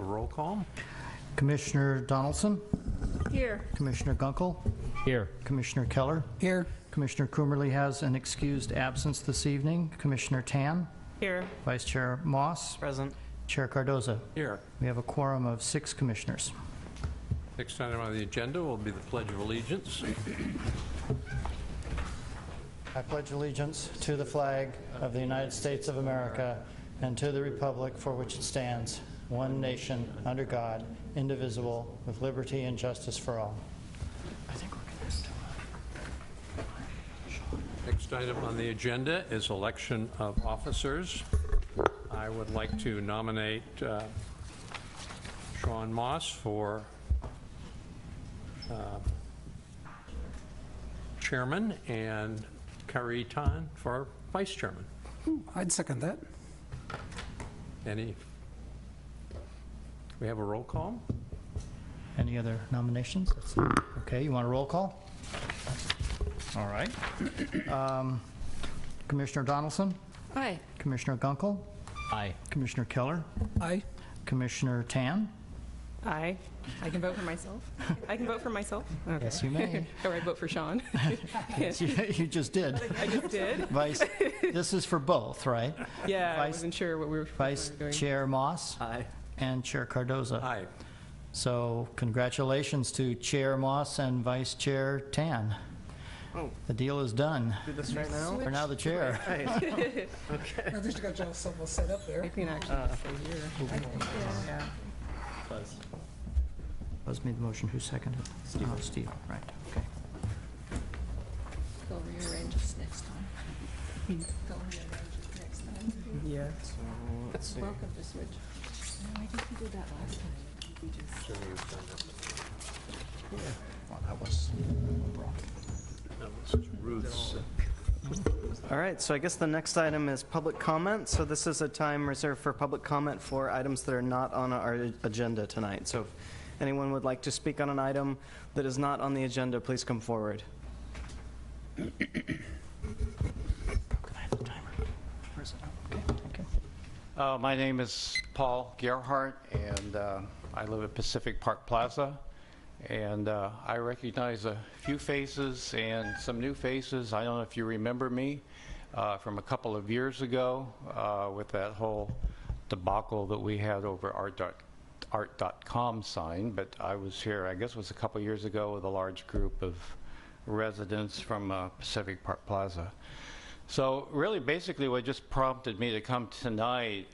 have a roll call? Commissioner Donaldson? Here. Commissioner Gunkel? Here. Commissioner Keller? Here. Commissioner Coomerly has an excused absence this evening. Commissioner Tan? Here. Vice Chair Moss? Present. Chair Cardoza? Here. We have a quorum of 6 commissioners. Next item on the agenda will be the Pledge of Allegiance. I pledge allegiance to the flag of the United States of America and to the republic for which it stands, one nation, under God, indivisible, with liberty and justice for all. I think we're Next item on the agenda is election of officers. I would like to nominate Sean Moss for chairman and Carrie Tan for vice chairman. I'd second that. We have a roll call? Any other nominations? Okay, you want a roll call? All right. Commissioner Donaldson? Aye. Commissioner Gunkel? Aye. Commissioner Keller? Aye. Commissioner Tan? Aye. I can vote for myself. I can vote for myself? Okay. Yes, you may. Or I vote for Sean. Yes, you just did. I just did? Vice, this is for both, right? Yeah, I Vice- wasn't sure what we were Vice doing. Chair Moss? Aye. And Chair Cardoza? Aye. So congratulations to Chair Moss and Vice Chair Tan. Oh. The deal is done. Do this right now? We're now the chair. Okay. At least you got yourself all set up there. I can actually stay here. Yeah. Buzz made the motion. Who seconded? Steve. Oh, Steve. Right. Okay. They'll rearrange us next time. They'll rearrange us next time. Yeah. So let's see. Welcome to switch. No, I think we did that last time. We just. Well, that was Ruth's. All right, so I guess the next item is public comment. So this is a time reserved for public comment for items that are not on our agenda tonight. So if anyone would like to speak on an item that is not on the agenda, please come forward. Can I have the timer? Where's it? Okay. Thank you. My name is Paul Gerhardt, and I live at Pacific Park Plaza. And I recognize a few faces and some new faces. I don't know if you remember me from a couple of years ago with that whole debacle that we had over art.com sign. But I was here, I guess it was a couple years ago, with a large group of residents from Pacific Park Plaza. So really, basically, what just prompted me to come tonight,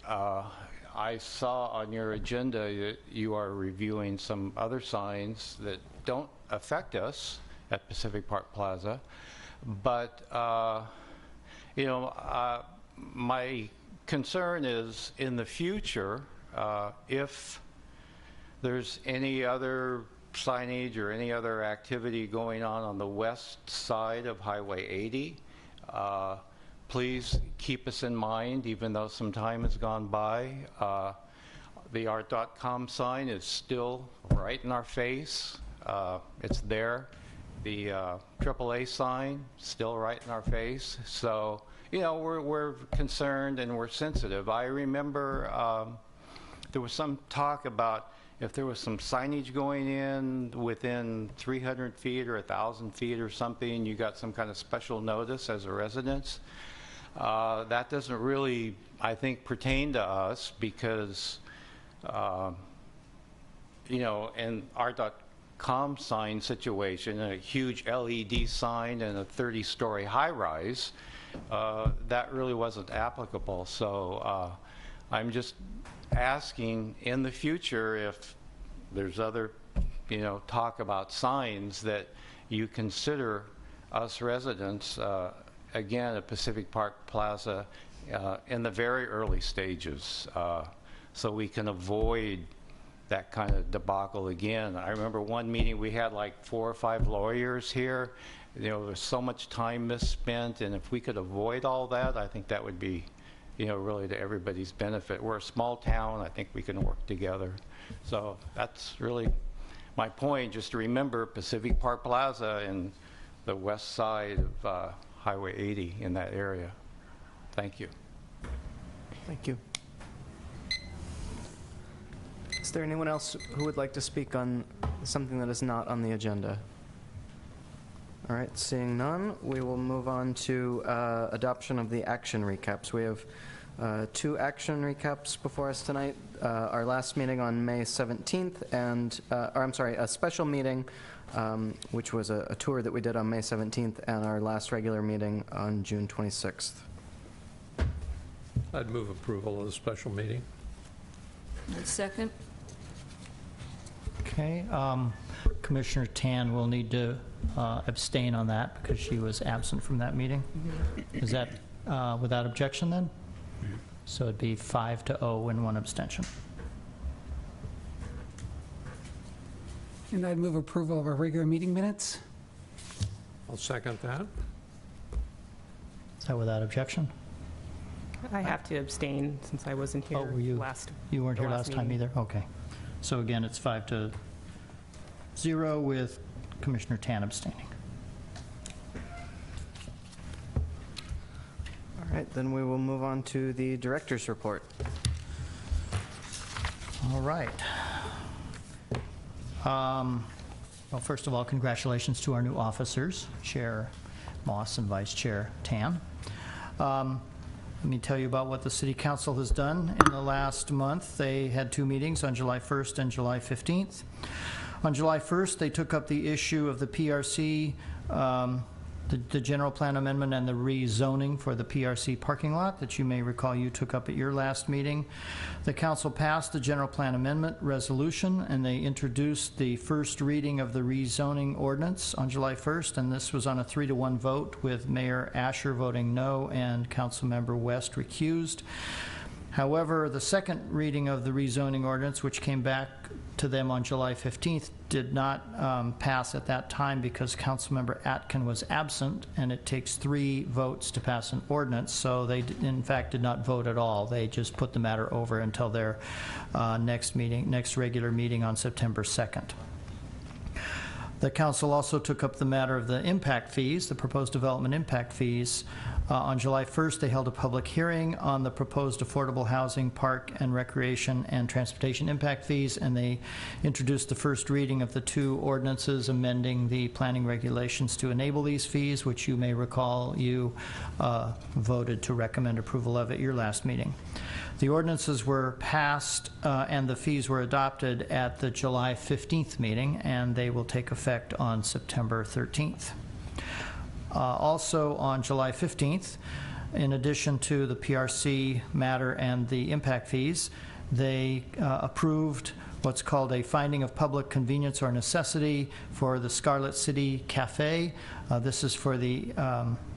I saw on your agenda that you are reviewing some other signs that don't affect us at Pacific Park Plaza. But, my concern is in the future, if there's any other signage or any other activity going on the west side of Highway 80, please keep us in mind, even though some time has gone by. The art.com sign is still right in our face. It's there. The AAA sign, still right in our face. So, we're concerned and we're sensitive. I remember there was some talk about if there was some signage going in within 300 feet or 1,000 feet or something, you got some kind of special notice as a resident. That doesn't really, I think, pertain to us because, in art.com sign situation, a huge LED sign and a 30-story high-rise, that really wasn't applicable. So I'm just asking in the future if there's other, talk about signs that you consider us residents, again, at Pacific Park Plaza in the very early stages so we can avoid that kind of debacle again. I remember one meeting we had like 4 or 5 lawyers here. There was so much time misspent, and if we could avoid all that, I think that would be really to everybody's benefit. We're a small town. I think we can work together. So that's really my point, just to remember Pacific Park Plaza and the west side of Highway 80 in that area. Thank you. Thank you. Is there anyone else who would like to speak on something that is not on the agenda? All right, seeing none, we will move on to adoption of the action recaps. We have 2 action recaps before us tonight. Our last meeting on May 17th and, or I'm sorry, a special meeting, which was a tour that we did on May 17th, and our last regular meeting on June 26th. I'd move approval of the special meeting. Second? Okay, Commissioner Tan will need to abstain on that because she was absent from that meeting. Is that without objection then? So it'd be 5-0 and 1 abstention. And I'd move approval of our regular meeting minutes. I'll second that. Is that without objection? I have to abstain since I wasn't here Oh, were you? last. You weren't the here last time meeting. either? Okay. So again, it's 5-0 with Commissioner Tan abstaining. All right, then we will move on to the director's report. All right. Well, first of all, congratulations to our new officers, Chair Moss and Vice Chair Tan. Let me tell you about what the City Council has done in the last month. They had 2 meetings on July 1st and July 15th. On July 1st, they took up the issue of the PRC, the general plan amendment and the rezoning for the PRC parking lot that you may recall you took up at your last meeting. The council passed the general plan amendment resolution, and they introduced the first reading of the rezoning ordinance on July 1st, and this was on a 3-to-1 vote with Mayor Asher voting no and Councilmember West recused. However, the second reading of the rezoning ordinance, which came back to them on July 15th, did not pass at that time because Councilmember Atkin was absent, and it takes 3 votes to pass an ordinance, so they in fact did not vote at all. They just put the matter over until their next regular meeting on September 2nd. The council also took up the matter of the impact fees, the proposed development impact fees. On July 1st, they held a public hearing on the proposed affordable housing, park and recreation, and transportation impact fees, and they introduced the first reading of the 2 ordinances amending the planning regulations to enable these fees, which you may recall you voted to recommend approval of at your last meeting. The ordinances were passed and the fees were adopted at the July 15th meeting, and they will take effect on September 13th. Also on July 15th, in addition to the PRC matter and the impact fees, they approved what's called a finding of public convenience or necessity for the Scarlet City Cafe. This is for the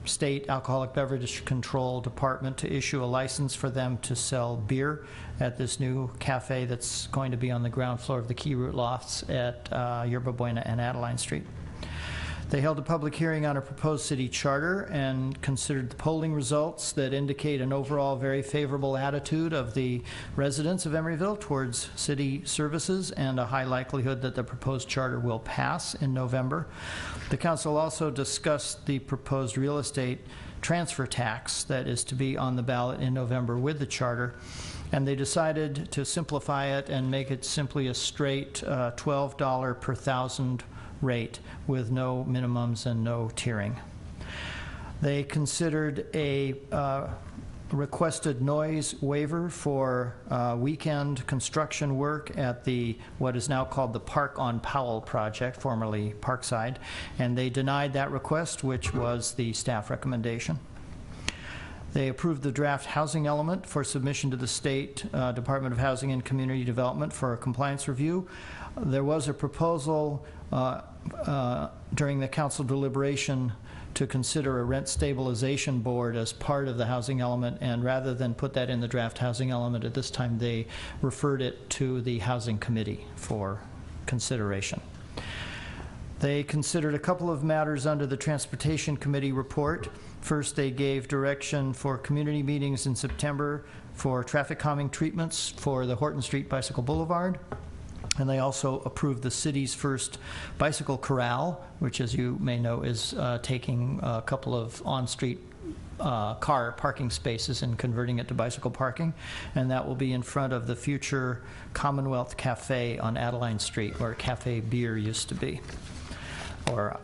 State Alcoholic Beverage Control Department to issue a license for them to sell beer at this new cafe that's going to be on the ground floor of the Key Route Lofts at Yerba Buena and Adeline Street. They held a public hearing on a proposed city charter and considered the polling results that indicate an overall very favorable attitude of the residents of Emeryville towards city services and a high likelihood that the proposed charter will pass in November. The council also discussed the proposed real estate transfer tax that is to be on the ballot in November with the charter, and they decided to simplify it and make it simply a straight $12 per thousand rate with no minimums and no tiering. They considered a requested noise waiver for weekend construction work at the what is now called the Park on Powell project, formerly Parkside, and they denied that request, which was the staff recommendation. They approved the draft housing element for submission to the State Department of Housing and Community Development for a compliance review. There was a proposal during the council deliberation to consider a rent stabilization board as part of the housing element, and rather than put that in the draft housing element at this time, they referred it to the housing committee for consideration. They considered a couple of matters under the Transportation Committee report. First, they gave direction for community meetings in September for traffic calming treatments for the Horton Street Bicycle Boulevard. And they also approved the city's first bicycle corral, which, as you may know, is taking a couple of on-street car parking spaces and converting it to bicycle parking, and that will be in front of the future Commonwealth Cafe on Adeline Street, where Cafe Beer used to be. Or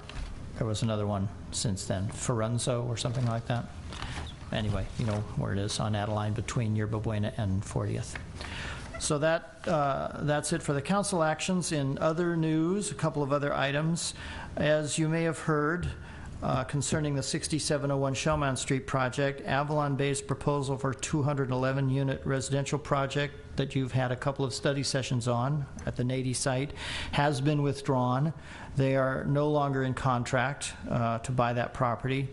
there was another one since then, Ferunzo or something like that. Anyway, you know where it is, on Adeline between Yerba Buena and 40th. So that's it for the council actions. In other news, a couple of other items. As you may have heard, concerning the 6701 Shellman Street project, Avalon Bay's proposal for 211-unit residential project that you've had a couple of study sessions on at the Nady site has been withdrawn. They are no longer in contract to buy that property,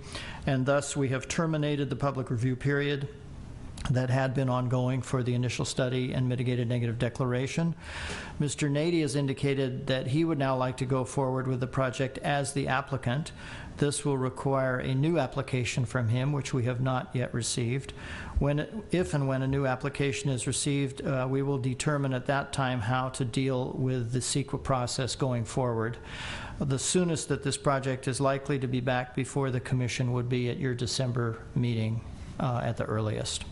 and thus we have terminated the public review period that had been ongoing for the initial study and mitigated negative declaration. Mr. Nady has indicated that he would now like to go forward with the project as the applicant. This will require a new application from him, which we have not yet received. If and when a new application is received, we will determine at that time how to deal with the CEQA process going forward. The soonest that this project is likely to be back before the commission would be at your December meeting at the earliest.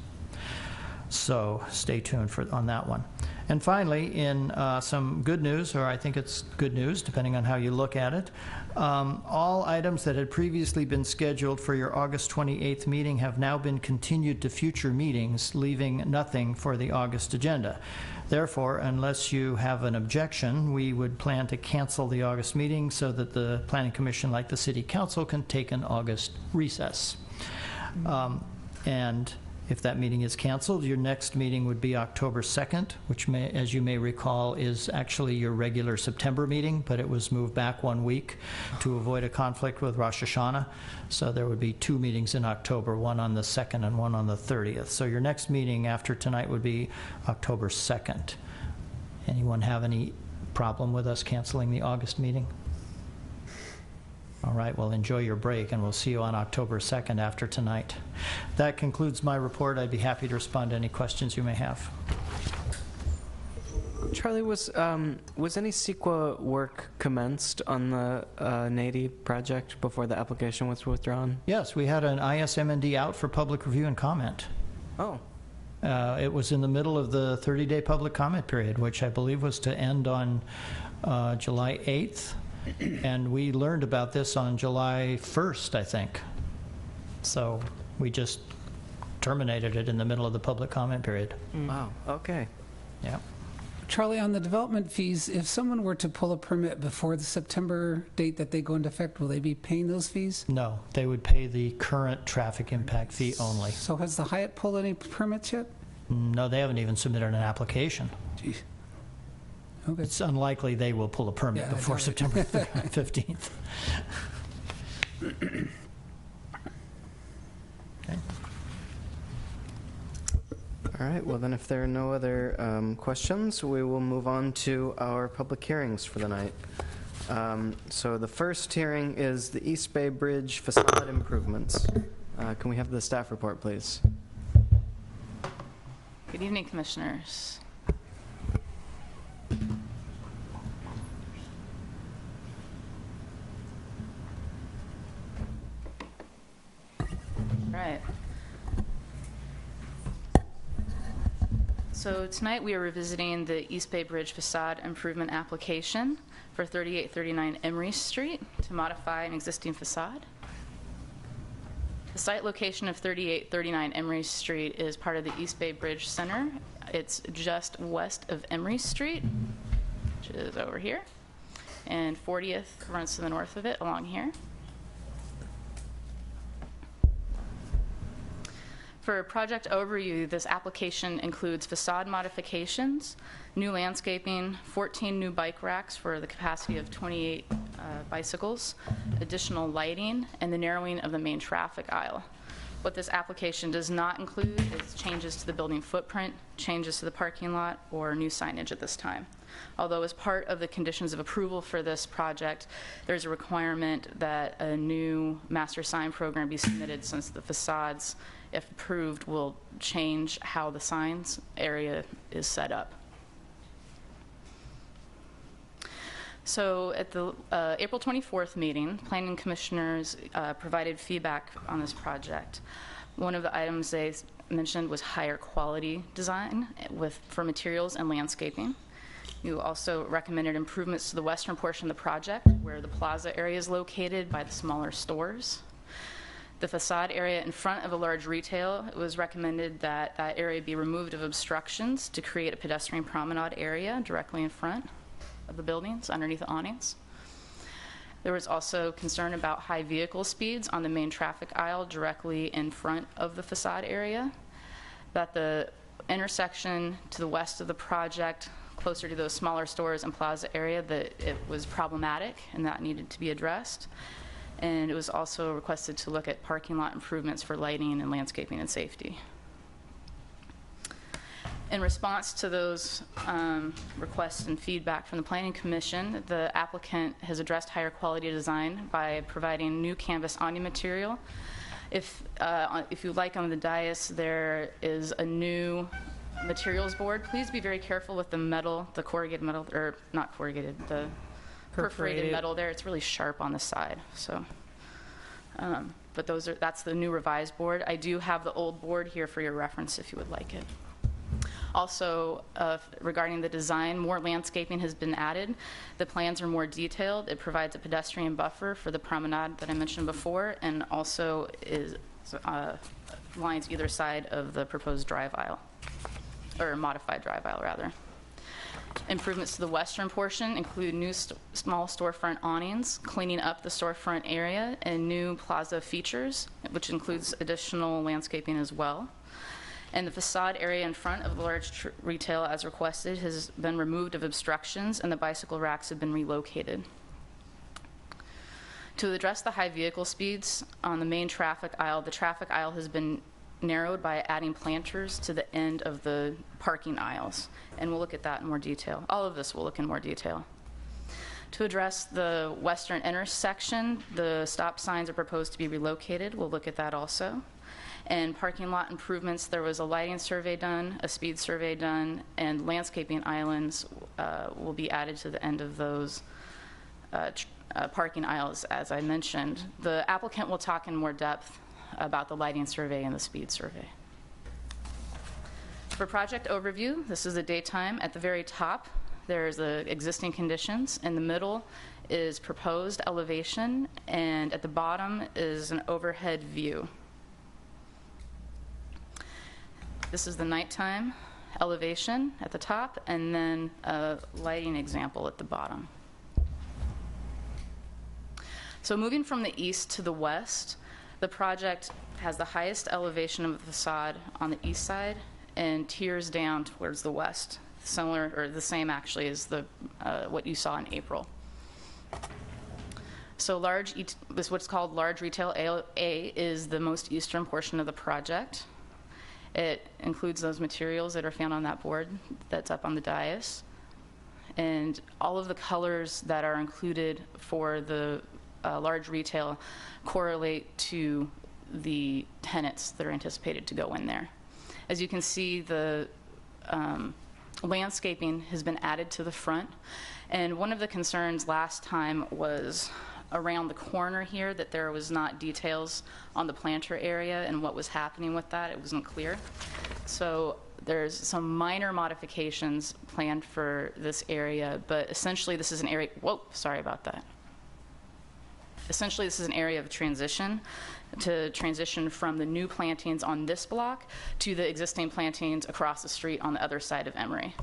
So stay tuned on that one. And finally, in some good news, or I think it's good news, depending on how you look at it, all items that had previously been scheduled for your August 28th meeting have now been continued to future meetings, leaving nothing for the August agenda. Therefore, unless you have an objection, we would plan to cancel the August meeting so that the Planning Commission, like the City Council, can take an August recess. And if that meeting is canceled, your next meeting would be October 2nd, which, as you may recall, is actually your regular September meeting, but it was moved back 1 week to avoid a conflict with Rosh Hashanah. So there would be 2 meetings in October, one on the 2nd and one on the 30th. So your next meeting after tonight would be October 2nd. Anyone have any problem with us canceling the August meeting? All right, well, enjoy your break, and we'll see you on October 2nd after tonight. That concludes my report. I'd be happy to respond to any questions you may have. Charlie, was any CEQA work commenced on the Nady project before the application was withdrawn? Yes, we had an ISMND out for public review and comment. Oh. It was in the middle of the 30-day public comment period, which I believe was to end on July 8th. And we learned about this on July 1st, I think. So we just terminated it in the middle of the public comment period. Wow, okay. Yeah. Charlie, on the development fees, if someone were to pull a permit before the September date that they go into effect, will they be paying those fees? No, they would pay the current traffic impact fee only. So has the Hyatt pulled any permits yet? No, they haven't even submitted an application. Jeez. Okay. It's unlikely they will pull a permit before September 15th. Okay. All right, well then if there are no other questions, we will move on to our public hearings for the night. So the first hearing is the East Bay Bridge facade improvements. Can we have the staff report, please? Good evening, Commissioners. Right. So tonight we are revisiting the East Bay Bridge facade improvement application for 3839 Emery Street to modify an existing facade. The site location of 3839 Emery Street is part of the East Bay Bridge Center. It's just west of Emery Street, which is over here, and 40th runs to the north of it along here. For a project overview, this application includes facade modifications, new landscaping, 14 new bike racks for the capacity of 28 bicycles, additional lighting, and the narrowing of the main traffic aisle. What this application does not include is changes to the building footprint, changes to the parking lot, or new signage at this time. Although as part of the conditions of approval for this project, there's a requirement that a new master sign program be submitted, since the facades, if approved, will change how the signs area is set up. So at the April 24th meeting, Planning Commissioners provided feedback on this project. One of the items they mentioned was higher quality design for materials and landscaping. You also recommended improvements to the western portion of the project, where the plaza area is located by the smaller stores. The facade area in front of a large retail, it was recommended that that area be removed of obstructions to create a pedestrian promenade area directly in front of the buildings, underneath the awnings. There was also concern about high vehicle speeds on the main traffic aisle directly in front of the facade area, that the intersection to the west of the project, closer to those smaller stores and plaza area, that it was problematic and that needed to be addressed. And it was also requested to look at parking lot improvements for lighting and landscaping and safety. In response to those requests and feedback from the Planning Commission, the applicant has addressed higher quality design by providing new canvas awning material. If you like, on the dais, there is a new materials board. Please be very careful with the metal, the corrugated metal, or not corrugated, the perforated metal there. It's really sharp on the side. So, but that's the new revised board. I do have the old board here for your reference if you would like it. Also, regarding the design, more landscaping has been added. The plans are more detailed. It provides a pedestrian buffer for the promenade that I mentioned before, and also is lines either side of the proposed drive aisle, or modified drive aisle, rather. Improvements to the western portion include new small storefront awnings, cleaning up the storefront area, and new plaza features, which includes additional landscaping as well. And the facade area in front of the large retail, as requested, has been removed of obstructions, and the bicycle racks have been relocated. To address the high vehicle speeds on the main traffic aisle, the traffic aisle has been narrowed by adding planters to the end of the parking aisles, and we'll look at that in more detail. All of this we'll look in more detail. To address the western intersection, the stop signs are proposed to be relocated. We'll look at that also. And parking lot improvements, there was a lighting survey done, a speed survey done, and landscaping islands will be added to the end of those parking aisles, as I mentioned. The applicant will talk in more depth about the lighting survey and the speed survey. For project overview, this is the daytime. At the very top, there's the existing conditions. In the middle is proposed elevation, and at the bottom is an overhead view. This is the nighttime elevation at the top, and then a lighting example at the bottom. So moving from the east to the west, the project has the highest elevation of the facade on the east side and tiers down towards the west, similar, or the same actually as the what you saw in April. So this what's called large retail A is the most eastern portion of the project. It includes those materials that are found on that board that's up on the dais. And all of the colors that are included for the large retail correlate to the tenants that are anticipated to go in there. As you can see, the landscaping has been added to the front. And one of the concerns last time was around the corner here, that there was not details on the planter area and what was happening with that. It wasn't clear. So there's some minor modifications planned for this area, but essentially this is an area, whoa, sorry about that. Essentially this is an area of transition, to transition from the new plantings on this block to the existing plantings across the street on the other side of Emory.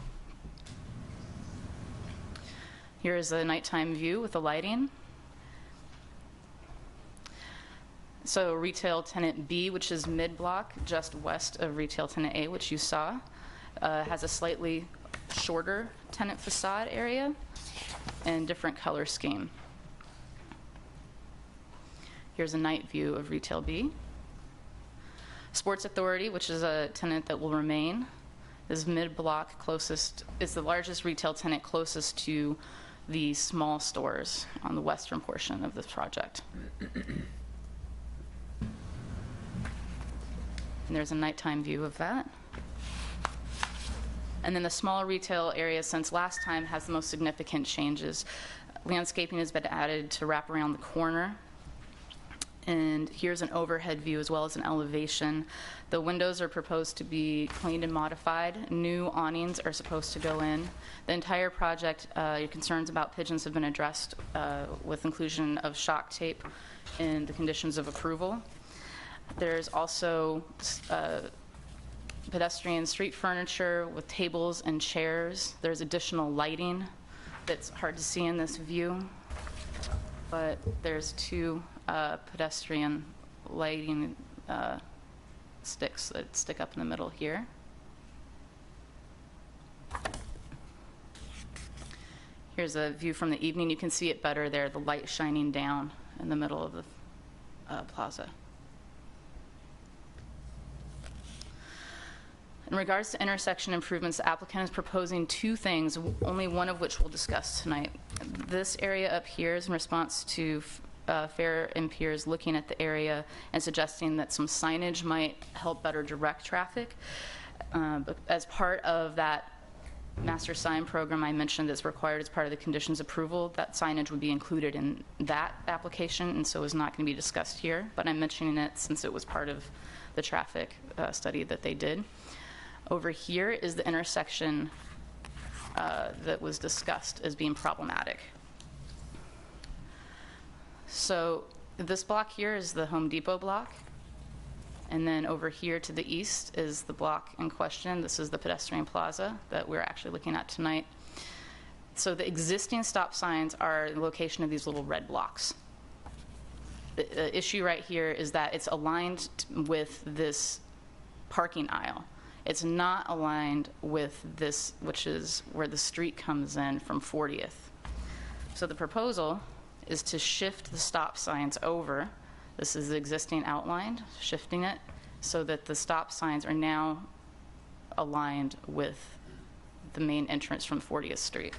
Here is a nighttime view with the lighting. So retail tenant B, which is mid-block, just west of retail tenant A, which you saw, has a slightly shorter tenant facade area and different color scheme. Here's a night view of retail B. Sports Authority, which is a tenant that will remain, is mid-block, closest, is the largest retail tenant closest to the small stores on the western portion of this project. And there's a nighttime view of that. And then the small retail area, since last time, has the most significant changes. Landscaping has been added to wrap around the corner. And here's an overhead view as well as an elevation. The windows are proposed to be cleaned and modified. New awnings are supposed to go in. The entire project, your concerns about pigeons have been addressed with inclusion of shock tape in the conditions of approval. There's also pedestrian street furniture with tables and chairs. There's additional lighting that's hard to see in this view, but there's two pedestrian lighting sticks that stick up in the middle here. Here's a view from the evening. You can see it better there, the light shining down in the middle of the plaza. In regards to intersection improvements, the applicant is proposing two things, only one of which we'll discuss tonight. This area up here is in response to Fair and Peers looking at the area and suggesting that some signage might help better direct traffic. But as part of that master sign program I mentioned that's required as part of the conditions approval, that signage would be included in that application, and so is not going to be discussed here. But I'm mentioning it since it was part of the traffic study that they did. Over here is the intersection that was discussed as being problematic. So this block here is the Home Depot block. And then over here to the east is the block in question. This is the pedestrian plaza that we're actually looking at tonight. So the existing stop signs are the location of these little red blocks. The issue right here is that it's aligned with this parking aisle. It's not aligned with this, which is where the street comes in from 40th. So the proposal is to shift the stop signs over. This is the existing outline, shifting it so that the stop signs are now aligned with the main entrance from 40th Street.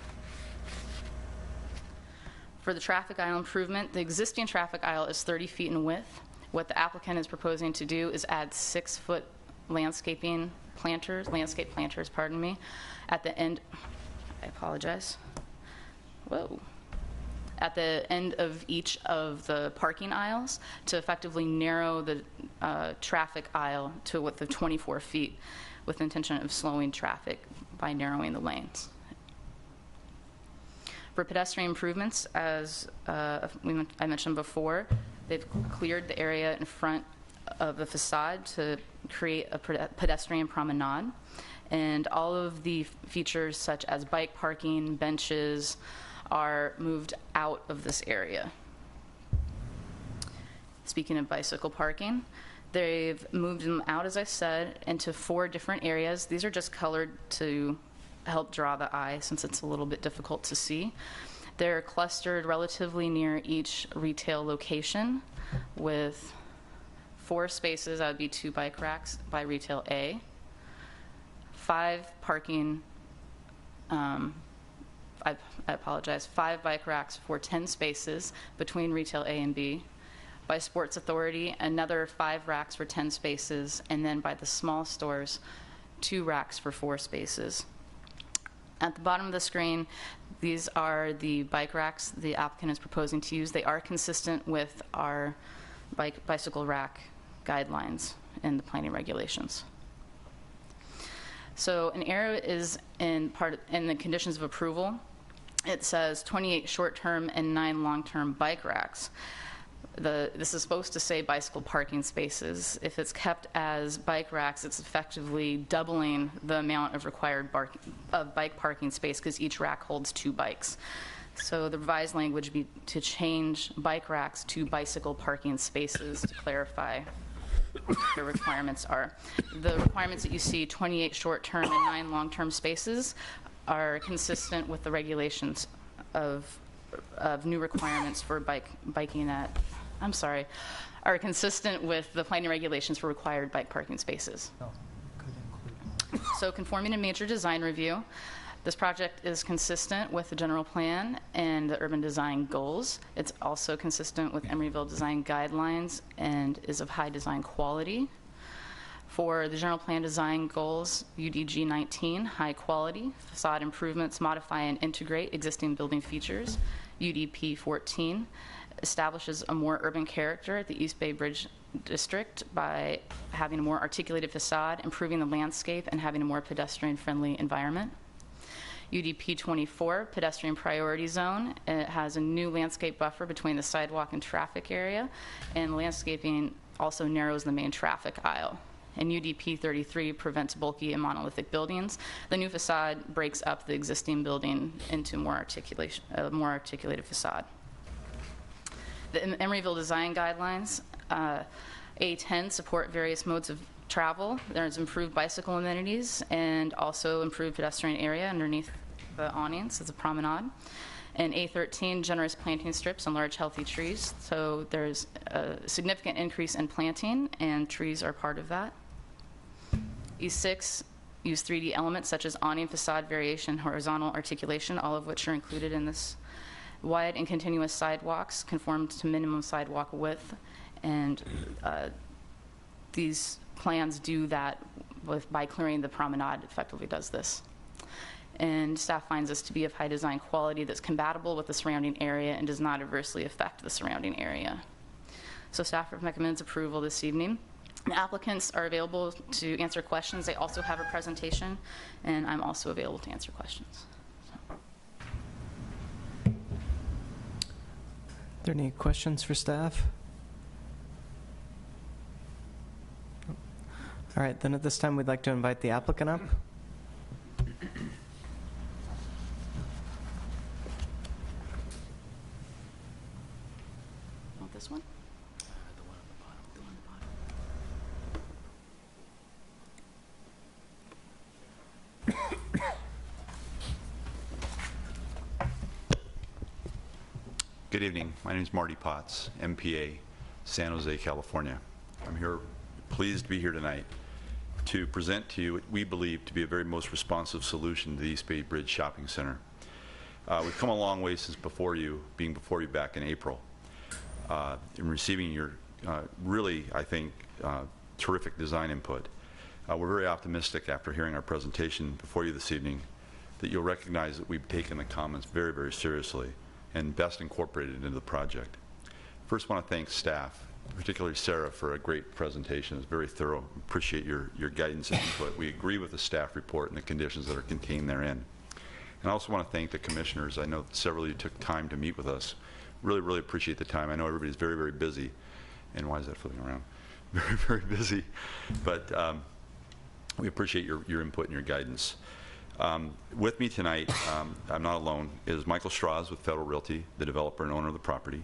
For the traffic aisle improvement, the existing traffic aisle is 30 feet in width. What the applicant is proposing to do is add 6-foot landscape planters, pardon me, at the end, I apologize. Whoa. At the end of each of the parking aisles to effectively narrow the traffic aisle to a width of 24 feet with the intention of slowing traffic by narrowing the lanes. For pedestrian improvements, as I mentioned before, they've cleared the area in front of the facade to create a pedestrian promenade. And all of the features such as bike parking, benches, are moved out of this area. Speaking of bicycle parking, they've moved them out, as I said, into 4 different areas. These are just colored to help draw the eye since it's a little bit difficult to see. They're clustered relatively near each retail location with 4 spaces. That would be 2 bike racks by retail A, 5 parking, I apologize, 5 bike racks for 10 spaces between retail A and B. By Sports Authority, another 5 racks for 10 spaces, and then by the small stores, 2 racks for 4 spaces. At the bottom of the screen, these are the bike racks the applicant is proposing to use. They are consistent with our bicycle rack guidelines and the planning regulations. So an arrow is in the conditions of approval. It says 28 short-term and 9 long-term bike racks. This is supposed to say bicycle parking spaces. If it's kept as bike racks, it's effectively doubling the amount of required bike parking space because each rack holds 2 bikes. So the revised language would be to change bike racks to bicycle parking spaces to clarify what the requirements are. The requirements that you see, 28 short-term and 9 long-term spaces, are consistent with the regulations of new requirements for biking at, I'm sorry, are consistent with the planning regulations for required bike parking spaces. So conforming to major design review, this project is consistent with the general plan and the urban design goals. It's also consistent with Emeryville design guidelines and is of high design quality. For the general plan design goals, UDG 19, high quality, facade improvements, modify and integrate existing building features. UDP 14, establishes a more urban character at the East Bay Bridge District by having a more articulated facade, improving the landscape, and having a more pedestrian-friendly environment. UDP 24, pedestrian priority zone. It has a new landscape buffer between the sidewalk and traffic area, and landscaping also narrows the main traffic aisle. And UDP 33 prevents bulky and monolithic buildings. The new facade breaks up the existing building into more articulated facade. The Emeryville design guidelines, A10 support various modes of travel. There's improved bicycle amenities and also improved pedestrian area underneath the awnings as a promenade. And A13, generous planting strips and large healthy trees. So there's a significant increase in planting, and trees are part of that. E6, use 3D elements such as awning, facade variation, horizontal articulation, all of which are included in this. Wide and continuous sidewalks conform to minimum sidewalk width, and these plans do that by clearing the promenade. Effectively does this. And staff finds this to be of high design quality that's compatible with the surrounding area and does not adversely affect the surrounding area. So staff recommends approval this evening. The applicants are available to answer questions. They also have a presentation, and I'm also available to answer questions. Are there any questions for staff? All right, then at this time we'd like to invite the applicant up. Want this one? Good evening. My name is Marty Potts, MPA, San Jose, California. I'm here, pleased to be here tonight to present to you what we believe to be a very most responsive solution to the East Bay Bridge Shopping Center. We've come a long way since being before you back in April, in receiving your really, I think, terrific design input. We're very optimistic after hearing our presentation before you this evening that you'll recognize that we've taken the comments very, very seriously and best incorporated into the project. First, I want to thank staff, particularly Sarah, for a great presentation. It's very thorough. Appreciate your guidance and input. We agree with the staff report and the conditions that are contained therein. And I also want to thank the commissioners. I know several of you took time to meet with us. Really, really appreciate the time. I know everybody's very, very busy. And why is that flipping around? Very, very busy. But we appreciate your input and your guidance. With me tonight, I'm not alone, is Michael Strauss with Federal Realty, the developer and owner of the property.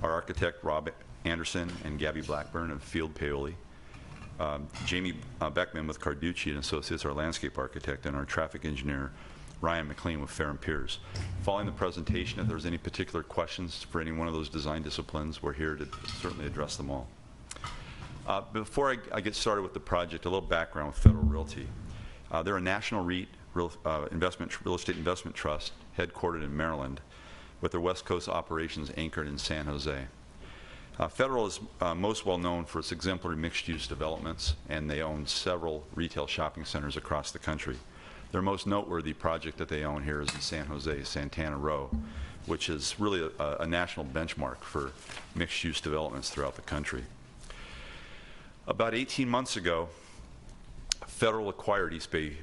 Our architect, Rob Anderson, and Gabby Blackburn of Field Paoli. Jamie Beckman with Carducci and Associates, our landscape architect, and our traffic engineer, Ryan McLean with Fair and Piers. Following the presentation, if there's any particular questions for any one of those design disciplines, we're here to certainly address them all. Before I get started with the project, a little background with Federal Realty. They're a national REIT, real estate investment trust, headquartered in Maryland, with their West Coast operations anchored in San Jose. Federal is most well known for its exemplary mixed-use developments, and they own several retail shopping centers across the country. Their most noteworthy project that they own here is in San Jose, Santana Row, which is really a national benchmark for mixed-use developments throughout the country. About 18 months ago, Federal acquired East Bay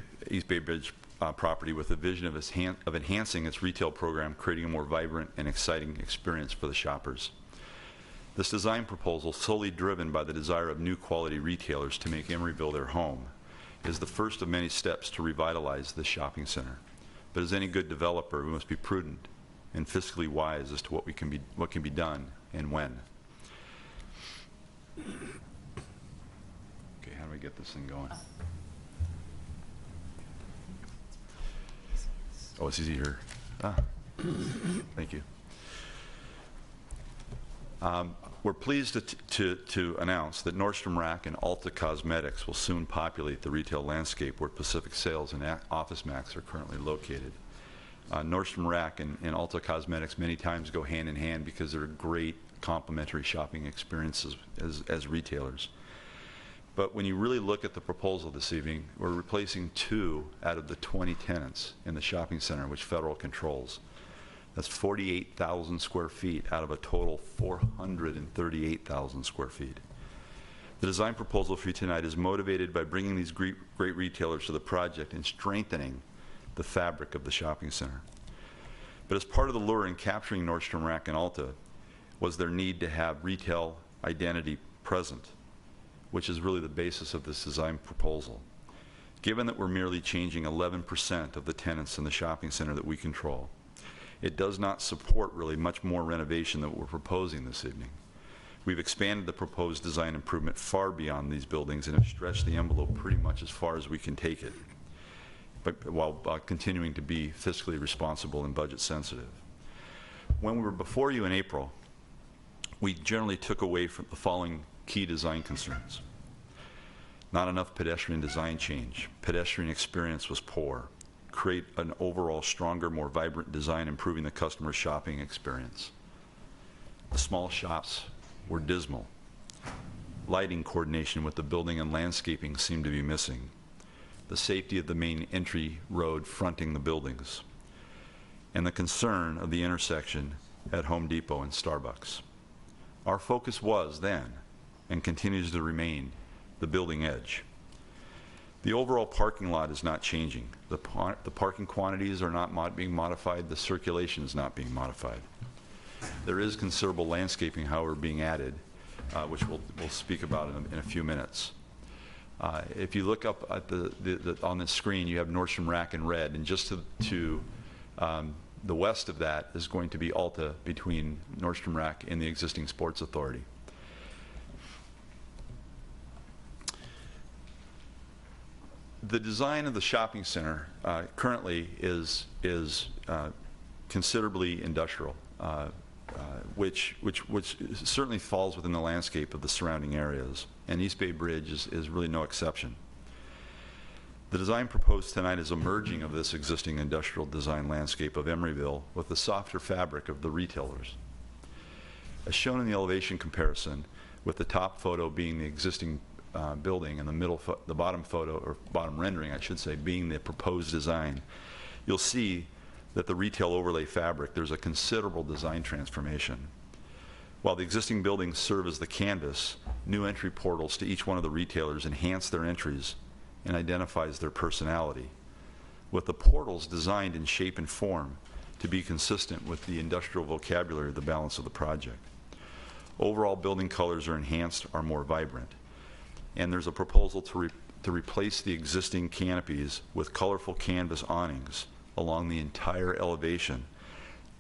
Bridge property with a vision of enhancing its retail program, creating a more vibrant and exciting experience for the shoppers. This design proposal, solely driven by the desire of new quality retailers to make Emeryville their home, is the first of many steps to revitalize this shopping center. But as any good developer, we must be prudent and fiscally wise as to what can be done and when. Okay, how do we get this thing going? Oh, it's easy here. Thank you. We're pleased to announce that Nordstrom Rack and Ulta Cosmetics will soon populate the retail landscape where Pacific Sales and Office Max are currently located. Nordstrom Rack and Ulta Cosmetics many times go hand in hand because they're great complementary shopping experiences as retailers. But when you really look at the proposal this evening, we're replacing 2 out of the 20 tenants in the shopping center, which Federal controls. That's 48,000 square feet out of a total 438,000 square feet. The design proposal for you tonight is motivated by bringing these great retailers to the project and strengthening the fabric of the shopping center. But as part of the lure in capturing Nordstrom Rack and Ulta was their need to have retail identity present, which is really the basis of this design proposal. Given that we're merely changing 11% of the tenants in the shopping center that we control, it does not support really much more renovation than what we're proposing this evening. We've expanded the proposed design improvement far beyond these buildings and have stretched the envelope pretty much as far as we can take it, but while continuing to be fiscally responsible and budget sensitive. When we were before you in April, we generally took away from the following key design concerns. Not enough pedestrian design change. Pedestrian experience was poor. Create an overall stronger, more vibrant design, improving the customer shopping experience. The small shops were dismal. Lighting coordination with the building and landscaping seemed to be missing. The safety of the main entry road fronting the buildings. And the concern of the intersection at Home Depot and Starbucks. Our focus was then, and continues to remain, the building edge. The overall parking lot is not changing. The parking quantities are not being modified. The circulation is not being modified. There is considerable landscaping, however, being added, which we'll speak about in a few minutes. If you look up at on the screen, you have Nordstrom Rack in red, and just to the west of that is going to be Ulta between Nordstrom Rack and the existing Sports Authority. The design of the shopping center currently is considerably industrial, which certainly falls within the landscape of the surrounding areas, and East Bay Bridge is really no exception. The design proposed tonight is a merging of this existing industrial design landscape of Emeryville with the softer fabric of the retailers. As shown in the elevation comparison, with the top photo being the existing building and the bottom photo, or bottom rendering, I should say, being the proposed design, you'll see that the retail overlay fabric, there's a considerable design transformation. While the existing buildings serve as the canvas, new entry portals to each one of the retailers enhance their entries and identifies their personality, with the portals designed in shape and form to be consistent with the industrial vocabulary of the balance of the project. Overall building colors are enhanced, are more vibrant. And there's a proposal to replace the existing canopies with colorful canvas awnings along the entire elevation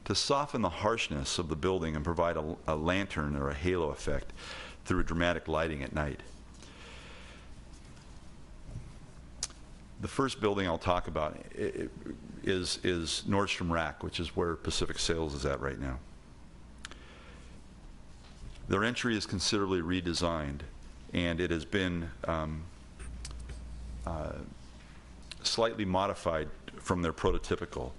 to soften the harshness of the building and provide a lantern or a halo effect through dramatic lighting at night. The first building I'll talk about is Nordstrom Rack, which is where Pacific Sales is at right now. Their entry is considerably redesigned, and it has been slightly modified from their prototypical.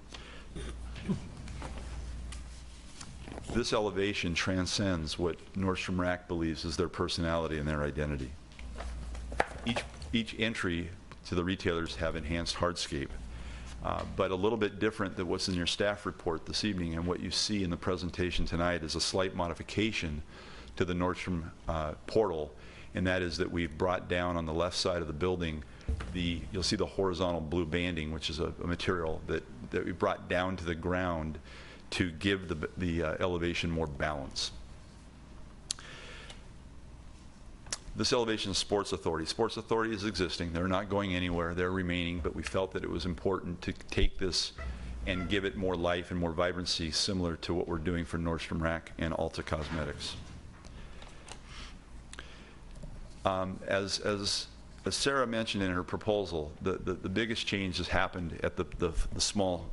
This elevation transcends what Nordstrom Rack believes is their personality and their identity. Each entry to the retailers have enhanced hardscape, but a little bit different than what's in your staff report this evening, and what you see in the presentation tonight is a slight modification to the Nordstrom portal, and that is that we've brought down on the left side of the building you'll see the horizontal blue banding, which is a material that we brought down to the ground to give the elevation more balance. This elevation is Sports Authority. Sports Authority is existing. They're not going anywhere. They're remaining, but we felt that it was important to take this and give it more life and more vibrancy, similar to what we're doing for Nordstrom Rack and Ulta Cosmetics. As Sarah mentioned in her proposal, the biggest change has happened at the small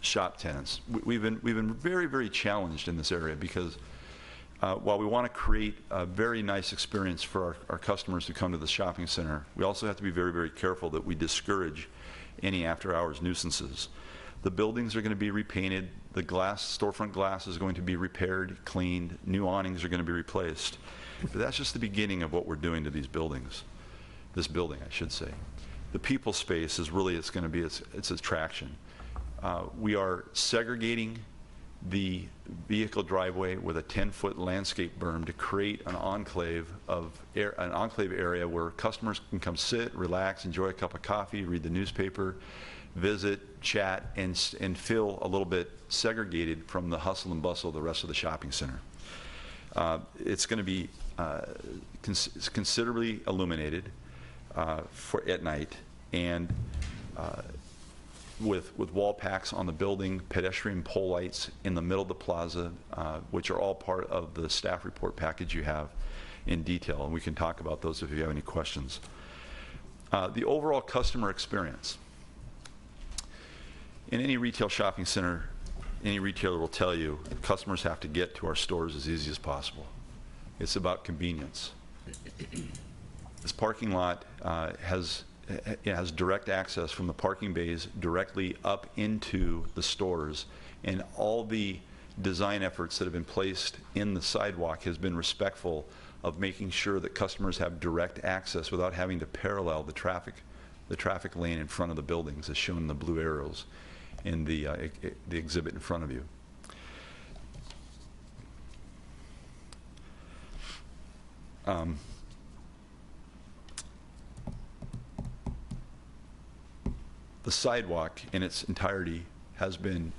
shop tenants. We've been very, very challenged in this area because while we want to create a very nice experience for our customers who come to the shopping center, we also have to be very, very careful that we discourage any after-hours nuisances. The buildings are going to be repainted. The storefront glass is going to be repaired, cleaned. New awnings are going to be replaced. But that's just the beginning of what we're doing to these buildings. This building, I should say. The people space is really, it's going to be its attraction. We are segregating the vehicle driveway with a 10-foot landscape berm to create an enclave area where customers can come sit, relax, enjoy a cup of coffee, read the newspaper, visit, chat, and feel a little bit segregated from the hustle and bustle of the rest of the shopping center. It's going to be considerably illuminated at night, and with wall packs on the building, pedestrian pole lights in the middle of the plaza, which are all part of the staff report package you have in detail, and we can talk about those if you have any questions. The overall customer experience. In any retail shopping center, any retailer will tell you customers have to get to our stores as easy as possible. It's about convenience. This parking lot has direct access from the parking bays directly up into the stores, and all the design efforts that have been placed in the sidewalk has been respectful of making sure that customers have direct access without having to parallel the traffic lane in front of the buildings, as shown in the blue arrows in the exhibit in front of you. The sidewalk in its entirety has been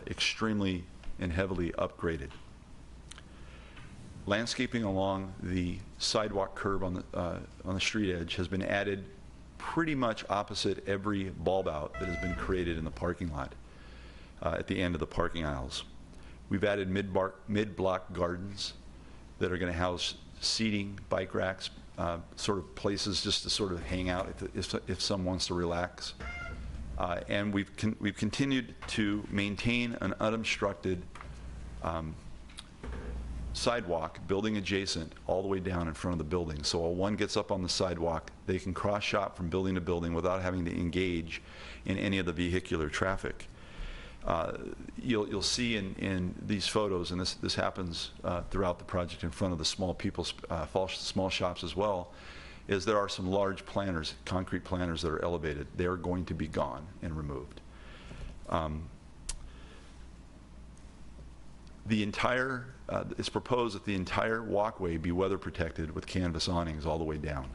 extremely and heavily upgraded. Landscaping along the sidewalk curb on the street edge has been added pretty much opposite every bulb out that has been created in the parking lot at the end of the parking aisles. We've added mid-block gardens that are going to house seating, bike racks, sort of places just to sort of hang out if someone wants to relax. And we've continued to maintain an unobstructed sidewalk, building adjacent, all the way down in front of the building. So while one gets up on the sidewalk, they can cross shop from building to building without having to engage in any of the vehicular traffic. You'll see in these photos, and this happens throughout the project in front of the small shops as well, is there are some large planters, concrete planters that are elevated. They are going to be gone and removed. It's proposed that the entire walkway be weather protected with canvas awnings all the way down.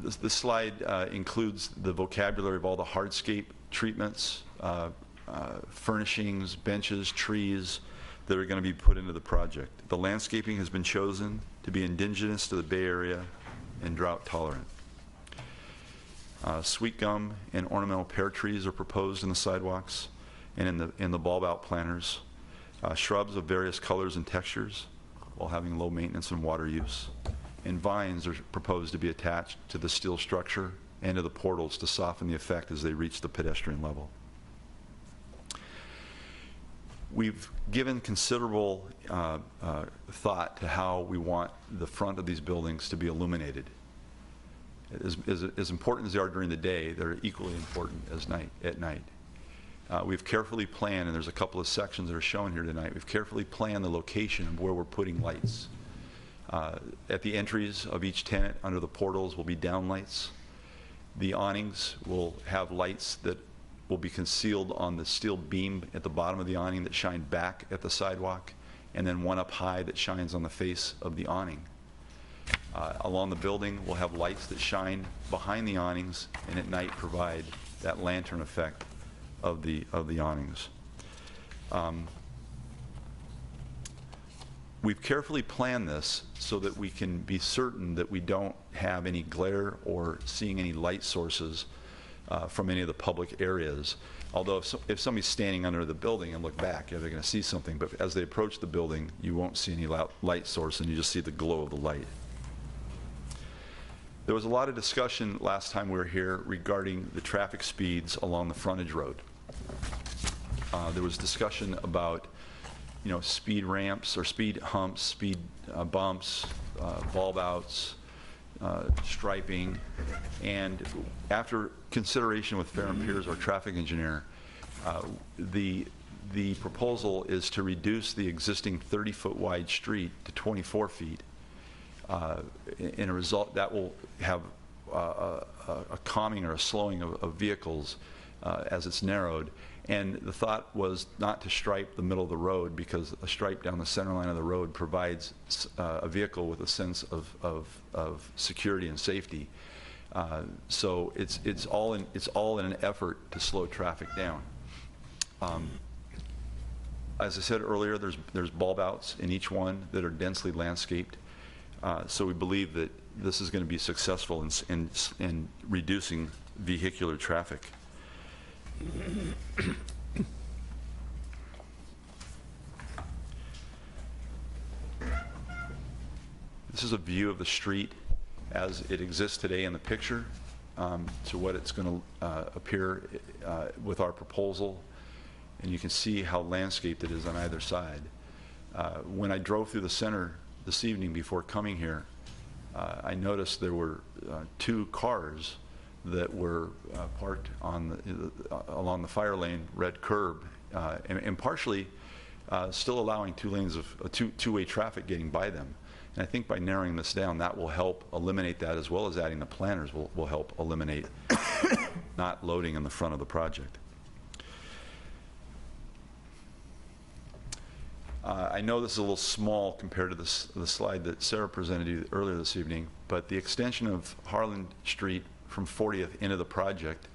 This slide includes the vocabulary of all the hardscape treatments, furnishings, benches, trees that are going to be put into the project. The landscaping has been chosen to be indigenous to the Bay Area and drought tolerant. Sweet gum and ornamental pear trees are proposed in the sidewalks and in the bulb out planters. Shrubs of various colors and textures while having low maintenance and water use. And vines are proposed to be attached to the steel structure and to the portals to soften the effect as they reach the pedestrian level. We've given considerable thought to how we want the front of these buildings to be illuminated. As important as they are during the day, they're equally important at night. We've carefully planned, and there's a couple of sections that are shown here tonight, we've carefully planned the location of where we're putting lights. At the entries of each tenant under the portals will be downlights. The awnings will have lights that will be concealed on the steel beam at the bottom of the awning that shine back at the sidewalk, and then one up high that shines on the face of the awning. Along the building, we'll have lights that shine behind the awnings and at night provide that lantern effect of the awnings. We've carefully planned this so that we can be certain that we don't have any glare or seeing any light sources from any of the public areas. Although if somebody's standing under the building and look back, they're going to see something. But as they approach the building, you won't see any light source, and you just see the glow of the light. There was a lot of discussion last time we were here regarding the traffic speeds along the frontage road. There was discussion about speed ramps or speed humps, speed bumps, bulb outs, striping, and after consideration with Farron Piers, our traffic engineer, the proposal is to reduce the existing 30-foot wide street to 24 feet. In a result, that will have a calming or a slowing of vehicles as it's narrowed. And the thought was not to stripe the middle of the road, because a stripe down the center line of the road provides a vehicle with a sense of security and safety. So it's all in an effort to slow traffic down. As I said earlier, there's bulb outs in each one that are densely landscaped. So we believe that this is going to be successful in reducing vehicular traffic. This is a view of the street as it exists today in the picture, to what it's going to appear with our proposal. And you can see how landscaped it is on either side. When I drove through the center this evening before coming here, I noticed there were 2 cars that were parked on along the fire lane red curb, and partially still allowing 2 lanes of two-way traffic getting by them. And I think by narrowing this down, that will help eliminate that, as well as adding the planters will help eliminate not loading in the front of the project. I know this is a little small compared to the slide that Sarah presented you earlier this evening, but the extension of Harlan Street from 40th into the project,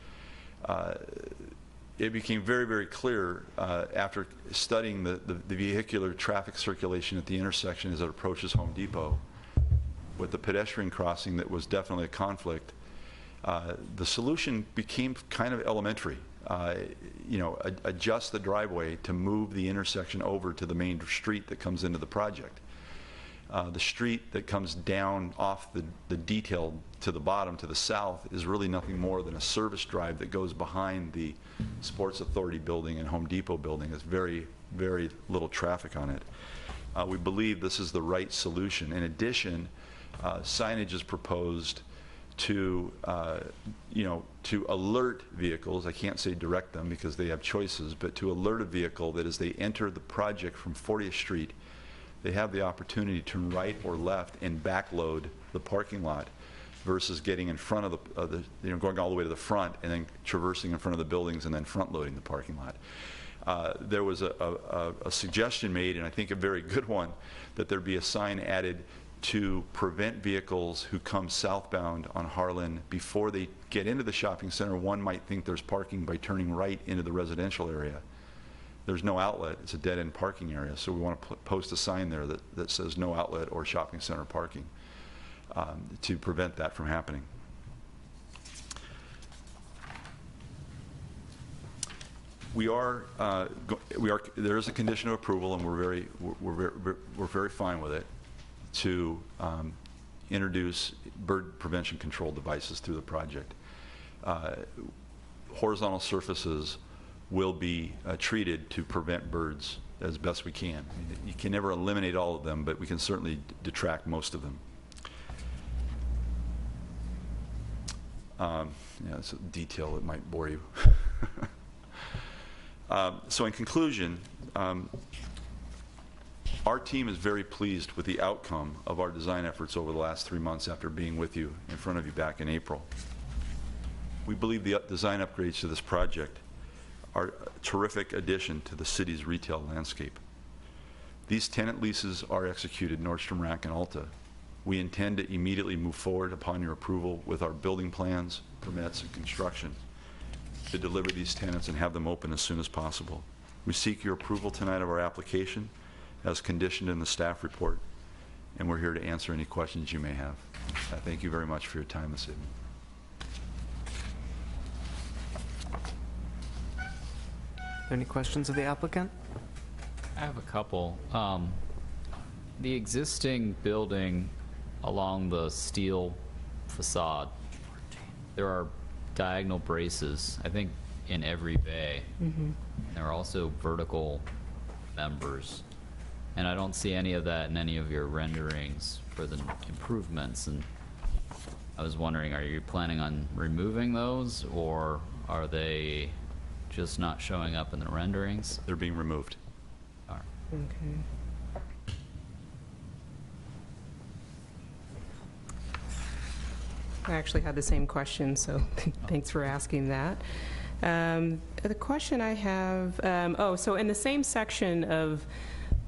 it became very, very clear after studying the vehicular traffic circulation at the intersection as it approaches Home Depot, with the pedestrian crossing that was definitely a conflict. The solution became kind of elementary. Adjust the driveway to move the intersection over to the main street that comes into the project. The street that comes down off the detail to the bottom to the south is really nothing more than a service drive that goes behind the Sports Authority building and Home Depot building. There's very, very little traffic on it. We believe this is the right solution. In addition, signage is proposed to to alert vehicles. I can't say direct them because they have choices, but to alert a vehicle that as they enter the project from 40th Street, they have the opportunity to turn right or left and backload the parking lot, versus getting in front of the going all the way to the front and then traversing in front of the buildings and then front loading the parking lot. There was a suggestion made, and I think a very good one, that there be a sign added to prevent vehicles who come southbound on Harlan before they get into the shopping center. One might think there's parking by turning right into the residential area. There's no outlet. It's a dead-end parking area, so we want to post a sign there that says no outlet or shopping center parking to prevent that from happening. There is a condition of approval, and we're very fine with it, to introduce bird prevention control devices through the project. Horizontal surfaces will be treated to prevent birds as best we can. I mean, you can never eliminate all of them, but we can certainly detract most of them. Yeah, it's a detail that might bore you. So in conclusion, our team is very pleased with the outcome of our design efforts over the last 3 months after being with you in front of you back in April. We believe the design upgrades to this project are a terrific addition to the city's retail landscape. These tenant leases are executed Nordstrom Rack and Ulta. We intend to immediately move forward upon your approval with our building plans, permits, and construction to deliver these tenants and have them open as soon as possible. We seek your approval tonight of our application as conditioned in the staff report, and we're here to answer any questions you may have. Thank you very much for your time this evening. Any questions of the applicant? I have a couple. The existing building along the steel facade, there are diagonal braces, I think, in every bay. Mm-hmm. There are also vertical members. And I don't see any of that in any of your renderings for the improvements. And I was wondering, are you planning on removing those, or are they just not showing up in the renderings? They're being removed. All right. Okay. I actually had the same question, so thanks for asking that. The question I have, so in the same section of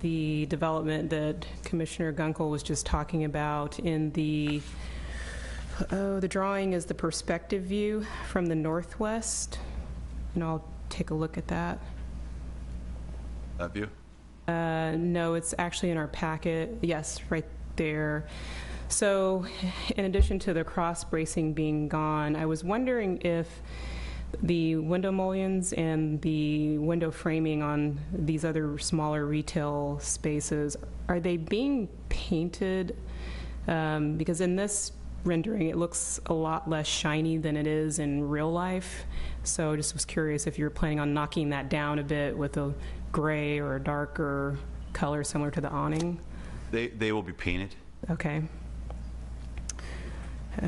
the development that Commissioner Gunkel was just talking about, in the drawing is the perspective view from the northwest, and I'll take a look at that. That view? No, it's actually in our packet. Yes, right there. So in addition to the cross bracing being gone, I was wondering if the window mullions and the window framing on these other smaller retail spaces, are they being painted? Because in this rendering, it looks a lot less shiny than it is in real life. So I just was curious if you're planning on knocking that down a bit with a gray or a darker color similar to the awning. They will be painted. Okay. I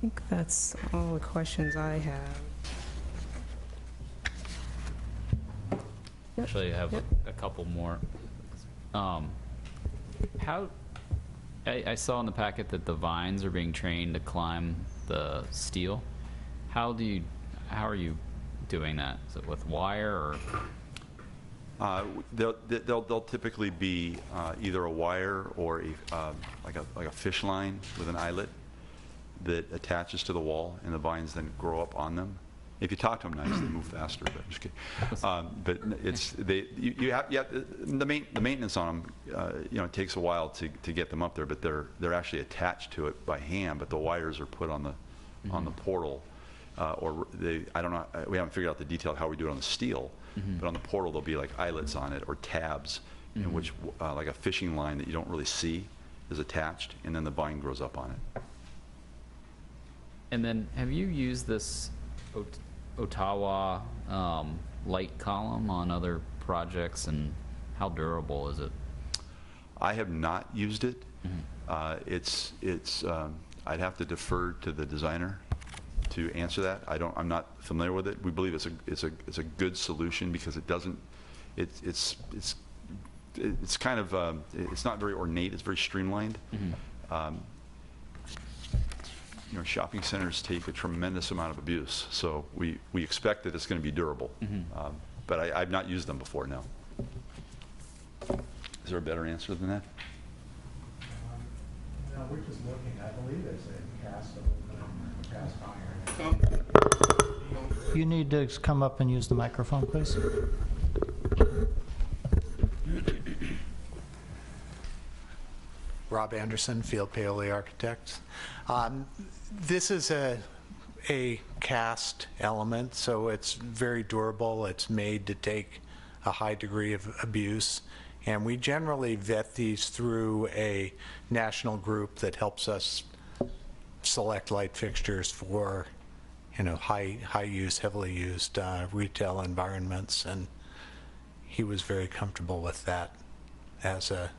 think that's all the questions I have. Actually, I have a couple more. I saw in the packet that the vines are being trained to climb the steel. How are you doing that? Is it with wire or? They'll typically be either a wire or like a fish line with an eyelet that attaches to the wall, and the vines then grow up on them. If you talk to them nice, they move faster. But I'm just kidding. But it's you have the maintenance on them. It takes a while to get them up there, but they're actually attached to it by hand. But the wires are put on the portal, I don't know. We haven't figured out the detail of how we do it on the steel. But on the portal, there'll be like eyelets on it or tabs, in which like a fishing line that you don't really see is attached, and then the vine grows up on it. And then, have you used this Ottawa light column on other projects, and how durable is it? I have not used it. I'd have to defer to the designer to answer that. I'm not familiar with it. We believe it's a good solution because it doesn't. It's kind of it's not very ornate. It's very streamlined. Shopping centers take a tremendous amount of abuse, so we expect that it's going to be durable. But I've not used them before. No. Is there a better answer than that? No, we're just looking. I believe it's a cast iron. You need to come up and use the microphone, please. Rob Anderson, Field Paoli Architects. This is a cast element, so it's very durable. It's made to take a high degree of abuse. And we generally vet these through a national group that helps us select light fixtures for high use, heavily used retail environments, and he was very comfortable with that as a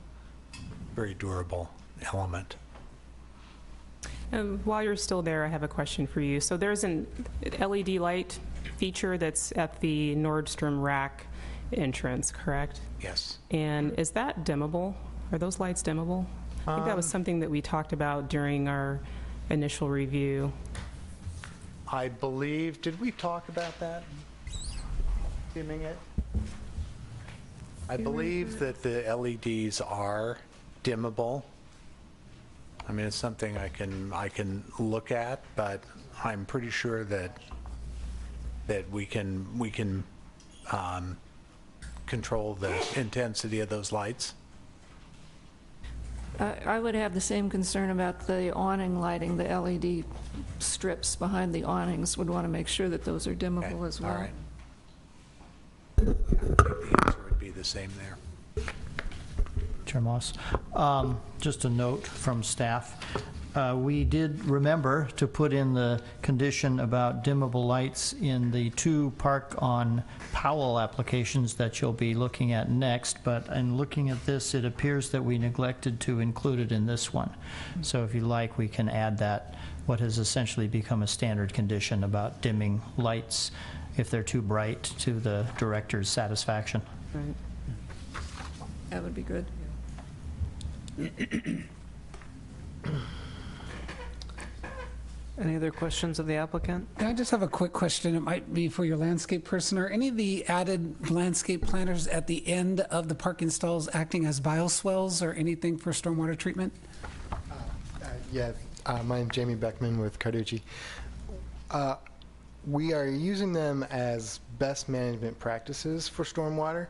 very durable element. While you're still there, I have a question for you. So there's an LED light feature that's at the Nordstrom rack entrance, correct? Yes. And is that dimmable? Are those lights dimmable? I think that was something that we talked about during our initial review. I believe, did we talk about that? Dimming it? I believe that the LEDs are dimmable. I mean, it's something I can look at, but I'm pretty sure that we can control the intensity of those lights. I would have the same concern about the awning lighting. The LED strips behind the awnings would want to make sure that those are dimmable as well. All right. I think the answer would be the same there. Chair Moss. Just a note from staff. We did remember to put in the condition about dimmable lights in the 2 Park on Powell applications that you'll be looking at next, but in looking at this, it appears that we neglected to include it in this one. So if you like, we can add that, what has essentially become a standard condition about dimming lights if they're too bright to the director's satisfaction. Right. That would be good. Any other questions of the applicant? I just have a quick question. It might be for your landscape person. Are any of the added landscape planters at the end of the parking stalls acting as bioswales or anything for stormwater treatment? Yeah, my name's Jamie Beckman with Carducci. We are using them as best management practices for stormwater,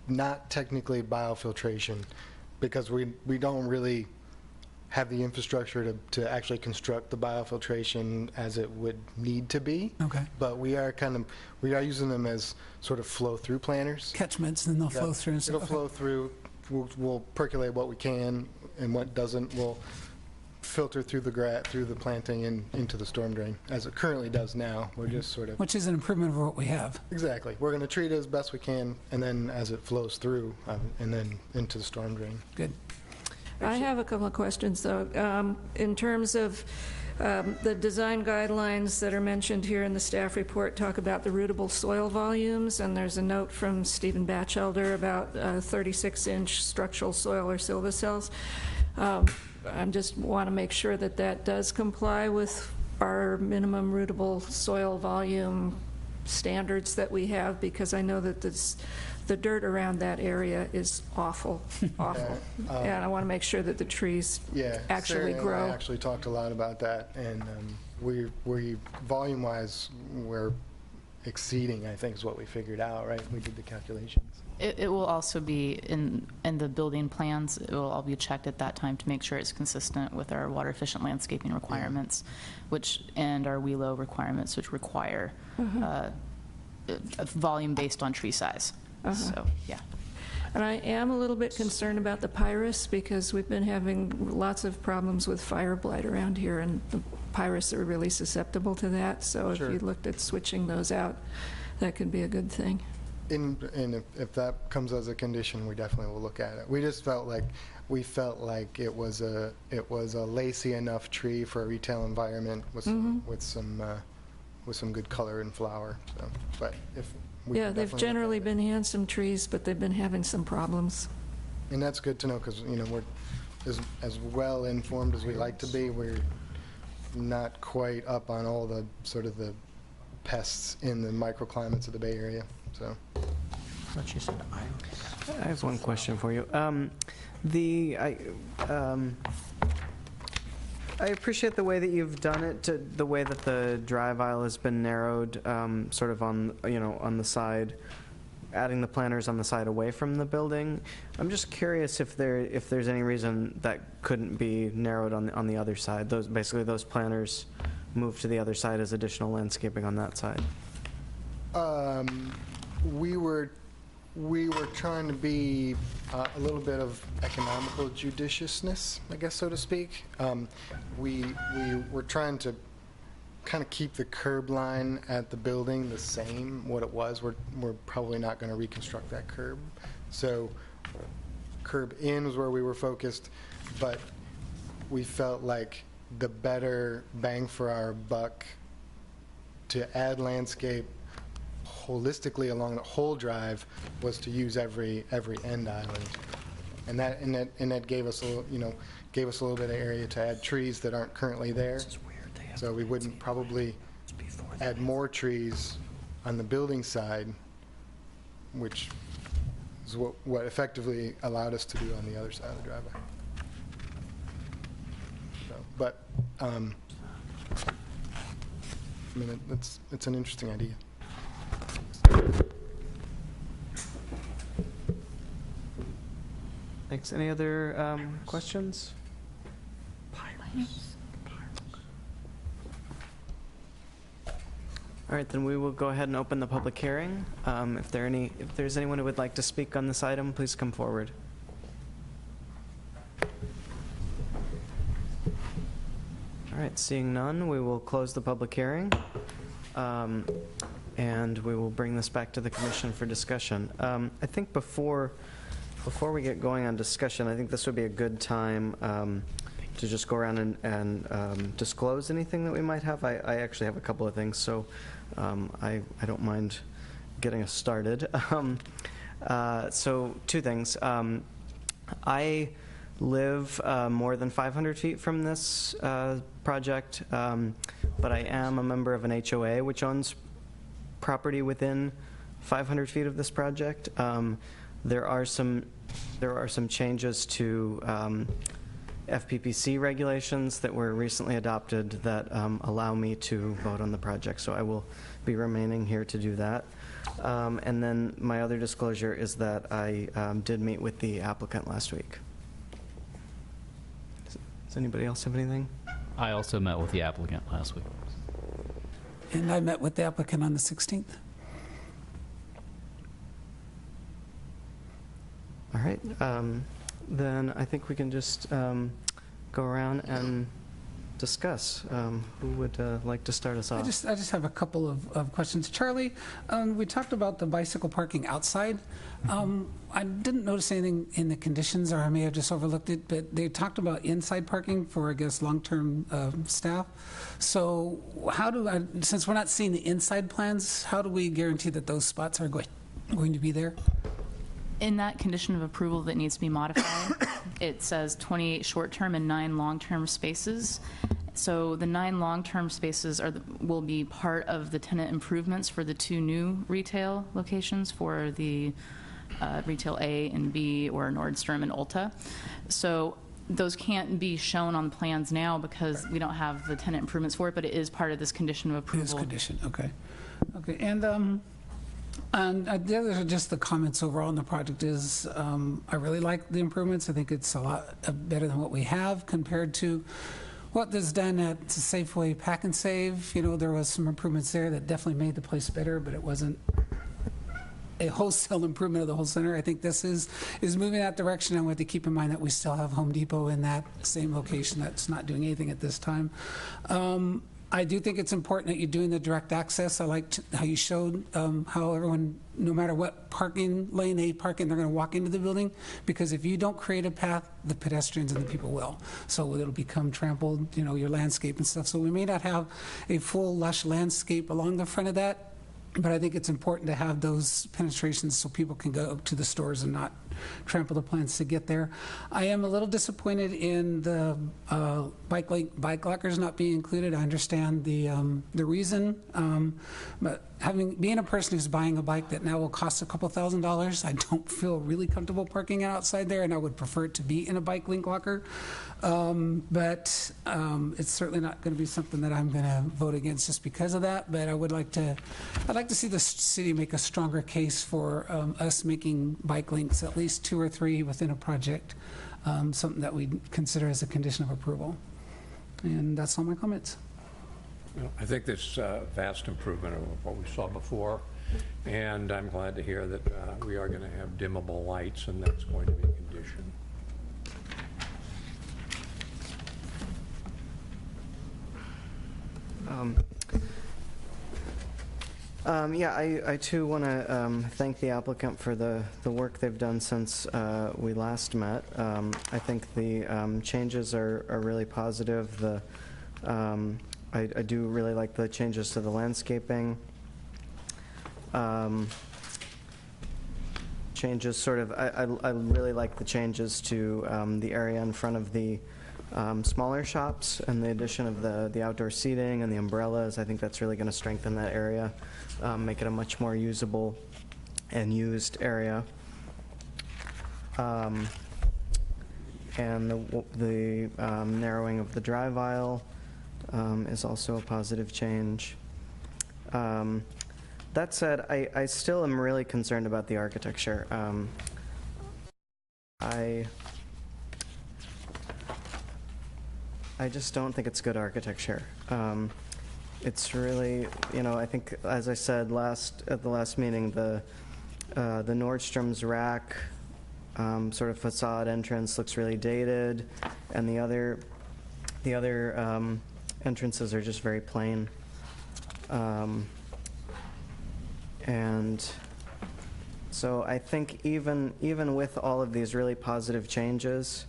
not technically biofiltration, because we don't really have the infrastructure to actually construct the biofiltration as it would need to be. Okay. But we are using them as sort of flow-through planters. Catchments, and then they'll flow Yep. through and stuff. It'll flow through. We'll percolate what we can, and what doesn't, we'll filter through the planting and into the storm drain, as it currently does now. We're just sort of... Which is an improvement over what we have. Exactly. We're going to treat it as best we can, and then as it flows through, and then into the storm drain. Good. I have a couple of questions, though. In terms of the design guidelines that are mentioned here in the staff report talk about the rootable soil volumes, and there's a note from Stephen Batchelder about 36-inch structural soil or silvicells. I just want to make sure that that does comply with our minimum rootable soil volume standards that we have, because I know that the dirt around that area is awful, awful. And I want to make sure that the trees actually Sarah grow. and I actually talked a lot about that, and we volume-wise, we're exceeding, I think is what we figured out, right? We did the calculations. It will also be in the building plans. It will all be checked at that time to make sure it's consistent with our water efficient landscaping requirements, and our WELO requirements, which require a volume based on tree size. So, yeah. And I am a little bit concerned about the pyrus, because we've been having lots of problems with fire blight around here, and the pyrus are really susceptible to that. So if you looked at switching those out, that could be a good thing. And if that comes as a condition, we definitely will look at it. We just felt like it was a lacy enough tree for a retail environment with some good color and flower. So, but if we Yeah, they've generally been handsome trees, but they've been having some problems. And that's good to know, because we're as well informed as we like to be. We're not quite up on all the sort of the pests in the microclimates of the Bay Area. So, I have one question for you. I appreciate the way that you've done it, the way that the drive aisle has been narrowed, sort of on the side, adding the planters on the side away from the building. I'm just curious if there's any reason that couldn't be narrowed on the other side. Those planters moved to the other side as additional landscaping on that side. We were trying to be a little bit of economical judiciousness, I guess, so to speak. We were trying to kind of keep the curb line at the building the same, what it was. We're probably not going to reconstruct that curb. So curb in was where we were focused, but we felt like the better bang for our buck to add landscape holistically along the whole drive was to use every end island, and that gave us a little bit of area to add trees that aren't currently there. So we wouldn't probably add more trees on the building side, which is what effectively allowed us to do on the other side of the driveway. So, but I mean, it's an interesting idea. Thanks. Any other questions? All right, then we will go ahead and open the public hearing. If there's anyone who would like to speak on this item, please come forward. All right, seeing none, we will close the public hearing. And we will bring this back to the commission for discussion. I think before we get going on discussion, I think this would be a good time to just go around and disclose anything that we might have. I actually have a couple of things, so I don't mind getting us started. So 2 things. I live more than 500 feet from this project, but I am a member of an HOA which owns property within 500 feet of this project. There are some changes to FPPC regulations that were recently adopted that allow me to vote on the project, so I will be remaining here to do that. And then my other disclosure is that I did meet with the applicant last week. Does anybody else have anything? I also met with the applicant last week. And I met with the applicant on the 16th. All right. Then I think we can just go around and discuss. Who would like to start us off? I just have a couple of questions. Charlie, we talked about the bicycle parking outside. I didn't notice anything in the conditions, or I may have just overlooked it, but they talked about inside parking for, I guess, long-term staff. So how do I, since we're not seeing the inside plans, how do we guarantee that those spots are going to be there? In that condition of approval that needs to be modified, it says 28 short-term and 9 long-term spaces. So the 9 long-term spaces will be part of the tenant improvements for the 2 new retail locations for the retail A and B, or Nordstrom and Ulta. So those can't be shown on plans now because we don't have the tenant improvements for it, but it is part of this condition of approval. It is condition, okay. Okay, and the other are just the comments overall on the project is I really like the improvements. I think it's a lot better than what we have compared to what is done at Safeway Pack and Save. You know, there was some improvements there that definitely made the place better, but it wasn't a wholesale improvement of the whole center. I think this is moving that direction, and we have to keep in mind that we still have Home Depot in that same location that's not doing anything at this time. I do think it's important that you're doing the direct access. I liked how you showed how everyone, no matter what parking lane they park in, they're going to walk into the building, because if you don't create a path, the pedestrians and the people will. So it'll become trampled, you know, your landscape and stuff. So we may not have a full lush landscape along the front of that, but I think it's important to have those penetrations so people can go to the stores and not trample the plants to get there. I am a little disappointed in the bike lockers not being included. I understand the reason, but being a person who's buying a bike that now will cost a couple $1,000s, I don't feel really comfortable parking it outside there, and I would prefer it to be in a bike link locker. But it's certainly not going to be something that I'm going to vote against just because of that. But I'd like to see the city make a stronger case for us making bike links, at least 2 or 3 within a project, something that we consider as a condition of approval. And that's all my comments. Well, I think this vast improvement of what we saw before, and I'm glad to hear that we are going to have dimmable lights, and that's going to be a condition. Yeah, I too want to thank the applicant for the work they've done since we last met. I think the changes are really positive. I do really like the changes to the landscaping. Changes sort of, I really like the changes to the area in front of the smaller shops and the addition of the outdoor seating and the umbrellas. I think that's really going to strengthen that area, make it a much more usable and used area. And the narrowing of the drive aisle is also a positive change. That said, I still am really concerned about the architecture. I just don't think it's good architecture. It's really, you know, I think, as I said at the last meeting, the Nordstrom's rack sort of facade entrance looks really dated, and the other entrances are just very plain. And so I think even with all of these really positive changes,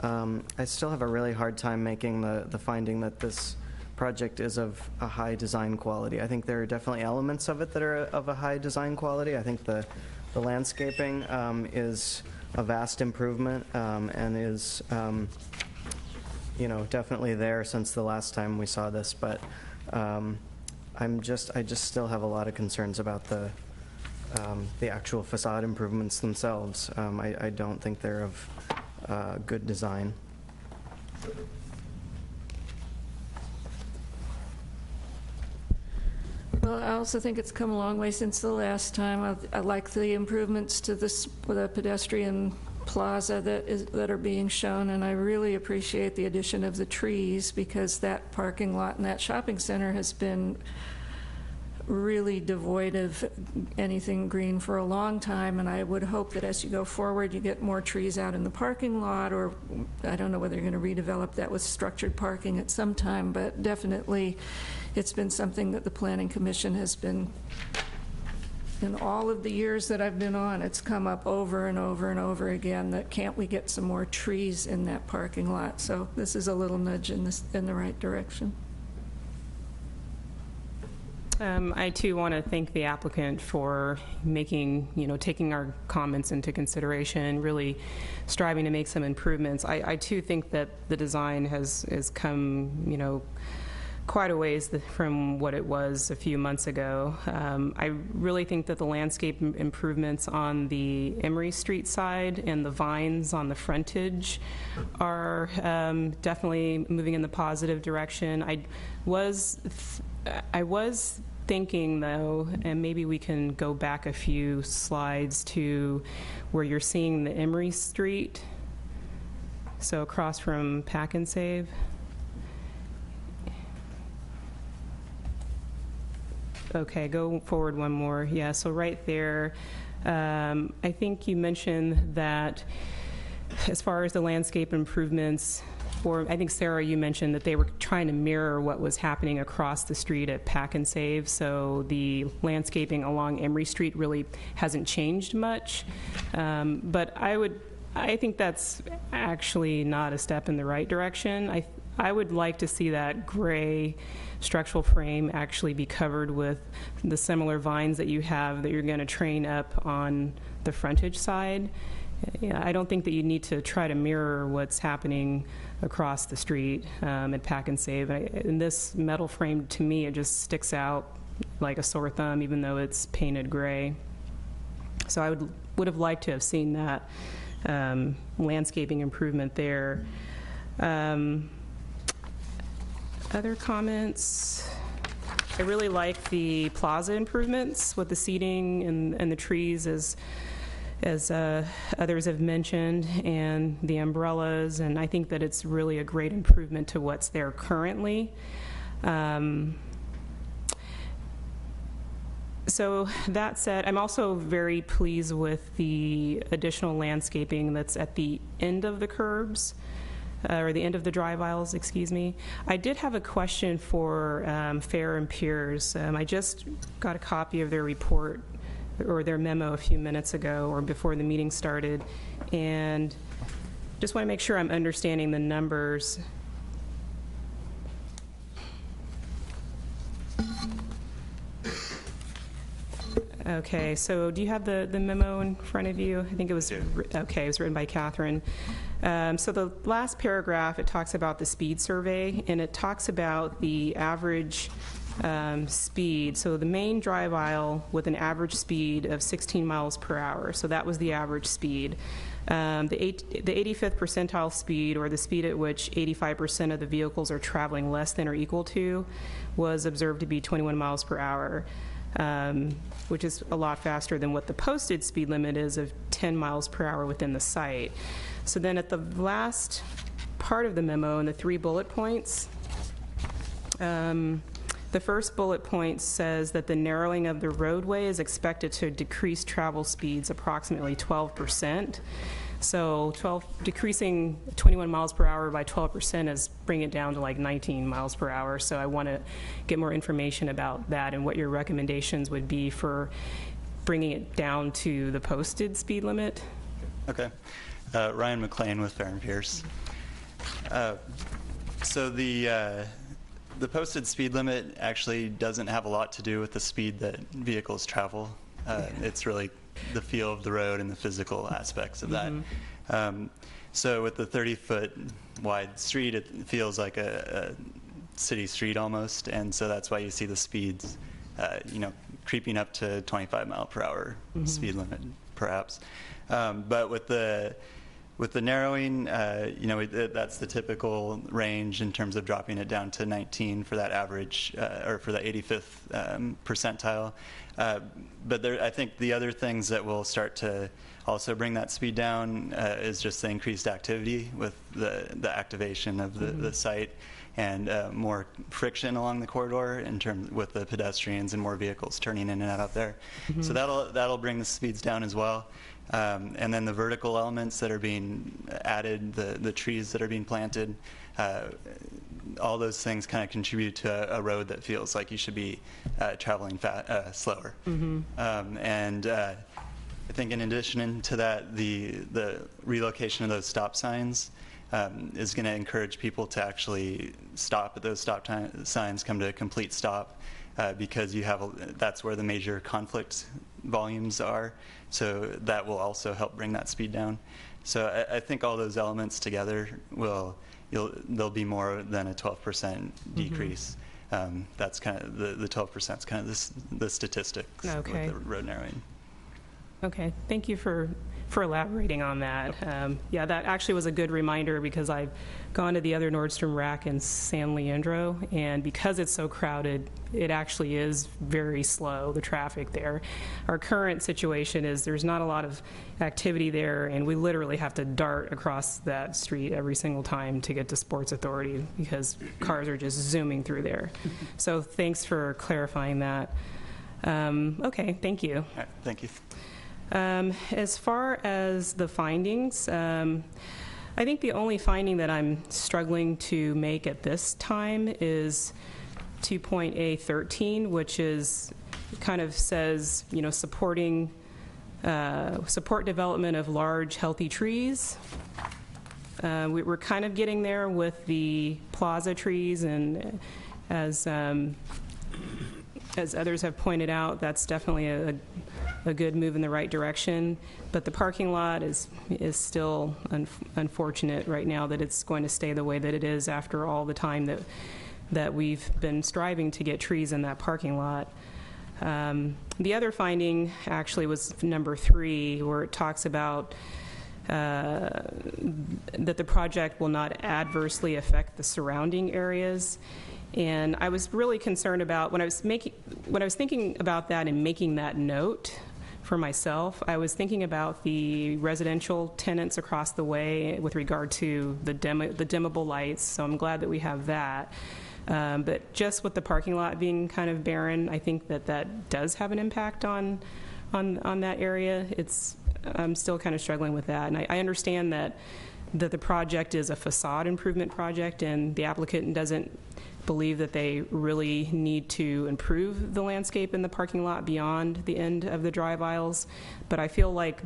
I still have a really hard time making the finding that this project is of a high design quality. I think there are definitely elements of it that are of a high design quality. I think the landscaping is a vast improvement and is, definitely there since the last time we saw this, but I just still have a lot of concerns about the actual facade improvements themselves. I don't think they're of good design. Well, I also think it's come a long way since the last time. I like the improvements to the pedestrian plaza that are being shown, and I really appreciate the addition of the trees, because that parking lot and that shopping center has been really devoid of anything green for a long time, and I would hope that as you go forward you get more trees out in the parking lot, or I don't know whether you're going to redevelop that with structured parking at some time, but definitely it's been something that the Planning Commission has been, in all of the years that I've been on, it's come up over and over and over again that can't we get some more trees in that parking lot. So this is a little nudge in the right direction. I too want to thank the applicant for taking our comments into consideration and really striving to make some improvements. I too think that the design has come, quite a ways from what it was a few months ago. I really think that the landscape improvements on the Emery Street side and the vines on the frontage are definitely moving in the positive direction. I was thinking, though, and maybe we can go back a few slides to where you're seeing the Emery Street, so across from Pack and Save. Okay, go forward one more. Yeah, so right there, I think you mentioned that as far as the landscape improvements, I think, Sarah, you mentioned that they were trying to mirror what was happening across the street at Pack and Save, so the landscaping along Emery Street really hasn't changed much. But I think that's actually not a step in the right direction. I would like to see that gray structural frame actually be covered with the similar vines that you have that you're going to train up on the frontage side. I don't think that you need to try to mirror what's happening across the street at Pack and Save. And this metal frame, to me, it just sticks out like a sore thumb, even though it's painted gray. So I would have liked to have seen that landscaping improvement there. Other comments? I really like the plaza improvements with the seating and the trees, as others have mentioned, and the umbrellas, and I think that it's really a great improvement to what's there currently. So that said, I'm also very pleased with the additional landscaping that's at the end of the curbs, or the end of the drive aisles, excuse me. I did have a question for Fair and Piers. I just got a copy of their report, or their memo, a few minutes ago, or before the meeting started, and just want to make sure I'm understanding the numbers. Okay, so do you have the memo in front of you? I think it was, okay, it was written by Catherine. So the last paragraph, it talks about the speed survey, and it talks about the average speed. So the main drive aisle with an average speed of 16 miles per hour. So that was the average speed. The 85th percentile speed, or the speed at which 85% of the vehicles are traveling less than or equal to, was observed to be 21 miles per hour, which is a lot faster than what the posted speed limit is of 10 miles per hour within the site. So then at the last part of the memo, in the 3 bullet points, the first bullet point says that the narrowing of the roadway is expected to decrease travel speeds approximately 12%. So decreasing 21 miles per hour by 12% is bring it down to like 19 miles per hour. So I want to get more information about that and what your recommendations would be for bringing it down to the posted speed limit. Okay. Ryan McLean with Fair and Pierce. So the posted speed limit actually doesn't have a lot to do with the speed that vehicles travel. It's really the feel of the road and the physical aspects of that. So with the 30-foot wide street, it feels like a city street almost, and so that's why you see the speeds, creeping up to 25 mile per hour speed limit, perhaps. But with the narrowing, that's the typical range in terms of dropping it down to 19 for that average, or for the 85th percentile. But I think the other things that will start to also bring that speed down is just the increased activity with the activation of the site, and more friction along the corridor with the pedestrians and more vehicles turning in and out there. So that'll bring the speeds down as well. And then the vertical elements that are being added, the trees that are being planted, all those things kind of contribute to a road that feels like you should be traveling slower. And I think in addition to that, the relocation of those stop signs is going to encourage people to actually stop at those stop signs, come to a complete stop, because that's where the major conflict volumes are. So that will also help bring that speed down. So I think all those elements together there'll be more than a 12% decrease. That's kind of the 12% is kind of the statistics with the road narrowing. Okay, thank you for elaborating on that. Yeah, that actually was a good reminder, because I've gone to the other Nordstrom rack in San Leandro, and because it's so crowded, it actually is very slow, the traffic there. Our current situation is there's not a lot of activity there, and we literally have to dart across that street every single time to get to Sports Authority, because cars are just zooming through there. So thanks for clarifying that. Okay, thank you. All right, thank you. As far as the findings, I think the only finding that I'm struggling to make at this time is 2.A13, which kind of says, support development of large, healthy trees. We're kind of getting there with the plaza trees, and as others have pointed out, that's definitely a good move in the right direction. But the parking lot is still unfortunate right now that it's going to stay the way that it is after all the time that we've been striving to get trees in that parking lot. The other finding actually was number 3, where it talks about that the project will not adversely affect the surrounding areas. And I was really concerned about when I was thinking about that and making that note for myself, I was thinking about the residential tenants across the way with regard to the dimmable lights. So I'm glad that we have that. But just with the parking lot being kind of barren, I think that does have an impact on that area. I'm still kind of struggling with that, and I understand that the project is a facade improvement project, and the applicant doesn't believe that they really need to improve the landscape in the parking lot beyond the end of the drive aisles. But I feel like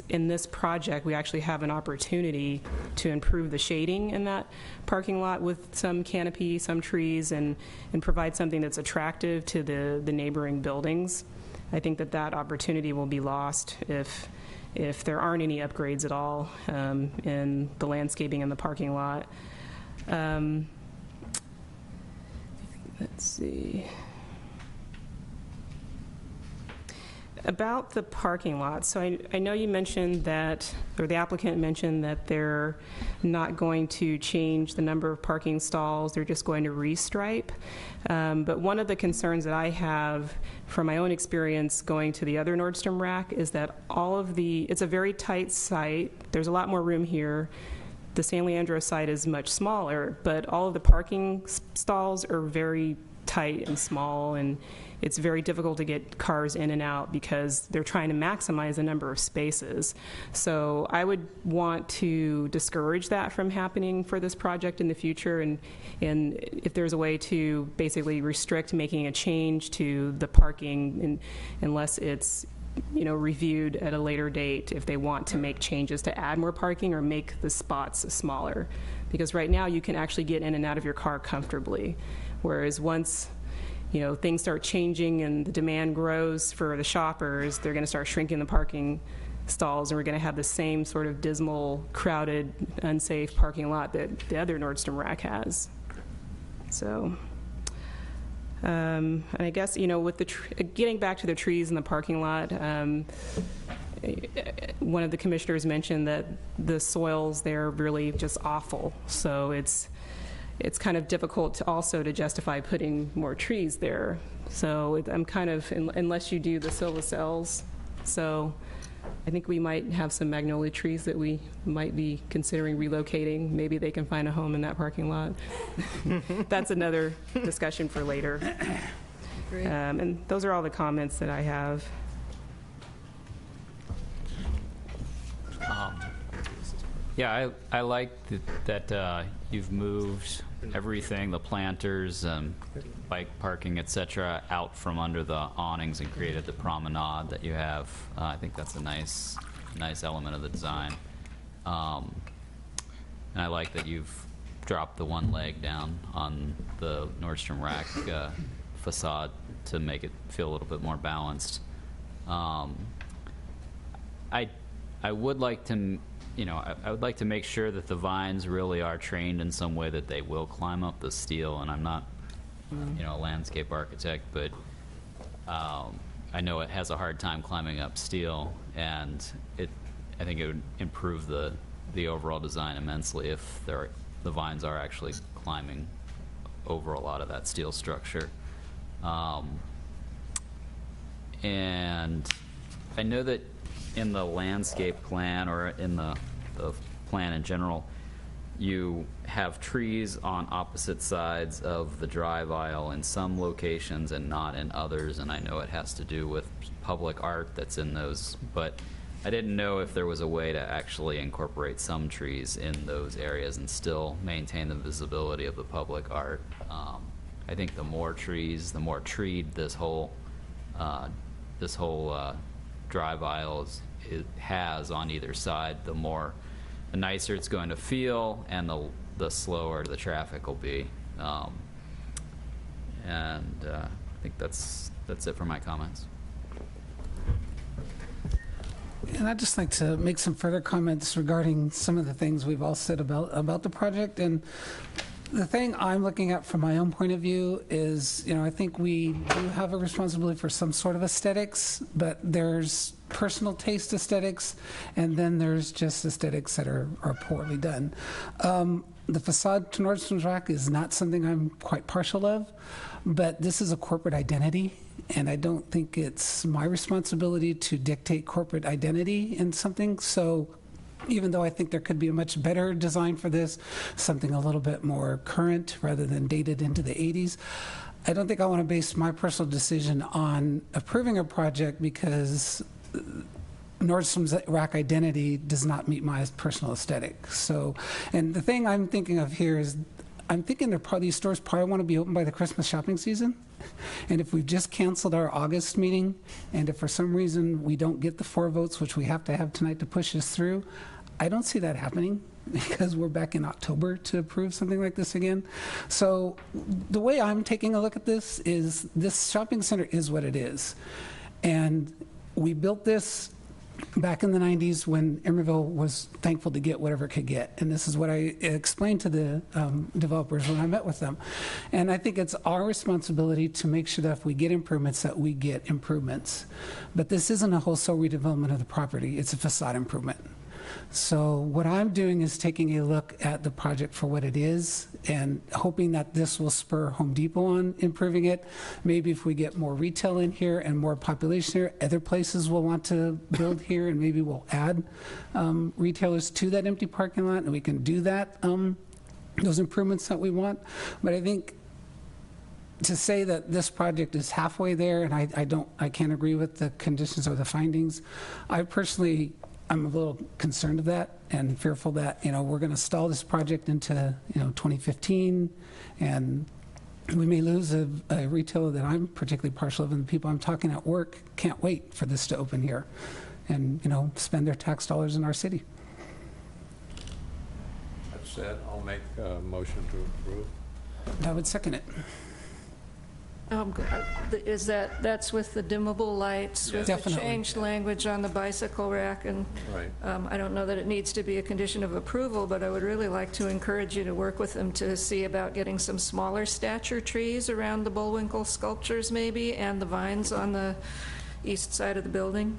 in this project, we actually have an opportunity to improve the shading in that parking lot with some canopy, some trees, and provide something that's attractive to the neighboring buildings. I think that opportunity will be lost if there aren't any upgrades at all in the landscaping in the parking lot. Let's see. About the parking lot, so I know you mentioned that, or the applicant mentioned that they're not going to change the number of parking stalls, they're just going to restripe. But one of the concerns that I have from my own experience going to the other Nordstrom rack is that it's a very tight site, there's a lot more room here. The San Leandro site is much smaller, but all of the parking stalls are very tight and small, and it's very difficult to get cars in and out because they're trying to maximize the number of spaces. So I would want to discourage that from happening for this project in the future, and if there's a way to basically restrict making a change to the parking unless it's reviewed at a later date if they want to make changes to add more parking or make the spots smaller. Because right now you can actually get in and out of your car comfortably, whereas once things start changing and the demand grows for the shoppers, they're going to start shrinking the parking stalls, and we're going to have the same sort of dismal, crowded, unsafe parking lot that the other Nordstrom Rack has. So, and I guess, with the getting back to the trees in the parking lot, one of the commissioners mentioned that the soils there are really just awful. So it's kind of difficult to justify putting more trees there. So I'm kind of, unless you do the silvacells. So I think we might have some magnolia trees that we might be considering relocating. Maybe they can find a home in that parking lot. That's another discussion for later. Great. And those are all the comments that I have. Yeah, I like that you've moved everything, the planters, bike parking, etc., out from under the awnings and created the promenade that you have. I think that's a nice element of the design. And I like that you've dropped the one leg down on the Nordstrom Rack facade to make it feel a little bit more balanced. I would like to, I would like to make sure that the vines really are trained in some way that they will climb up the steel. And I'm not, a landscape architect, but I know it has a hard time climbing up steel, and I think it would improve the overall design immensely if the vines are actually climbing over a lot of that steel structure. And I know that in the landscape plan, or in the plan in general, you have trees on opposite sides of the drive aisle in some locations and not in others, and I know it has to do with public art that's in those, but I didn't know if there was a way to actually incorporate some trees in those areas and still maintain the visibility of the public art. I think the more trees, the more treed this whole drive aisle has on either side, the nicer it's going to feel, and the slower the traffic will be. I think that's it for my comments. And I'd just like to make some further comments regarding some of the things we've all said about the project. And the thing I'm looking at from my own point of view is, I think we do have a responsibility for some sort of aesthetics, but there's personal taste aesthetics, and then there's just aesthetics that are poorly done. The facade to Nordstrom's Rack is not something I'm quite partial of, but this is a corporate identity, and I don't think it's my responsibility to dictate corporate identity in something. So even though I think there could be a much better design for this, something a little bit more current rather than dated into the 80s, I don't think I want to base my personal decision on approving a project because Nordstrom's Rack identity does not meet my personal aesthetic. So, and the thing I'm thinking of here is, I'm thinking these stores probably want to be open by the Christmas shopping season. And if we've just canceled our August meeting, and if for some reason we don't get the 4 votes, which we have to have tonight to push this through, I don't see that happening because we're back in October to approve something like this again. So the way I'm taking a look at this is, this shopping center is what it is. And we built this back in the 90s when Emeryville was thankful to get whatever it could get. And this is what I explained to the developers when I met with them. And I think it's our responsibility to make sure that if we get improvements, that we get improvements. But this isn't a wholesale redevelopment of the property. It's a facade improvement. So what I'm doing is taking a look at the project for what it is and hoping that this will spur Home Depot on improving it. Maybe if we get more retail in here and more population here, other places will want to build here, and maybe we'll add retailers to that empty parking lot, and we can do that, those improvements that we want. But I think to say that this project is halfway there, and I can't agree with the conditions or the findings. I'm a little concerned of that and fearful that, we're going to stall this project into, 2015, and we may lose a retailer that I'm particularly partial of, and the people I'm talking at work can't wait for this to open here and, spend their tax dollars in our city. That said, I'll make a motion to approve. I would second it. Is that's with the dimmable lights, with the Definitely. changed language on the bicycle rack, and Right. I don't know that it needs to be a condition of approval, but I would really like to encourage you to work with them to see about getting some smaller stature trees around the Bullwinkle sculptures maybe, and the vines on the east side of the building.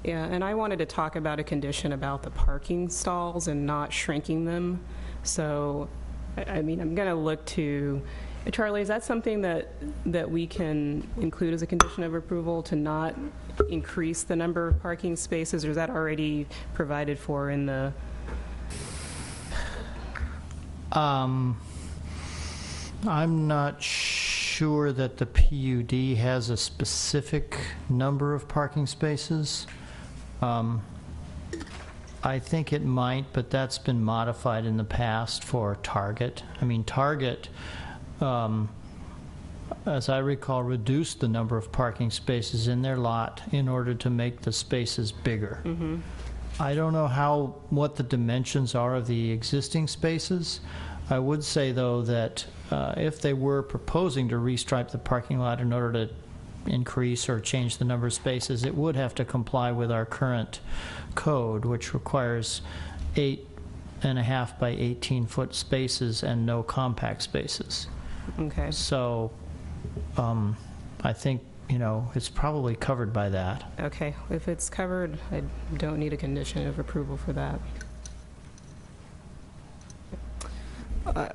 Yeah, and I wanted to talk about a condition about the parking stalls and not shrinking them. So, I mean, I'm going to look to, Charlie, is that something that we can include as a condition of approval, to not increase the number of parking spaces, or is that already provided for in the? I'm not sure that the PUD has a specific number of parking spaces. I think it might, but that's been modified in the past for Target. I mean, Target, as I recall, reduced the number of parking spaces in their lot in order to make the spaces bigger. Mm-hmm. I don't know what the dimensions are of the existing spaces. I would say, though, that if they were proposing to restripe the parking lot in order to increase or change the number of spaces, it would have to comply with our current code, which requires 8.5 by 18-foot spaces and no compact spaces. Okay. So I think, it's probably covered by that. Okay. If it's covered, I don't need a condition of approval for that.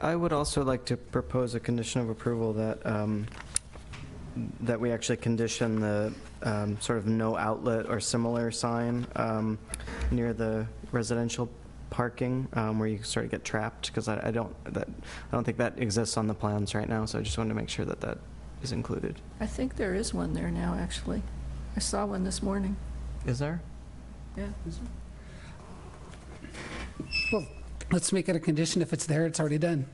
I would also like to propose a condition of approval that we actually condition the sort of no outlet or similar sign near the residential parking where you sort of get trapped, because I don't think that exists on the plans right now, so I just wanted to make sure that that is included. I think there is one there now, actually. I saw one this morning. Is there? Yeah. Well, let's make it a condition. If it's there, it's already done.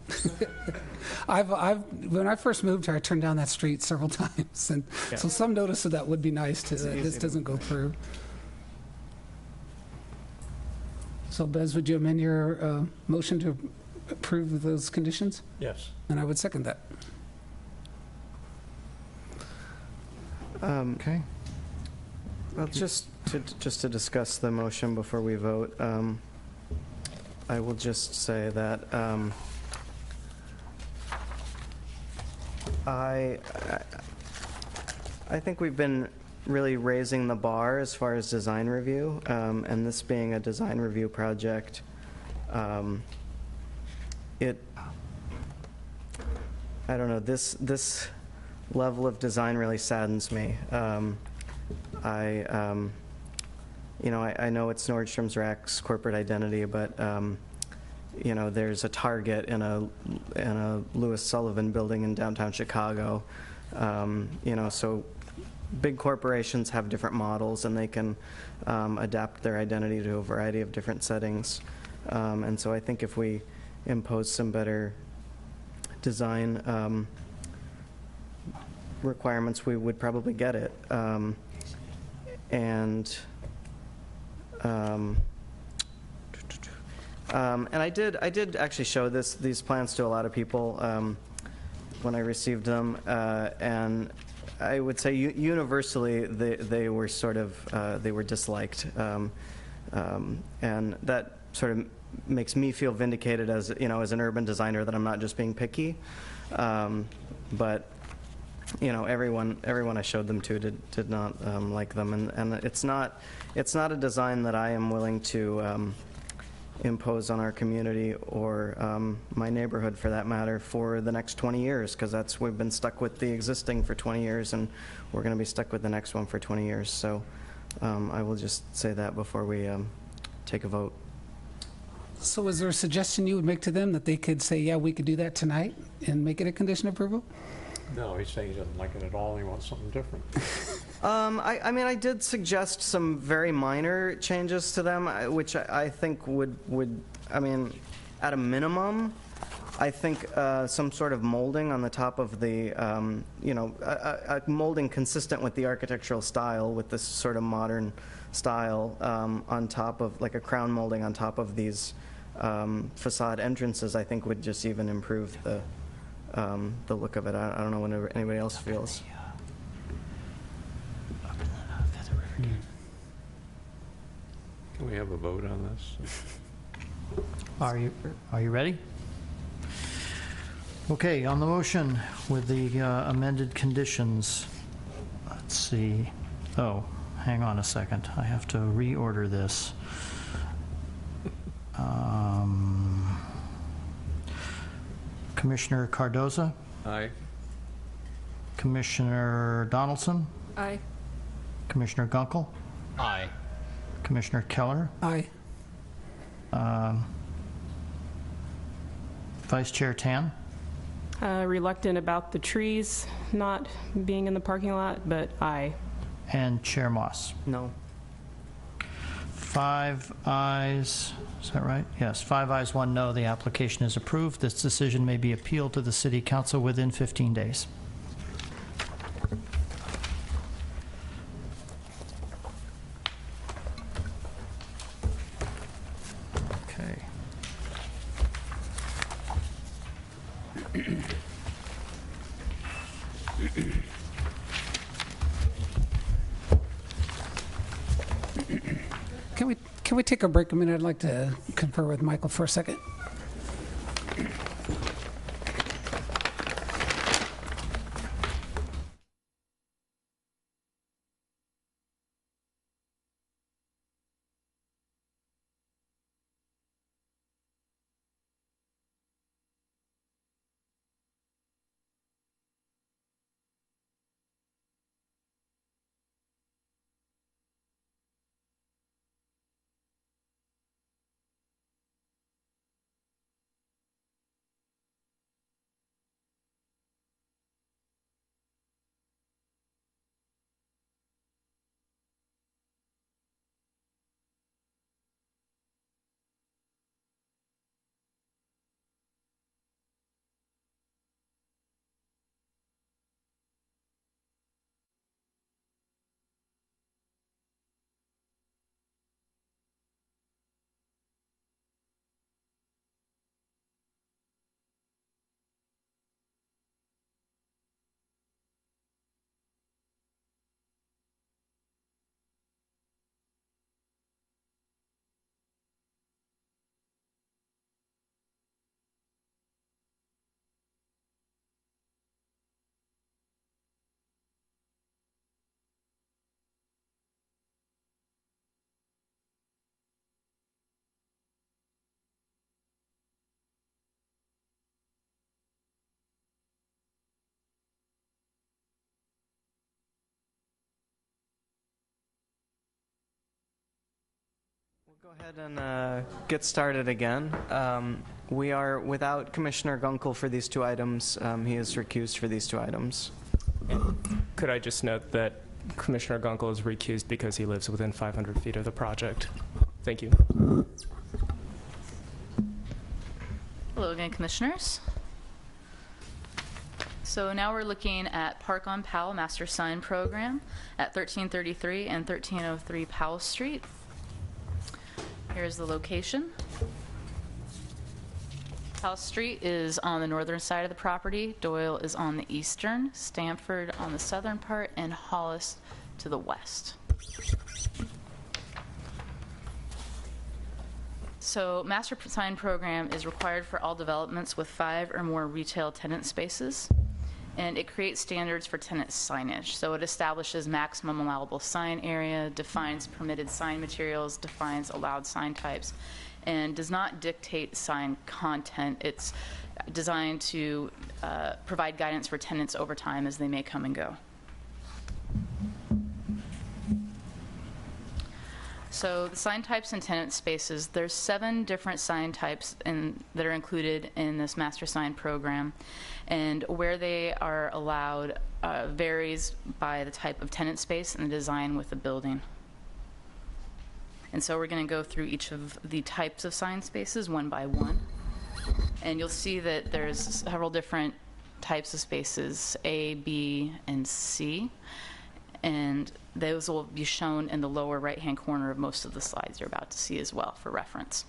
When I first moved here, I turned down that street several times, and so some notice of that would be nice to that this doesn't go through. So, Bez, would you amend your motion to approve those conditions? Yes. And I would second that. Okay. Well, just to discuss the motion before we vote, I will just say that I think we've been really raising the bar as far as design review, and this being a design review project, I don't know, this level of design really saddens me. I know it's Nordstrom's Rack's corporate identity, but there's a Target in a Louis Sullivan building in downtown Chicago. So big corporations have different models, and they can adapt their identity to a variety of different settings. And so I think if we impose some better design requirements, we would probably get it. And I did actually show these plans to a lot of people when I received them, and I would say universally they were sort of they were disliked, and that sort of makes me feel vindicated as an urban designer, that I'm not just being picky, but everyone I showed them to did not like them, and it's not a design that I am willing to impose on our community or my neighborhood, for that matter, for the next 20 years, because we've been stuck with the existing for 20 years, and we're going to be stuck with the next one for 20 years. So I will just say that before we take a vote. So is there a suggestion you would make to them that they could say, yeah, we could do that tonight and make it a condition of approval? No, he's saying he doesn't like it at all. He wants something different. I mean, I did suggest some very minor changes to them, which I think would, I mean, at a minimum, I think some sort of molding on the top of the, a molding consistent with the architectural style, with this sort of modern style on top of, like a crown molding on top of these facade entrances, I think would just even improve the the look of it. I don't know what anybody else feels. Can we have a vote on this? Are you ready? Okay, on the motion with the amended conditions, let's see. Oh, hang on a second. I have to reorder this. Commissioner Cardoza, Aye. Commissioner Donaldson, Aye. Commissioner Gunkel, Aye. Commissioner Keller, Aye. Vice Chair Tan, Reluctant about the trees not being in the parking lot, but aye. and Chair Moss. No. 5 ayes, is that right? Yes, 5 ayes, 1 no. The application is approved. This decision may be appealed to the City Council within 15 days. Okay. Can we take a break a minute? I'd like to confer with Michael for a second. We'll go ahead and get started again. We are without Commissioner Gunkel for these 2 items. He is recused for these 2 items. Could I just note that Commissioner Gunkel is recused because he lives within 500 feet of the project? Thank you. Hello again, Commissioners. So now we're looking at Park on Powell Master Sign Program at 1333 and 1303 Powell Street. Here's the location. Powell Street is on the northern side of the property. Doyle is on the eastern, Stamford on the southern part, and Hollis to the west. So Master Sign Program is required for all developments with 5 or more retail tenant spaces, and it creates standards for tenant signage. So it establishes maximum allowable sign area, defines permitted sign materials, defines allowed sign types, and does not dictate sign content. It's designed to provide guidance for tenants over time as they may come and go. So the sign types and tenant spaces, there's 7 different sign types that are included in this master sign program, and where they are allowed varies by the type of tenant space and the design with the building. And so we're going to go through each of the types of sign spaces one by one, and you'll see that there's several different types of spaces, A, B, and C. And those will be shown in the lower right-hand corner of most of the slides you're about to see as well for reference.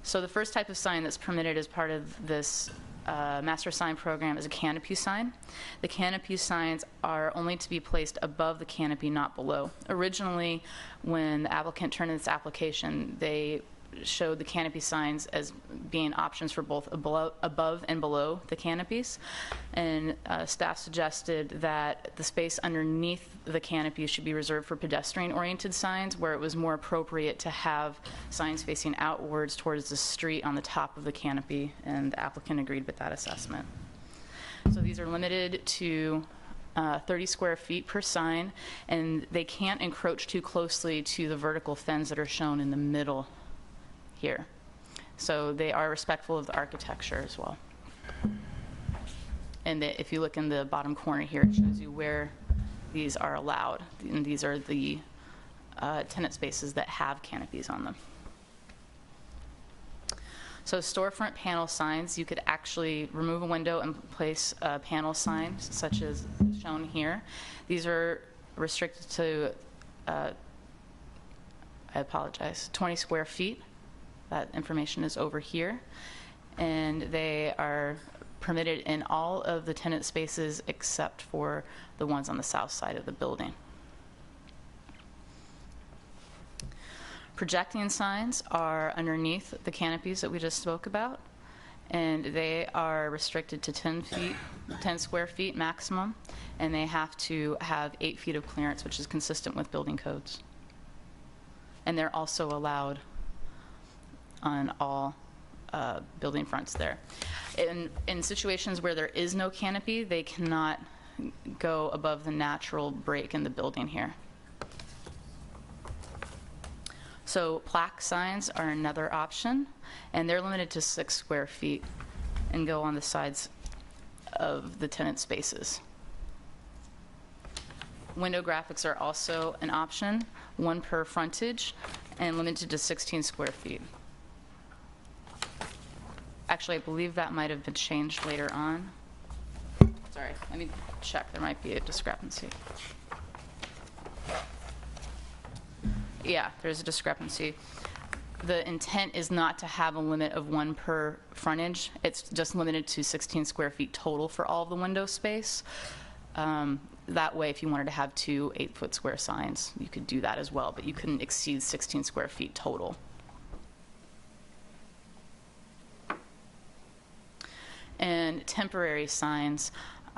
So the first type of sign that's permitted as part of this master sign program is a canopy sign. The canopy signs are only to be placed above the canopy, not below. Originally, when the applicant turned in this application, they showed the canopy signs as being options for both above and below the canopies. And staff suggested that the space underneath the canopy should be reserved for pedestrian-oriented signs, where it was more appropriate to have signs facing outwards towards the street on the top of the canopy, and the applicant agreed with that assessment. So these are limited to 30 square feet per sign, and they can't encroach too closely to the vertical fins that are shown in the middle here. So they are respectful of the architecture as well. And if you look in the bottom corner here, it shows you where these are allowed. And these are the tenant spaces that have canopies on them. So storefront panel signs, you could actually remove a window and place panel signs, such as shown here. These are restricted to, I apologize, 20 square feet. That information is over here. And they are permitted in all of the tenant spaces except for the ones on the south side of the building. Projecting signs are underneath the canopies that we just spoke about, and they are restricted to 10 square feet maximum, and they have to have 8 feet of clearance, which is consistent with building codes. And they're also allowed on all building fronts there. In situations where there is no canopy, they cannot go above the natural break in the building here. So plaque signs are another option, and they're limited to 6 square feet and go on the sides of the tenant spaces. Window graphics are also an option, 1 per frontage, and limited to 16 square feet. Actually, I believe that might have been changed later on. Sorry, let me check. There might be a discrepancy. Yeah, there's a discrepancy. The intent is not to have a limit of 1 per frontage. It's just limited to 16 square feet total for all of the window space. That way, if you wanted to have 2 8-foot square signs, you could do that as well, but you couldn't exceed 16 square feet total. And temporary signs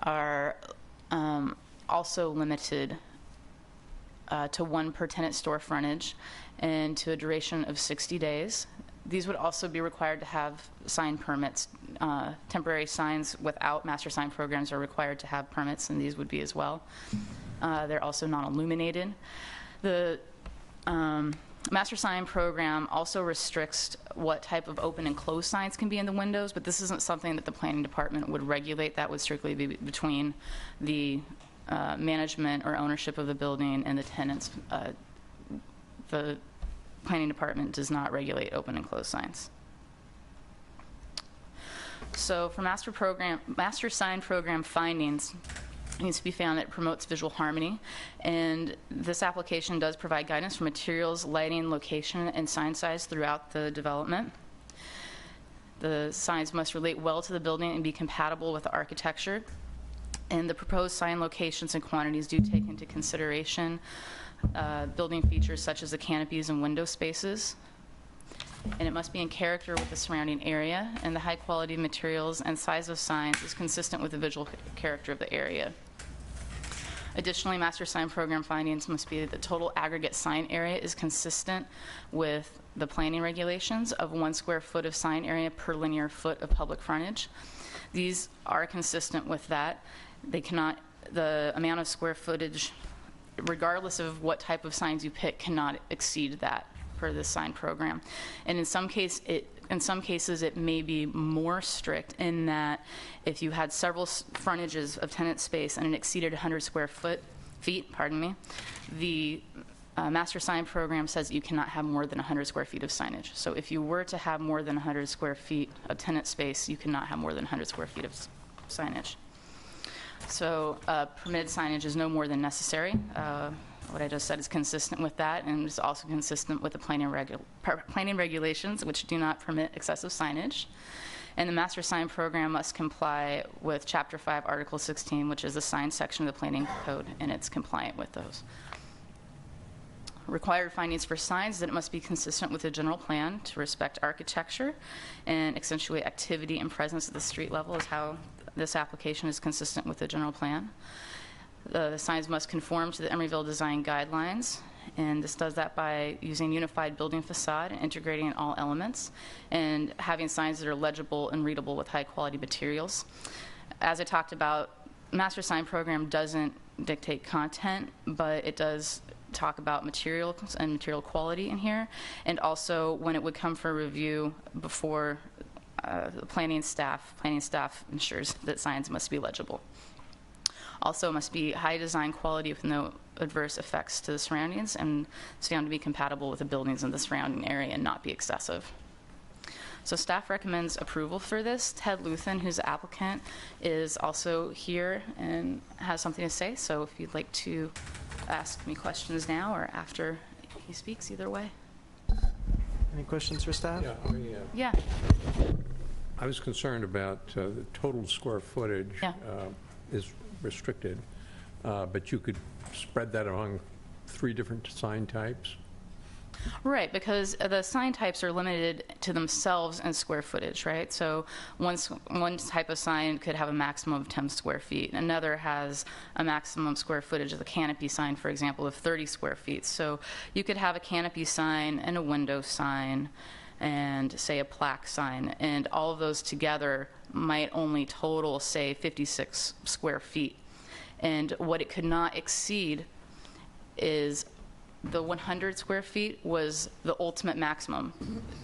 are also limited to 1 per tenant store frontage and to a duration of 60 days. These would also be required to have sign permits. Temporary signs without master sign programs are required to have permits, and these would be as well. They're also non-illuminated. The master sign program also restricts what type of open and closed signs can be in the windows, but this isn't something that the planning department would regulate. That would strictly be between the management or ownership of the building and the tenants. The planning department does not regulate open and closed signs. So for master sign program findings, it needs to be found that it promotes visual harmony, and this application does provide guidance for materials, lighting, location, and sign size throughout the development. The signs must relate well to the building and be compatible with the architecture, and the proposed sign locations and quantities do take into consideration building features such as the canopies and window spaces. And it must be in character with the surrounding area, and the high quality of materials and size of signs is consistent with the visual character of the area. Additionally, master sign program findings must be that the total aggregate sign area is consistent with the planning regulations of 1 square foot of sign area per linear foot of public frontage. These are consistent with that. They cannot, the amount of square footage, regardless of what type of signs you pick, cannot exceed that per this sign program. And in some cases, it may be more strict in that if you had several frontages of tenant space and it exceeded 100 square feet, the master sign program says you cannot have more than 100 square feet of signage. So if you were to have more than 100 square feet of tenant space, you cannot have more than 100 square feet of signage. So permitted signage is no more than necessary. What I just said is consistent with that, and it's also consistent with the planning regulations, which do not permit excessive signage. And the master sign program must comply with Chapter 5, Article 16, which is the sign section of the planning code, and it's compliant with those. Required findings for signs that it must be consistent with the general plan to respect architecture and accentuate activity and presence at the street level is how this application is consistent with the general plan. The signs must conform to the Emeryville design guidelines, and this does that by using unified building facade and integrating in all elements and having signs that are legible and readable with high quality materials. As I talked about, master sign program doesn't dictate content, but it does talk about materials and material quality in here, and also when it would come for review before the planning staff ensures that signs must be legible. Also must be high design quality with no adverse effects to the surroundings, and it's found to be compatible with the buildings in the surrounding area and not be excessive. So staff recommends approval for this. Ted Luthen, who's the applicant, is also here and has something to say. So if you'd like to ask me questions now or after he speaks, either way. Any questions for staff? Yeah. I was concerned about the total square footage is restricted, but you could spread that among 3 different sign types. Right, because the sign types are limited to themselves in square footage, right? So one type of sign could have a maximum of 10 square feet. Another has a maximum square footage of the canopy sign, for example, of 30 square feet. So you could have a canopy sign and a window sign and, say, a plaque sign, and all of those together might only total, say, 56 square feet. And what it could not exceed is the 100 square feet was the ultimate maximum,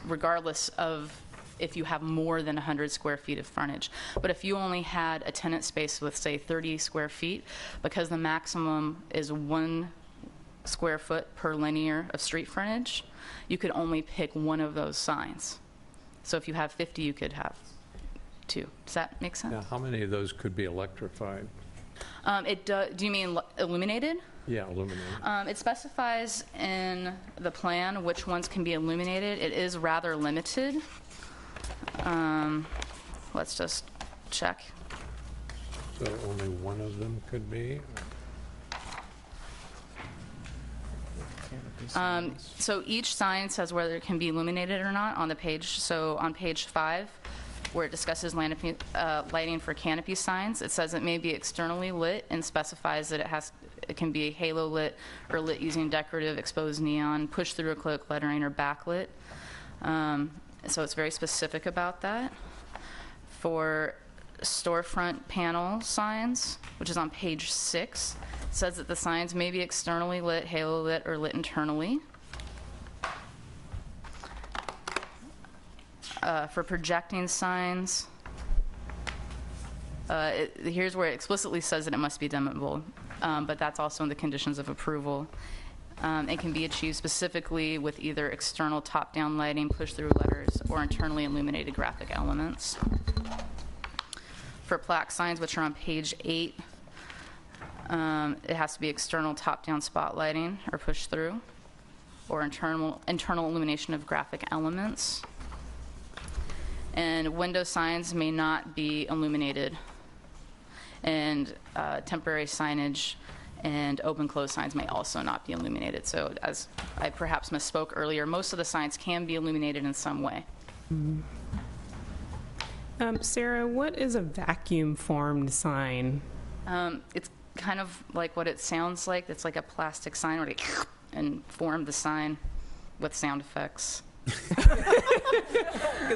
regardless of if you have more than 100 square feet of frontage. But if you only had a tenant space with, say, 30 square feet, because the maximum is 1 square foot per linear of street frontage, you could only pick one of those signs. So if you have 50, you could have 2. Does that make sense? Now, how many of those could be electrified? Do you mean illuminated? Yeah, illuminated. It specifies in the plan which ones can be illuminated. It is rather limited. Let's just check. So only one of them could be? So each sign says whether it can be illuminated or not on the page. So on page 5, where it discusses lighting for canopy signs, it says it may be externally lit and specifies that it can be halo lit or lit using decorative exposed neon, push-through acrylic lettering, or backlit. So it's very specific about that. For storefront panel signs, which is on page 6, it says that the signs may be externally lit, halo lit, or lit internally. For projecting signs, here's where it explicitly says that it must be dimmable, but that's also in the conditions of approval. It can be achieved specifically with either external top-down lighting, push-through letters, or internally illuminated graphic elements. For plaque signs, which are on page 8, it has to be external top-down spotlighting or push-through, or internal illumination of graphic elements. And window signs may not be illuminated, and temporary signage and open-close signs may also not be illuminated. So as I perhaps misspoke earlier, most of the signs can be illuminated in some way. Sarah, what is a vacuum-formed sign? It's kind of like what it sounds like. It's like a plastic sign where they and form the sign with sound effects. Because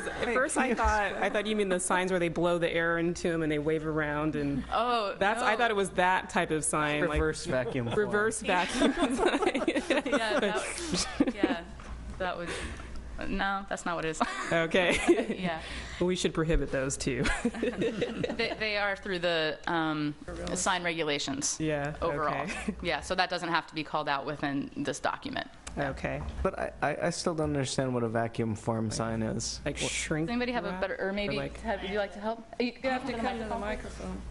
at first I thought you mean the signs where they blow the air into them and they wave around, and no. I thought it was that type of sign, Reverse vacuum. reverse vacuum sign. That would. No, that's not what it is. Okay. Yeah. We should prohibit those too. They are through the sign regulations. Yeah. Overall. Okay. Yeah. So that doesn't have to be called out within this document. Okay. But I still don't understand what a vacuum form sign is. Like shrink. Does anybody have a wrap? better, or maybe like- Ted, would you like to help? You have to come to the microphone.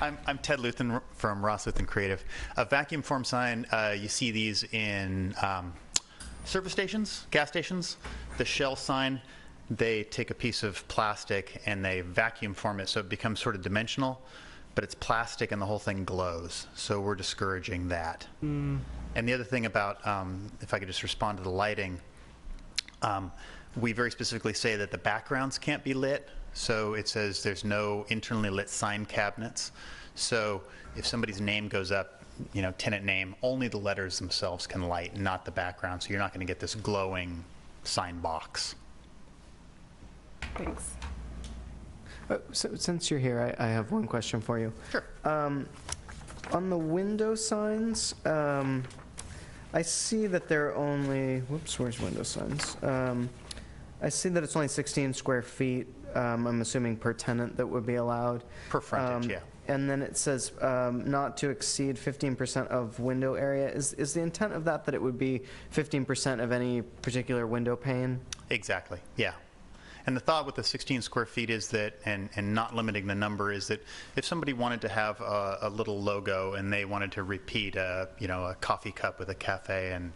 I'm Ted Luthen from Ross Luthen Creative. A vacuum form sign, you see these in service stations, gas stations, the Shell sign, they take a piece of plastic and they vacuum form it so it becomes sort of dimensional, but it's plastic and the whole thing glows. So we're discouraging that. And the other thing about, if I could just respond to the lighting, we very specifically say that the backgrounds can't be lit. So it says there's no internally lit sign cabinets. So if somebody's name goes up, you know, tenant name, only the letters themselves can light, not the background. So you're not going to get this glowing sign box. Thanks. So since you're here, I have one question for you. Sure. On the window signs, I see that they're only, whoops, where's window signs? I see that it's only 16 square feet, I'm assuming per tenant that would be allowed. Per frontage, yeah. And then it says not to exceed 15% of window area. Is the intent of that it would be 15% of any particular window pane? Exactly, yeah. And the thought with the 16 square feet is that, and not limiting the number, is that if somebody wanted to have a little logo and they wanted to repeat a coffee cup with a cafe and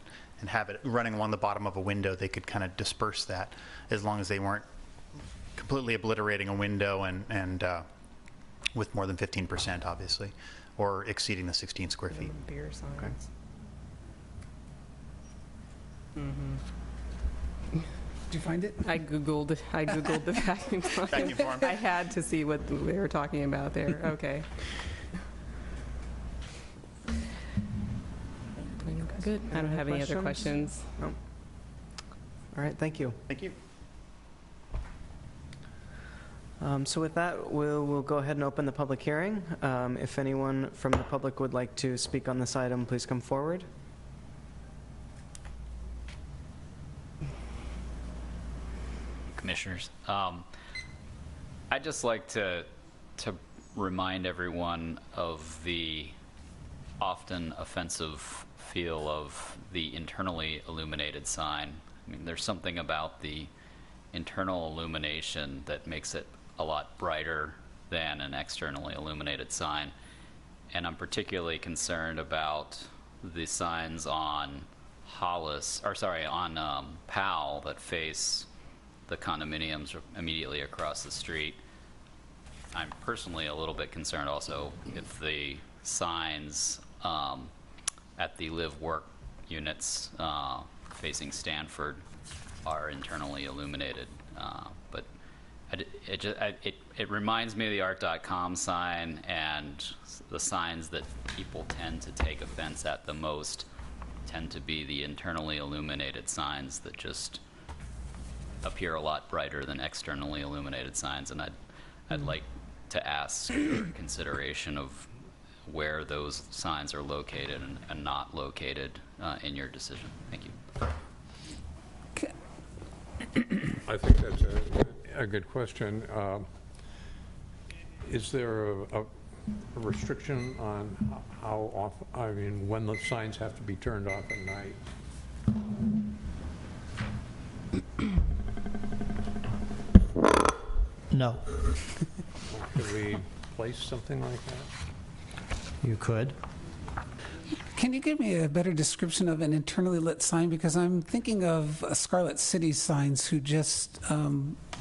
have it running along the bottom of a window, they could kind of disperse that as long as they weren't completely obliterating a window and with more than 15%, obviously, or exceeding the 16 square feet. Beer signs. Okay. Did you find it? I googled the vacuum sign. Vacuum form. I had to see what they were talking about there. Okay. Good. I don't have any other questions. No. All right, thank you. Thank you. So with that, we'll go ahead and open the public hearing. If anyone from the public would like to speak on this item, please come forward. Commissioners, I'd just like to remind everyone of the often offensive feel of the internally illuminated sign. I mean, there's something about the internal illumination that makes it a lot brighter than an externally illuminated sign. And I'm particularly concerned about the signs on Powell that face the condominiums work across the street. I'm personally a little bit concerned also if the signs at the live-work units facing Stanford are internally illuminated. But it reminds me of the art.com sign, and the signs that people tend to take offense at the most tend to be the internally illuminated signs that just appear a lot brighter than externally illuminated signs, and I'd like to ask your consideration of where those signs are located and not located in your decision. Thank you. I think that's a good question. Is there a restriction on how often, I mean, when the signs have to be turned off at night? No. Could we place something like that? You could. Can you give me a better description of an internally lit sign? Because I'm thinking of Scarlet City signs who just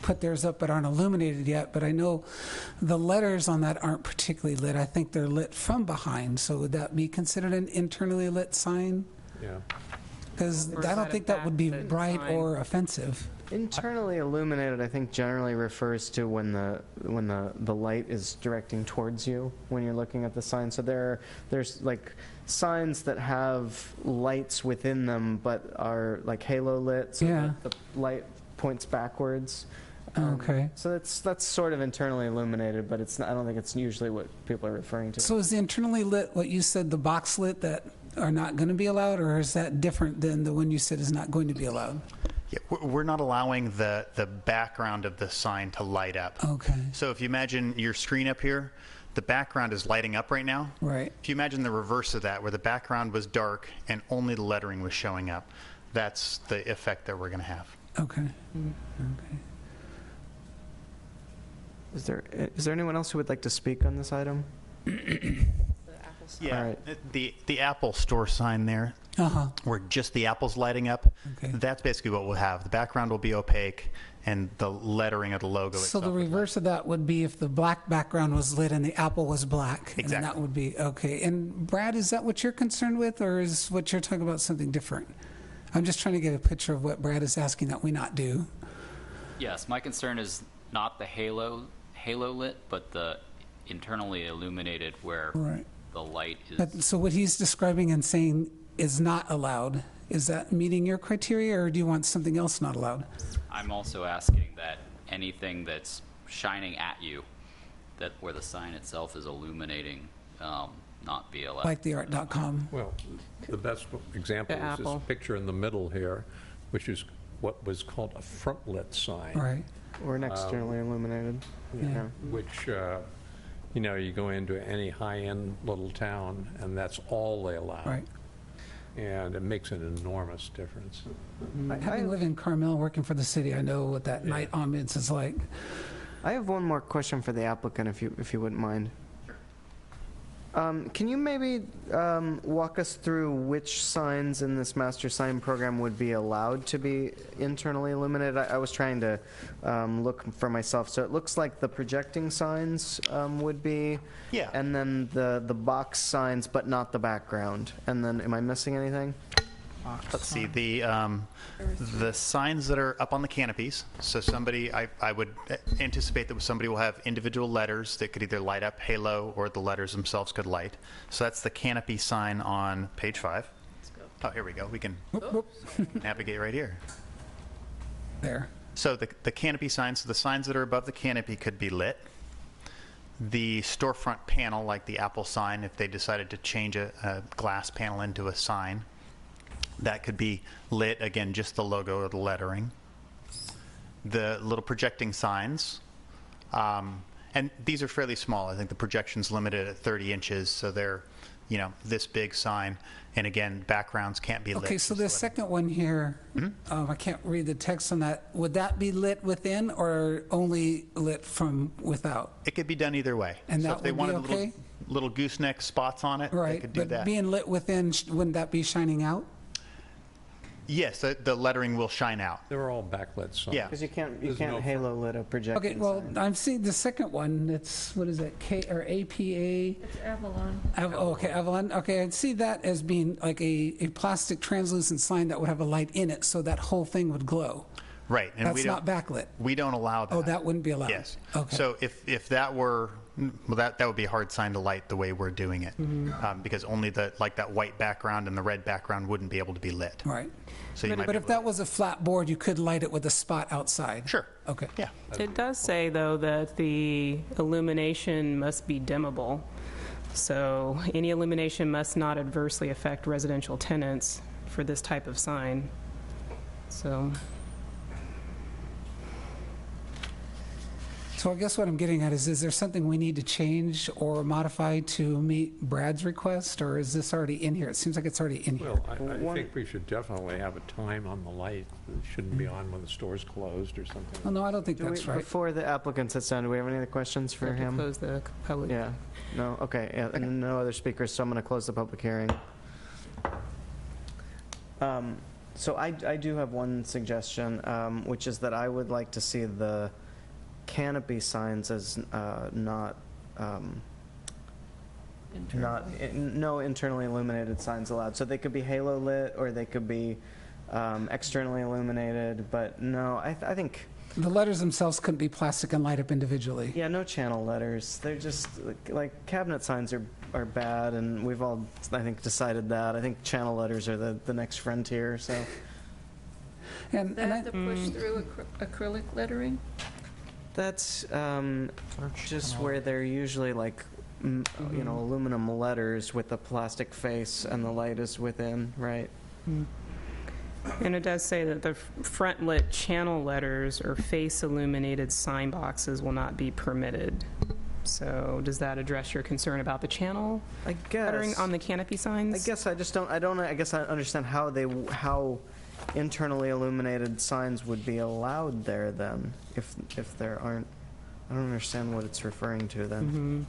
put theirs up but aren't illuminated yet. But I know the letters on that aren't particularly lit. I think they're lit from behind. So would that be considered an internally lit sign? Yeah. Because Or is I don't that think a that would be back bright sign? or offensive. Internally illuminated, I think, generally refers to when the light is directing towards you when you're looking at the sign. So there's like signs that have lights within them, but are like halo lit, so Yeah. that the light points backwards. Okay. So that's sort of internally illuminated, but it's not, I don't think it's usually what people are referring to. So is the internally lit what you said, the box lit that are not going to be allowed, or is that different than the one you said is not going to be allowed? Yeah, we're not allowing the background of the sign to light up. Okay. So if you imagine your screen up here, the background is lighting up right now. Right. If you imagine the reverse of that, where the background was dark and only the lettering was showing up, that's the effect that we're going to have. Okay. Okay. Is there anyone else who would like to speak on this item? Yeah, All right. the Apple Store sign there. where just the apple's lighting up. Okay. That's basically what we'll have. The background will be opaque, and the lettering of the logo So itself. the reverse of that would be if the black background was lit and the apple was black. Exactly. And that would be, okay. And Brad, is that what you're concerned with, or is what you're talking about something different? I'm just trying to get a picture of what Brad is asking that we not do. Yes, my concern is not the halo lit, but the internally illuminated where Right. the light is. But, so what he's describing and saying is not allowed. Is that meeting your criteria, or do you want something else not allowed? I'm also asking that anything that's shining at you, that where the sign itself is illuminating, not be allowed. Like the art.com. Well, the best example The is this apple. picture in the middle here, which is what was called a front-lit sign. Right. Or an externally illuminated. Yeah. Which, you know, you go into any high-end little town, and that's all they allow. Right. And it makes an enormous difference. Having lived in Carmel, working for the city, I know what that night ambiance is like. I have one more question for the applicant, if you wouldn't mind. Can you maybe walk us through which signs in this master sign program would be allowed to be internally illuminated? I was trying to look for myself. So it looks like the projecting signs would be, Yeah. and then the box signs, but not the background. And then, am I missing anything? Let's see, the signs that are up on the canopies, so somebody, I would anticipate that somebody will have individual letters that could either light up halo or the letters themselves could light. So that's the canopy sign on page 5. Oh, here we go. We can navigate right here. There. So the canopy signs, so the signs that are above the canopy could be lit. The storefront panel, like the Apple sign, if they decided to change a glass panel into a sign, that could be lit, again, just the logo or the lettering. The little projecting signs, and these are fairly small. I think the projection's limited at 30 inches, so they're, you know, this big sign. And again, backgrounds can't be lit. Okay, so the second one here, I can't read the text on that. Would that be lit within or only lit from without? It could be done either way. And so that if they would be wanted okay? little gooseneck spots on it, they Right, could do but that. being lit within, wouldn't that be shining out? Yes, the lettering will shine out. They're all backlit signs. Yeah. Because you can't There's no halo lit a projecting Okay, well, sign. I'm seeing the second one. It's, what is it, K or APA? It's Avalon. Okay, Avalon. Okay, I'd see that as being like a plastic translucent sign that would have a light in it, so that whole thing would glow. Right. And That's not backlit. We don't allow that. Oh, that wouldn't be allowed? Yes. Okay. So if that were, well, that would be a hard sign to light the way we're doing it, because only like that white background and the red background wouldn't be able to be lit. Right. So you might But be if able that was a flat board, you could light it with a spot outside? Sure. Okay. Yeah. It does say, though, that the illumination must be dimmable. So any illumination must not adversely affect residential tenants for this type of sign. So So I guess what I'm getting at is there something we need to change or modify to meet Brad's request, or is this already in here? It seems like it's already in here. Well, I think we should definitely have a time on the light. It shouldn't be on when the store's closed or something. Oh, no, I don't think that's right. Before the applicant sits down, do we have any other questions for we have to him? close the public. Yeah. No? Okay. Yeah. And no other speakers, so I'm going to close the public hearing. So I do have one suggestion, which is that I would like to see the canopy signs as no internally illuminated signs allowed. So they could be halo lit or they could be externally illuminated, but no, I think... The letters themselves couldn't be plastic and light up individually. Yeah, no channel letters. They're just, like cabinet signs are bad, and we've all, I think, decided that. I think channel letters are the next frontier, so... And They have to push through acrylic lettering? That's just where they're usually like, you know, aluminum letters with the plastic face and the light is within, right? And it does say that the front lit channel letters or face illuminated sign boxes will not be permitted. So does that address your concern about the channel I lettering guess. on the canopy signs? I guess I just don't, I guess I understand how internally illuminated signs would be allowed there then, if there aren't. I don't understand what it's referring to then.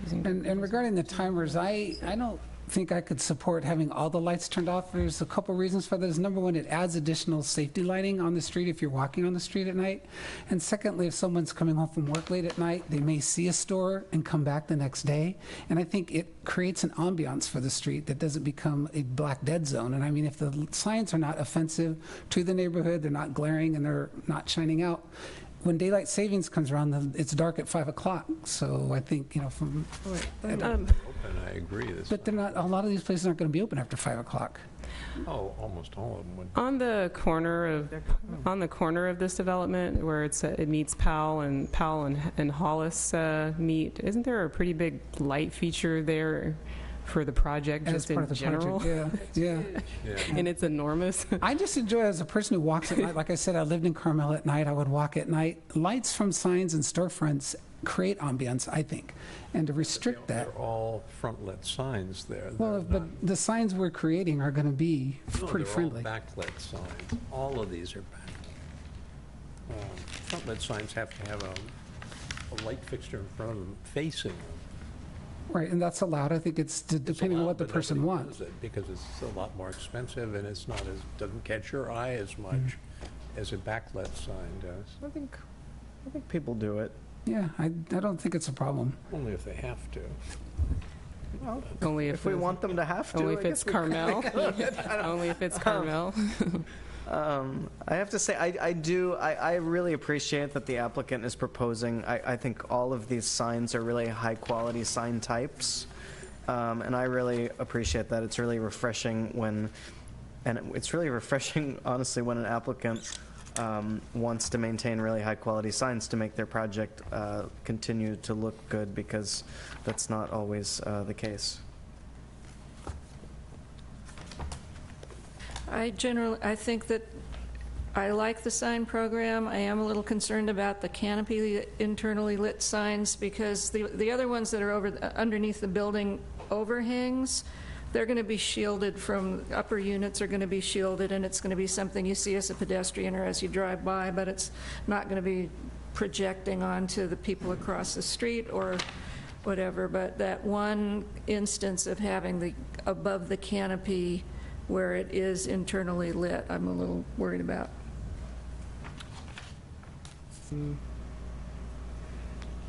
Using And regarding the timers, I don't think I could support having all the lights turned off. There's a couple reasons for this. Number one, it adds additional safety lighting on the street if you're walking on the street at night. And secondly, if someone's coming home from work late at night, they may see a store and come back the next day. And I think it creates an ambiance for the street that doesn't become a black dead zone. And I mean, if the signs are not offensive to the neighborhood, they're not glaring and they're not shining out, when daylight savings comes around, it's dark at 5 o'clock. So I think, from... Open, I agree. But they're not, a lot of these places aren't going to be open after 5 o'clock. Oh, almost all of them would. On the corner of this development where it meets Powell and Hollis meet, isn't there a pretty big light feature there for the project, As just part in of the general? project, yeah. And it's enormous. I just enjoy it as a person who walks at night. Like I said, I lived in Carmel at night. I would walk at night. Lights from signs and storefronts create ambience, I think. And to restrict that... They're all front-lit signs there. Well, but the signs we're creating are going to be pretty friendly. All backlit signs. All of these are backlit. Front-lit signs have to have a light fixture in front of them facing them. Right, and that's allowed. I think it's depending on what the person wants. Because it's a lot more expensive and it's not doesn't catch your eye as much as a backlit sign does. I think people do it. Yeah, I don't think it's a problem. Only if they have to. Well, only if we want them to have to. Only if it's Carmel. Only if it's Carmel. I have to say, I really appreciate that the applicant is proposing. I think all of these signs are really high-quality sign types, and I really appreciate that. It's really refreshing it's really refreshing, honestly, when an applicant wants to maintain really high-quality signs to make their project continue to look good, because that's not always the case. I think that I like the sign program. I am a little concerned about the canopy internally lit signs, because the other ones that are underneath the building overhangs, they're going to be shielded from, upper units are going to be shielded, and it's going to be something you see as a pedestrian or as you drive by, but it's not going to be projecting onto the people across the street or whatever. But that one instance of having above the canopy where it is internally lit, I'm a little worried about.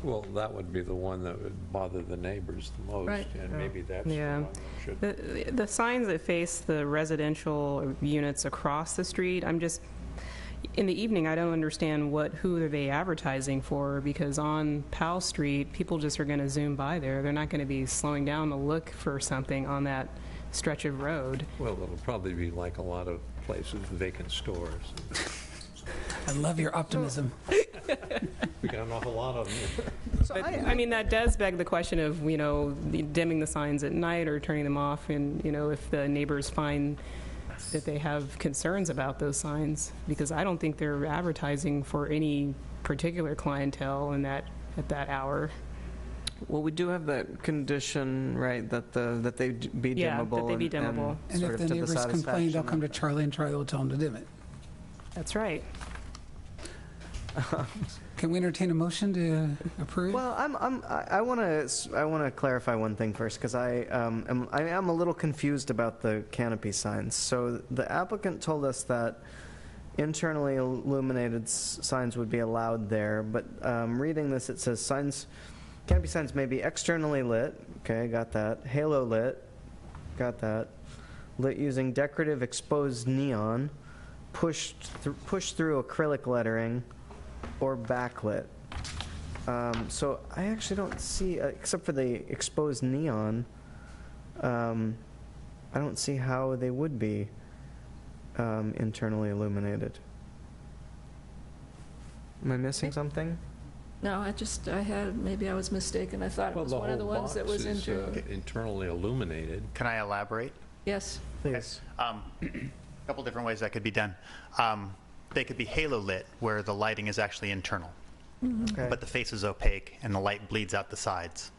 Well, that would be the one that would bother the neighbors the most, Right. and maybe that's the Yeah. one that should... The signs that face the residential units across the street, in the evening, I don't understand who are they advertising for, because on Powell Street, people just are going to zoom by there. They're not going to be slowing down to look for something on that stretch of road. Well, it'll probably be like a lot of places, vacant stores. I love your optimism. We got an awful lot of them. But, I mean, that does beg the question of, dimming the signs at night or turning them off, and, if the neighbors find that they have concerns about those signs, because I don't think they're advertising for any particular clientele at that hour. Well, we do have that condition, right, that they be dimmable. Yeah, that they be dimmable. And if the neighbors complain, they'll come to Charlie, and Charlie will tell them to dim it. That's right. Can we entertain a motion to approve? Well, I want to clarify one thing first, because I am a little confused about the canopy signs. So the applicant told us that internally illuminated signs would be allowed there, but reading this, it says canopy signs may be externally lit. Okay, got that. Halo lit. Got that. Lit using decorative exposed neon, pushed through acrylic lettering, or backlit. So I actually don't see, except for the exposed neon, I don't see how they would be internally illuminated. Am I missing something? No, maybe I was mistaken. I thought it was one of the ones that was internally illuminated. Can I elaborate? Yes. Please. A couple different ways that could be done. They could be halo lit, where the lighting is actually internal, Okay. but the face is opaque and the light bleeds out the sides.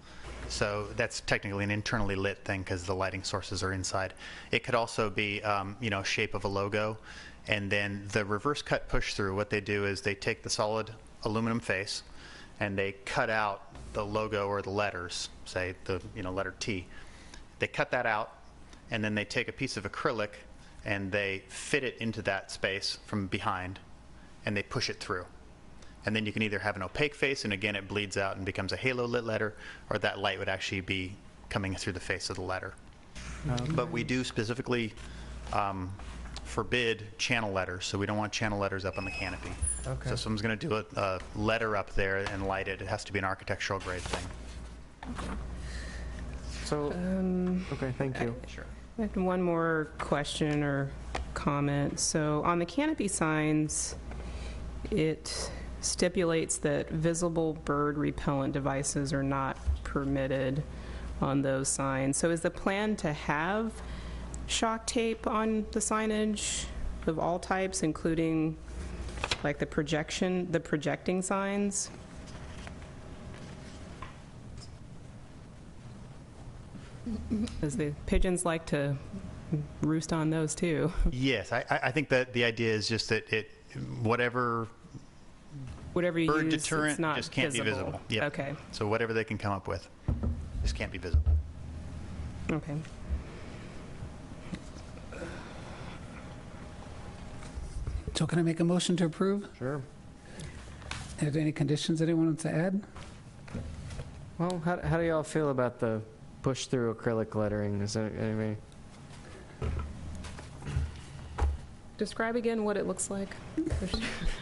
So that's technically an internally lit thing because the lighting sources are inside. It could also be, shape of a logo, and then the reverse cut push through. What they do is they take the solid aluminum face, and they cut out the logo or the letters, say the letter T. They cut that out, and then they take a piece of acrylic and they fit it into that space from behind, and they push it through. And then you can either have an opaque face, and again it bleeds out and becomes a halo lit letter, or that light would actually be coming through the face of the letter. But we do specifically forbid channel letters, so we don't want channel letters up on the canopy. Okay. So if someone's going to do a letter up there and light it, it has to be an architectural grade thing. So, okay, thank you. Sure. I have one more question or comment. So on the canopy signs, it stipulates that visible bird repellent devices are not permitted on those signs. So is the plan to have shock tape on the signage of all types, including like the projecting signs? Because the pigeons like to roost on those too. Yes, I think that the idea is just that whatever you bird use, deterrent it's not just can't be visible. Yep. Okay. So whatever they can come up with just can't be visible. Okay. So can I make a motion to approve? Sure. Are there any conditions anyone wants to add? Well, how do y'all feel about the push-through acrylic lettering? Is there any? Describe again what it looks like.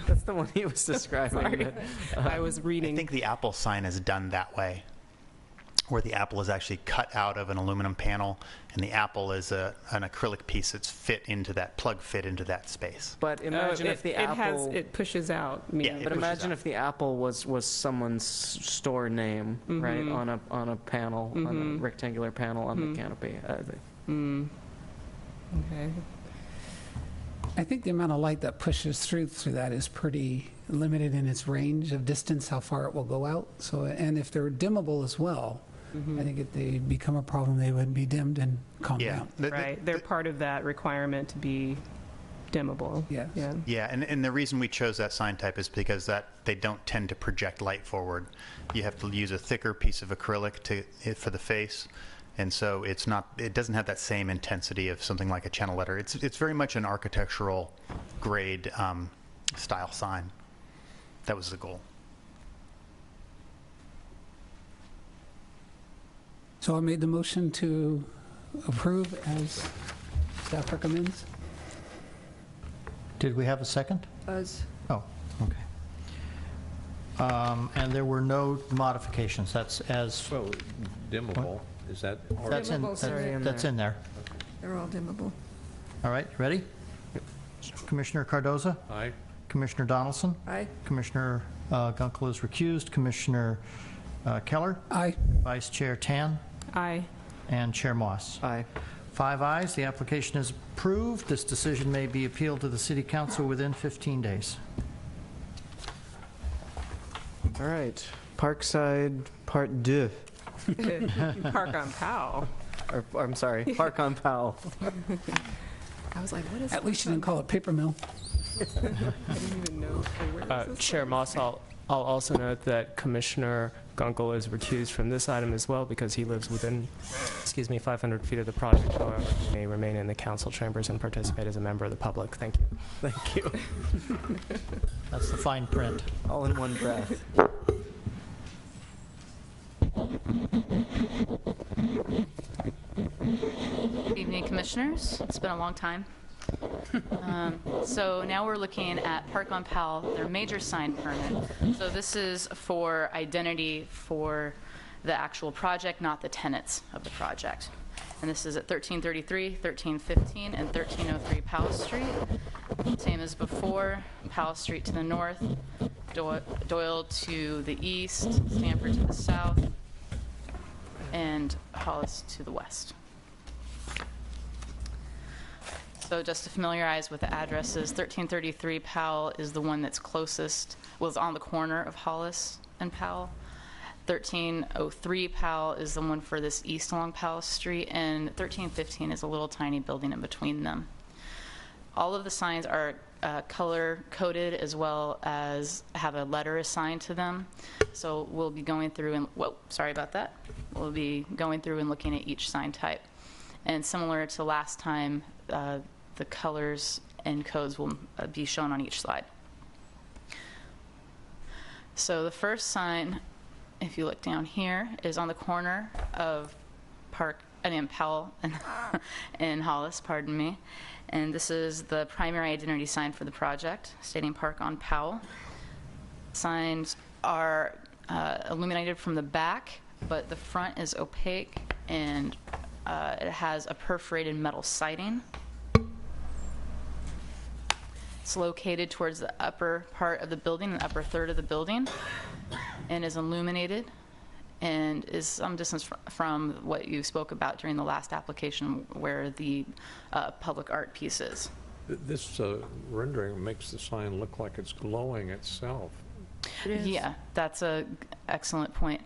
That's the one he was describing. Sorry. I was reading. I think the Apple sign is done that way, where the apple is actually cut out of an aluminum panel, and the apple is an acrylic piece that's fit into that space. But imagine if the apple... it pushes out. Yeah, but imagine if the apple was someone's store name, right, on a panel, on a rectangular panel on the canopy. Okay. I think the amount of light that pushes through that is pretty limited in its range of distance, how far it will go out. So, and if they're dimmable as well, I think if they become a problem, they would be dimmed and calmed down. Right. They're part of that requirement to be dimmable. Yes. Yeah. Yeah, and the reason we chose that sign type is because that they don't tend to project light forward. You have to use a thicker piece of acrylic for the face. And so it doesn't have that same intensity of something like a channel letter. It's very much an architectural grade style sign. That was the goal. So I made the motion to approve as staff recommends. Did we have a second? Buzz. Oh, okay. And there were no modifications. That's as... Well, dimmable, is that? That's in, Dimmable's already in that's in there. They're all dimmable. All right, ready? Commissioner Cardoza? Aye. Commissioner Donaldson? Aye. Commissioner Gunkel is recused. Commissioner Keller? Aye. Vice Chair Tan? Aye. And Chair Moss? Aye. 5 ayes. The application is approved. This decision may be appealed to the City Council within 15 days. All right. Parkside Part 2. Park on Powell. Or, I'm sorry, Park on Powell. I was like, what is At least you didn't call it paper mill. I didn't even know. Where is this Chair from? Moss, I'll also note that Commissioner Gunkel is recused from this item as well because he lives within, 500 feet of the project. However, he may remain in the council chambers and participate as a member of the public. Thank you. Thank you. That's the fine print. All in one breath. Good evening, Commissioners. It's been a long time. So now we're looking at Park on Powell, their major sign permit. So this is for identity for the actual project, not the tenants of the project. And this is at 1333, 1315, and 1303 Powell Street. Same as before, Powell Street to the north, Doyle to the east, Stanford to the south, and Hollis to the west. So just to familiarize with the addresses, 1333 Powell is the one that's closest, was on the corner of Hollis and Powell. 1303 Powell is the one furthest east along Powell Street, and 1315 is a little tiny building in between them. All of the signs are color-coded as well as have a letter assigned to them. So we'll be going through and, whoa, sorry about that. We'll be going through and looking at each sign type. And similar to last time, the colors and codes will be shown on each slide. So the first sign, if you look down here, is on the corner of Powell and Hollis, pardon me. And this is the primary identity sign for the project, stating Park on Powell. Signs are illuminated from the back, but the front is opaque, and it has a perforated metal siding. It's located towards the upper part of the building, the upper third of the building, and is illuminated, and is some distance from what you spoke about during the last application, where the public art piece is. This rendering makes the sign look like it's glowing itself. It is. Yeah, that's an excellent point.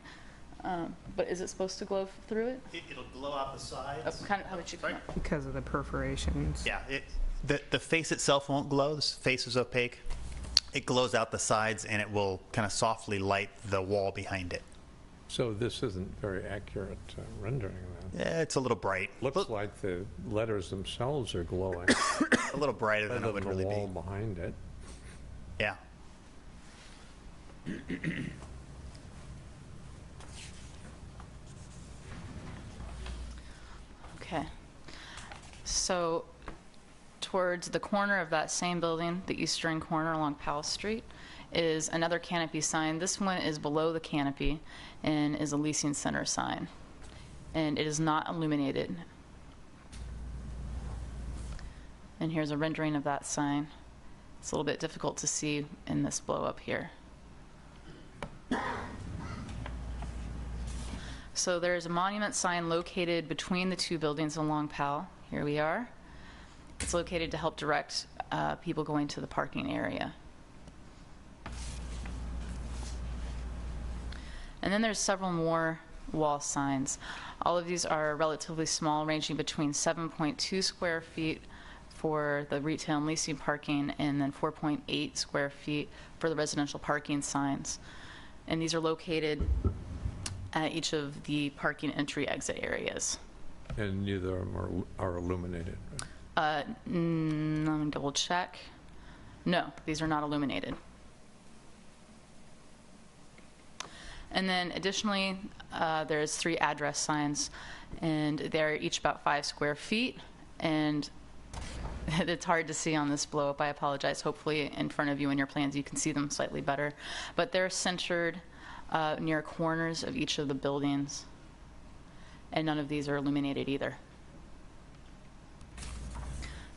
But is it supposed to glow through it? It'll glow out the sides. How would you come up? Because of the perforations. Yeah, the face itself won't glow. The face is opaque. It glows out the sides, and it will kind of softly light the wall behind it. So this isn't very accurate rendering then. Yeah, it's a little bright. Looks like the letters themselves are glowing. A little brighter than it would really the wall be. behind it. Yeah. Okay. So towards the corner of that same building, the eastern corner along Powell Street, is another canopy sign. This one is below the canopy and is a leasing center sign. And it is not illuminated. And here's a rendering of that sign. It's a little bit difficult to see in this blow up here. So there's a monument sign located between the two buildings along Powell. Here we are. It's located to help direct people going to the parking area. And then there's several more wall signs. All of these are relatively small, ranging between 7.2 square feet for the retail and leasing parking, and then 4.8 square feet for the residential parking signs. And these are located at each of the parking entry-exit areas. And neither of them are illuminated. Let me double check. No, these are not illuminated. And then additionally, there's 3 address signs, and they're each about 5 square feet, and it's hard to see on this blow up. I apologize. Hopefully in front of you in your plans you can see them slightly better. But they're centered near corners of each of the buildings, and none of these are illuminated either.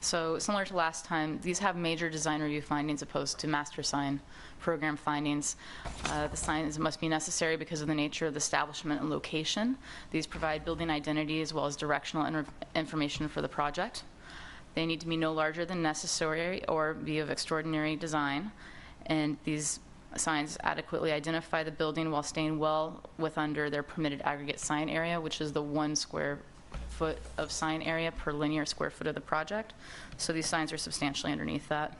So similar to last time, these have major design review findings opposed to master sign program findings. The signs must be necessary because of the nature of the establishment and location. These provide building identity as well as directional information for the project. They need to be no larger than necessary or be of extraordinary design. And these signs adequately identify the building while staying well under their permitted aggregate sign area, which is the 1 square foot of sign area per linear square foot of the project. So these signs are substantially underneath that.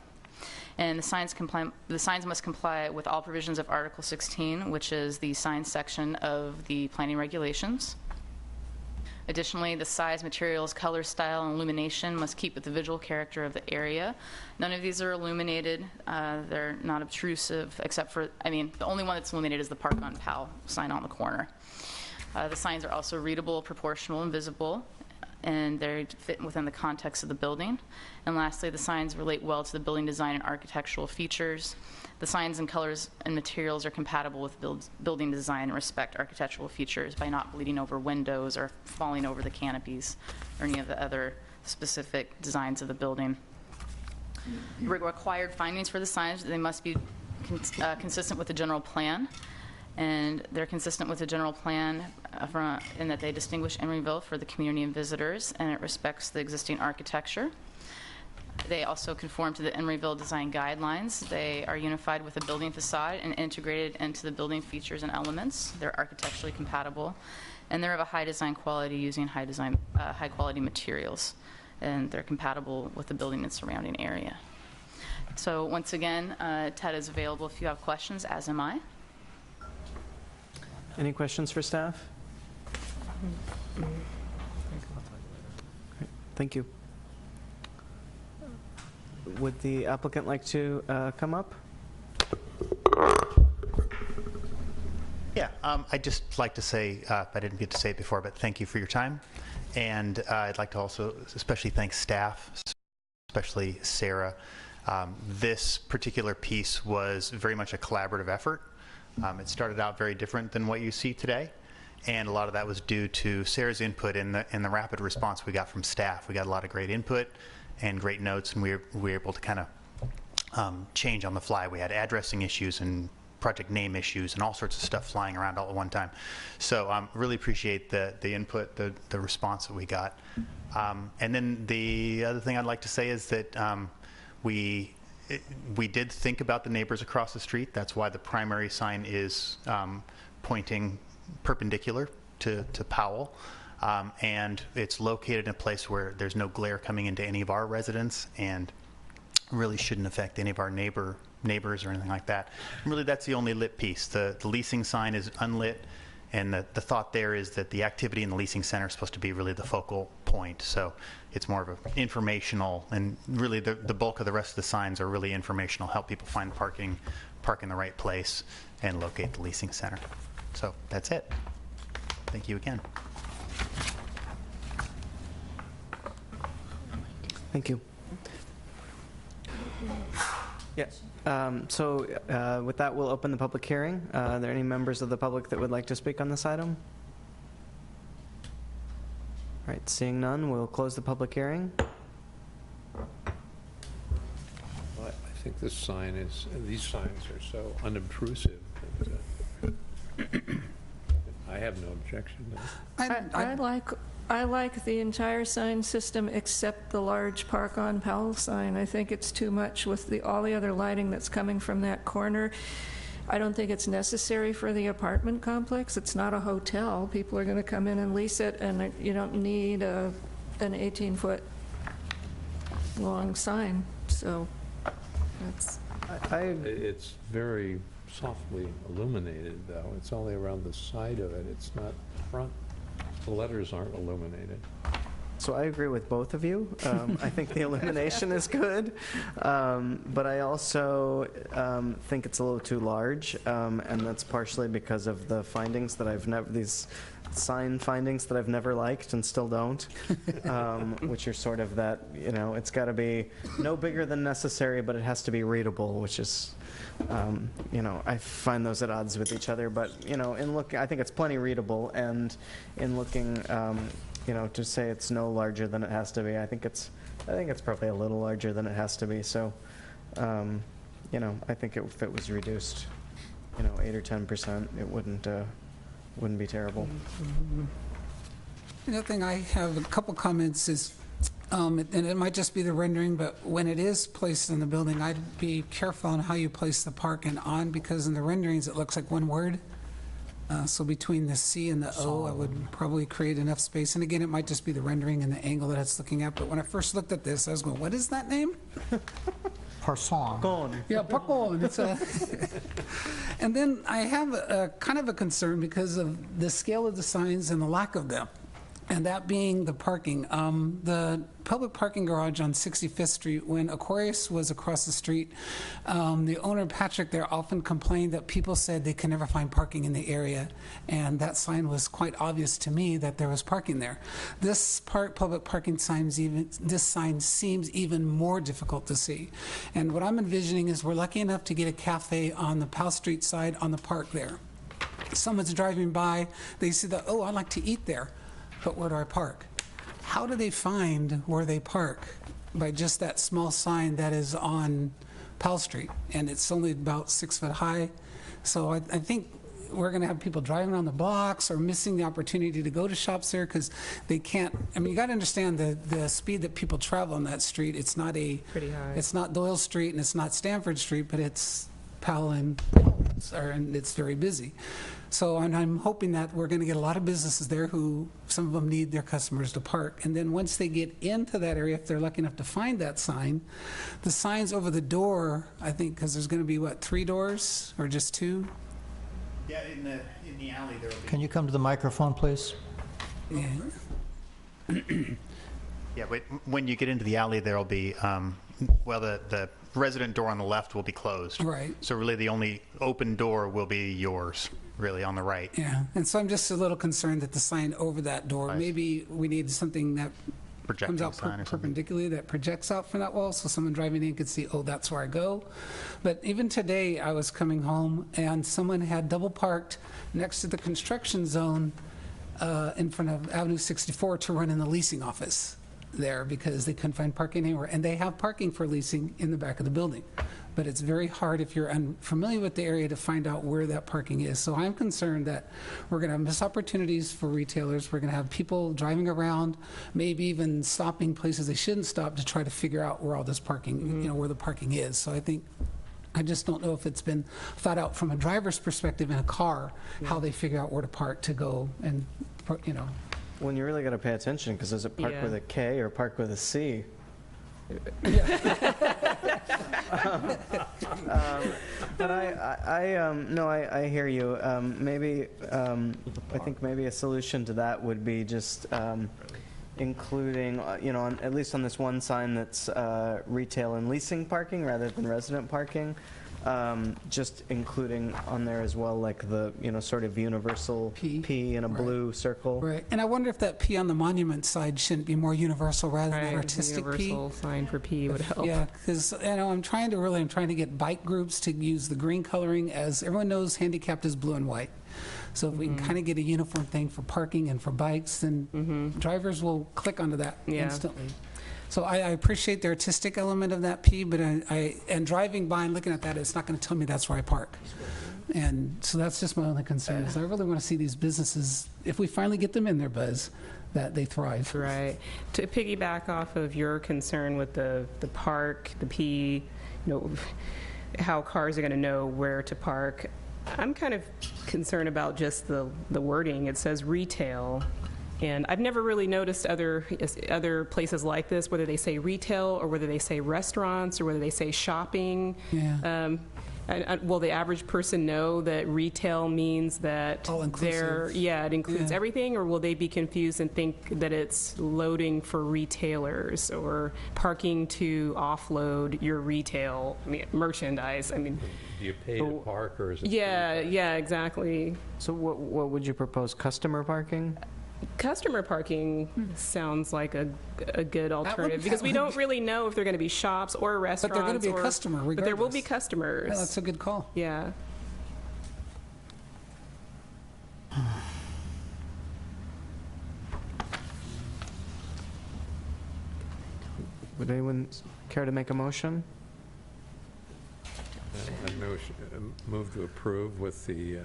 And the signs must comply with all provisions of Article 16, which is the sign section of the planning regulations. Additionally, the size, materials, color, style, and illumination must keep with the visual character of the area. None of these are illuminated. They're not obtrusive, except for, the only one that's illuminated is the Park on Powell sign on the corner. The signs are also readable, proportional, and visible, and they fit within the context of the building. And lastly, the signs relate well to the building design and architectural features. The signs and colors and materials are compatible with building design and respect architectural features by not bleeding over windows or falling over the canopies or any of the other specific designs of the building. Required findings for the signs, they must be consistent with the general plan. And they're consistent with the general plan in that they distinguish Emeryville for the community and visitors, and it respects the existing architecture. They also conform to the Emeryville design guidelines. They are unified with the building facade and integrated into the building features and elements. They're architecturally compatible, and they're of a high design quality using high quality materials. and they're compatible with the building and surrounding area. So once again, Ted is available if you have questions, as am I. Any questions for staff? Great, thank you. Would the applicant like to come up? Yeah, I'd just like to say, I didn't get to say it before, but thank you for your time. And I'd like to also especially thank staff, especially Sarah. This particular piece was very much a collaborative effort. It started out very different than what you see today. And a lot of that was due to Sarah's input in the rapid response we got from staff. We got a lot of great input and great notes, and we were able to kind of change on the fly. We had addressing issues and project name issues and all sorts of stuff flying around all at one time. So really appreciate the input, the response that we got. And then the other thing I'd like to say is that we did think about the neighbors across the street. That's why the primary sign is pointing perpendicular to Powell. And it's located in a place where there's no glare coming into any of our residents and really shouldn't affect any of our neighbors or anything like that. And really, that's the only lit piece. The leasing sign is unlit, and the thought there is that the activity in the leasing center is supposed to be really the focal point. So it's more of an informational, and really the bulk of the rest of the signs are really informational, help people find parking, park in the right place, and locate the leasing center. So that's it. Thank you again. Thank you. Yes. So with that, we'll open the public hearing. Are there any members of the public that would like to speak on this item? All right, seeing none, we'll close the public hearing. Well, I think these signs are so unobtrusive that I have no objection to it. I like the entire sign system except the large Park on Powell sign. I think it's too much with all the other lighting that's coming from that corner. I don't think it's necessary for the apartment complex. It's not a hotel. People are going to come in and lease it, and you don't need an 18-foot long sign. So that's... It's very softly illuminated, though. It's only around the side of it. It's not front. The letters aren't illuminated. So I agree with both of you. I think the illumination is good, but I also think it's a little too large, and that's partially because of the findings that these sign findings that I've never liked and still don't, which are sort of that, it's got to be no bigger than necessary, but it has to be readable, which is, I find those at odds with each other. But in looking, I think it's plenty readable, and in looking, to say it's no larger than it has to be, I think it's probably a little larger than it has to be. So, I think if it was reduced, 8 or 10%, it wouldn't be terrible. The other thing I have a couple comments is, and it might just be the rendering, but when it is placed in the building, I'd be careful on how you place the park and on, because in the renderings it looks like one word. So between the C and the O, I would probably create enough space. And again, it might just be the rendering and the angle that it's looking at. But when I first looked at this, I was going, what is that name? Parson. Yeah, Parson. It's and then I have a kind of a concern because of the scale of the signs and the lack of them. And that being the parking. The public parking garage on 65th Street, when Aquarius was across the street, the owner, Patrick, there often complained that people said they could never find parking in the area. And that sign was quite obvious to me that there was parking there. This public parking sign seems even more difficult to see. And what I'm envisioning is we're lucky enough to get a cafe on the Powell Street side on the park there. Someone's driving by, they see that, oh, I'd like to eat there. But where do I park? How do they find where they park? By just that small sign that is on Powell Street, and it's only about 6 foot high. So I think we're going to have people driving on the blocks or missing the opportunity to go to shops there because they can't. I mean, you got to understand the speed that people travel on that street. It's not pretty high. It's not Doyle Street and it's not Stanford Street, but it's Powell and it's very busy. So I'm hoping that we're going to get a lot of businesses there who, some of them need their customers to park. And then once they get into that area, if they're lucky enough to find that sign, the signs over the door, I think, because there's going to be, what, 3 doors or just 2? Yeah, in the alley there will be. Can you come to the microphone, please? Yeah. Yeah, but when you get into the alley, there will be, well, the resident door on the left will be closed. Right. So really the only open door will be yours, really, on the right. Yeah, and so I'm just a little concerned that the sign over that door, maybe we need something that comes out perpendicularly, that projects out from that wall, so someone driving in could see, oh, that's where I go. But even today, I was coming home, and someone had double parked next to the construction zone in front of Avenue 64 to run in the leasing office there because they couldn't find parking anywhere. And they have parking for leasing in the back of the building. But it's very hard if you're unfamiliar with the area to find out where that parking is. So I'm concerned that we're going to miss opportunities for retailers. We're going to have people driving around, maybe even stopping places they shouldn't stop to try to figure out where all this parking, you know, where the parking is. So I just don't know if it's been thought out from a driver's perspective in a car, how they figure out where to park to go and, you know. When you really got to pay attention, because is it park with a K or park with a C? But I hear you. Maybe I think maybe a solution to that would be just including, you know, at least on this one sign that's retail and leasing parking rather than resident parking. Just including on there as well, like the, you know, sort of universal P in a blue circle. Right, and I wonder if that P on the monument side shouldn't be more universal rather than an artistic P. Universal sign for P would help. Yeah, because, you know, I'm trying to get bike groups to use the green coloring, as everyone knows handicapped is blue and white. So if we can kind of get a uniform thing for parking and for bikes, then drivers will click onto that instantly. So I appreciate the artistic element of that P, but and driving by and looking at that, it's not going to tell me that's where I park. And so that's just my only concern. Is I really want to see these businesses, if we finally get them in there, Buzz, that they thrive. Right. To piggyback off of your concern with the park, the P, you know, how cars are going to know where to park, I'm kind of concerned about just the wording. It says retail. And I've never really noticed other places like this, whether they say retail or whether they say restaurants or whether they say shopping. Yeah. Will the average person know that retail means that it includes everything, or will they be confused and think that it's loading for retailers or parking to offload your retail merchandise? I mean, do you pay to park, or is it? Yeah, exactly. So what would you propose? Customer parking? Customer parking sounds like a good alternative because we don't really know if they're going to be shops or restaurants. But they're going to be a customer regardless. But there will be customers. Yeah, that's a good call. Yeah. Would anyone care to make a motion? I move to approve with the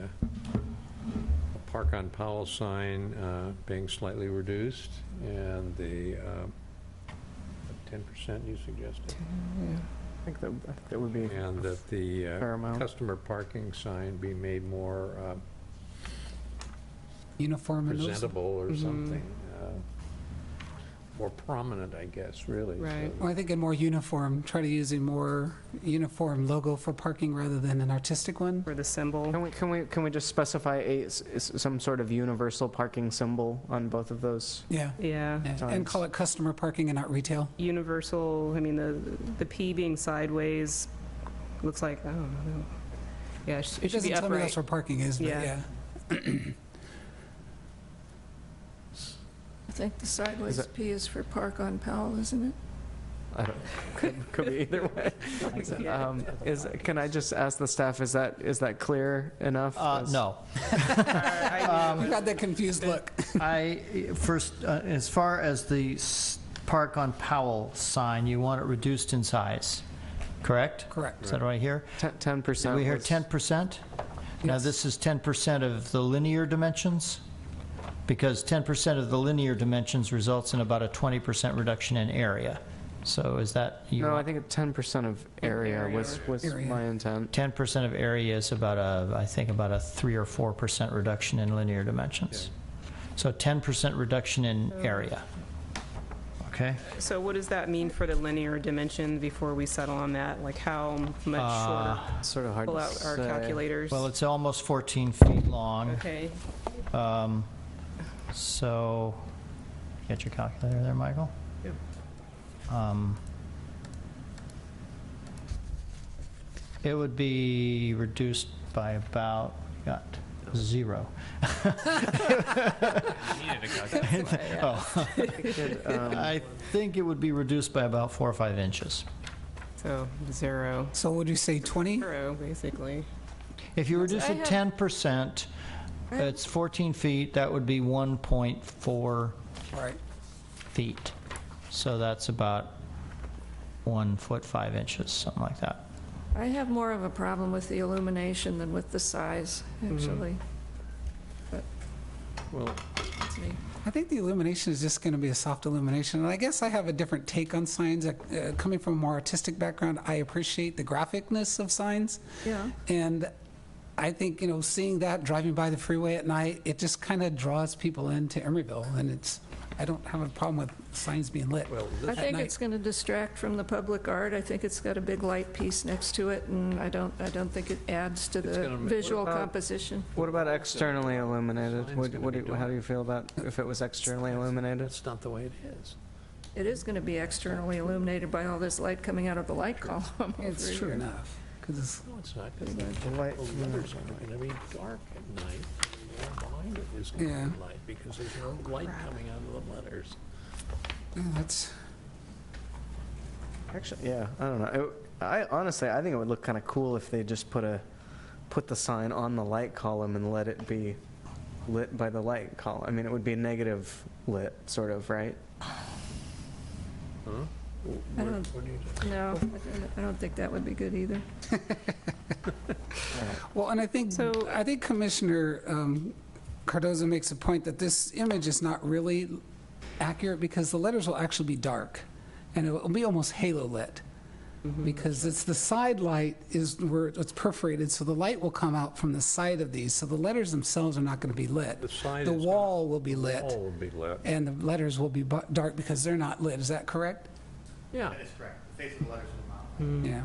Park on Powell sign being slightly reduced, and the 10% you suggested. I think that would be and that the fair amount. Customer parking sign be made more uniform, presentable or something. More prominent, I guess, really. Right. Well, I think a more uniform, try to use a more uniform logo for parking rather than an artistic one. For the symbol. Can we just specify some sort of universal parking symbol on both of those? Yeah. And call it customer parking and not retail. Universal, I mean, the P being sideways looks like, I don't know. Yeah, it should be doesn't tell me upright. that's where parking is, but yeah. I think the sideways P is for Park on Powell, isn't it? I don't, could be either way. Can I just ask the staff, is that clear enough? No. You got that confused look. First, as far as the Park on Powell sign, you want it reduced in size, correct? Correct. Is that right here? 10%. Did we hear 10%? Now this is 10% of the linear dimensions? Because 10% of the linear dimensions results in about a 20% reduction in area. So is that? No, I think 10% of area was my intent. 10% of area is about I think about a 3 or 4% reduction in linear dimensions. So 10% reduction in area. Okay. So what does that mean for the linear dimension before we settle on that? Like how much shorter? Sort of hard Pull to out our say. calculators. Well, it's almost 14 feet long. Okay. So, get your calculator there, Michael. Yep. It would be reduced by about, zero. I think it would be reduced by about 4 or 5 inches. So 0. So would you say 20? 0, basically. If you reduce it 10%, it's 14 feet, that would be 1.4 feet. So that's about 1 foot 5 inches, something like that. I have more of a problem with the illumination than with the size, actually. But Well, that's me. I think the illumination is just going to be a soft illumination. And I guess I have a different take on signs. Coming from a more artistic background, I appreciate the graphicness of signs. Yeah. And I think, seeing that driving by the freeway at night, it just kind of draws people into Emeryville. And I don't have a problem with signs being lit. I think it's going to distract from the public art. I think it's got a big light piece next to it, and I don't think it adds to the visual composition. What about externally illuminated? How do you feel about if it was externally illuminated? That's not the way it is. It is going to be externally illuminated by all this light coming out of the light column. It's true enough. No, it's not. The letters aren't. I mean, dark at night. Behind it is going to be light because there's no light coming out of the letters. Yeah, that's actually, yeah, I don't know. Honestly, I think it would look kind of cool if they just put the sign on the light column and let it be lit by the light column. I mean, it would be negative lit, sort of, right? Huh? I don't think that would be good either. Well, and I think Commissioner Cardozo makes a point that this image is not really accurate because the letters will actually be dark, and it will be almost halo lit. Because it's the side light is where it's perforated, so the light will come out from the side of these. So the letters themselves are not going to be lit. The wall will be lit. The wall will be lit. And the letters will be dark because they're not lit. Is that correct? Yeah. That is correct. The face of the letters will not. Yeah.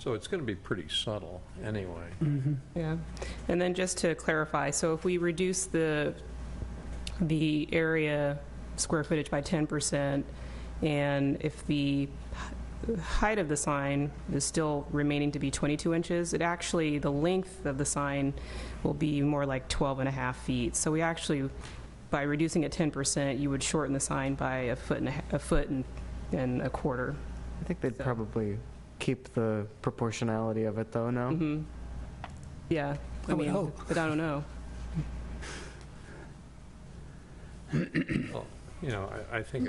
So it's going to be pretty subtle anyway. Yeah. And then just to clarify, so if we reduce the area square footage by 10%, and if the height of the sign is still remaining to be 22 inches, it actually, the length of the sign will be more like 12 and a half feet. So we actually, by reducing it 10%, you would shorten the sign by a foot and a quarter. I think they'd probably keep the proportionality of it, though, no? Yeah. I would hope. But I don't know. Well, I think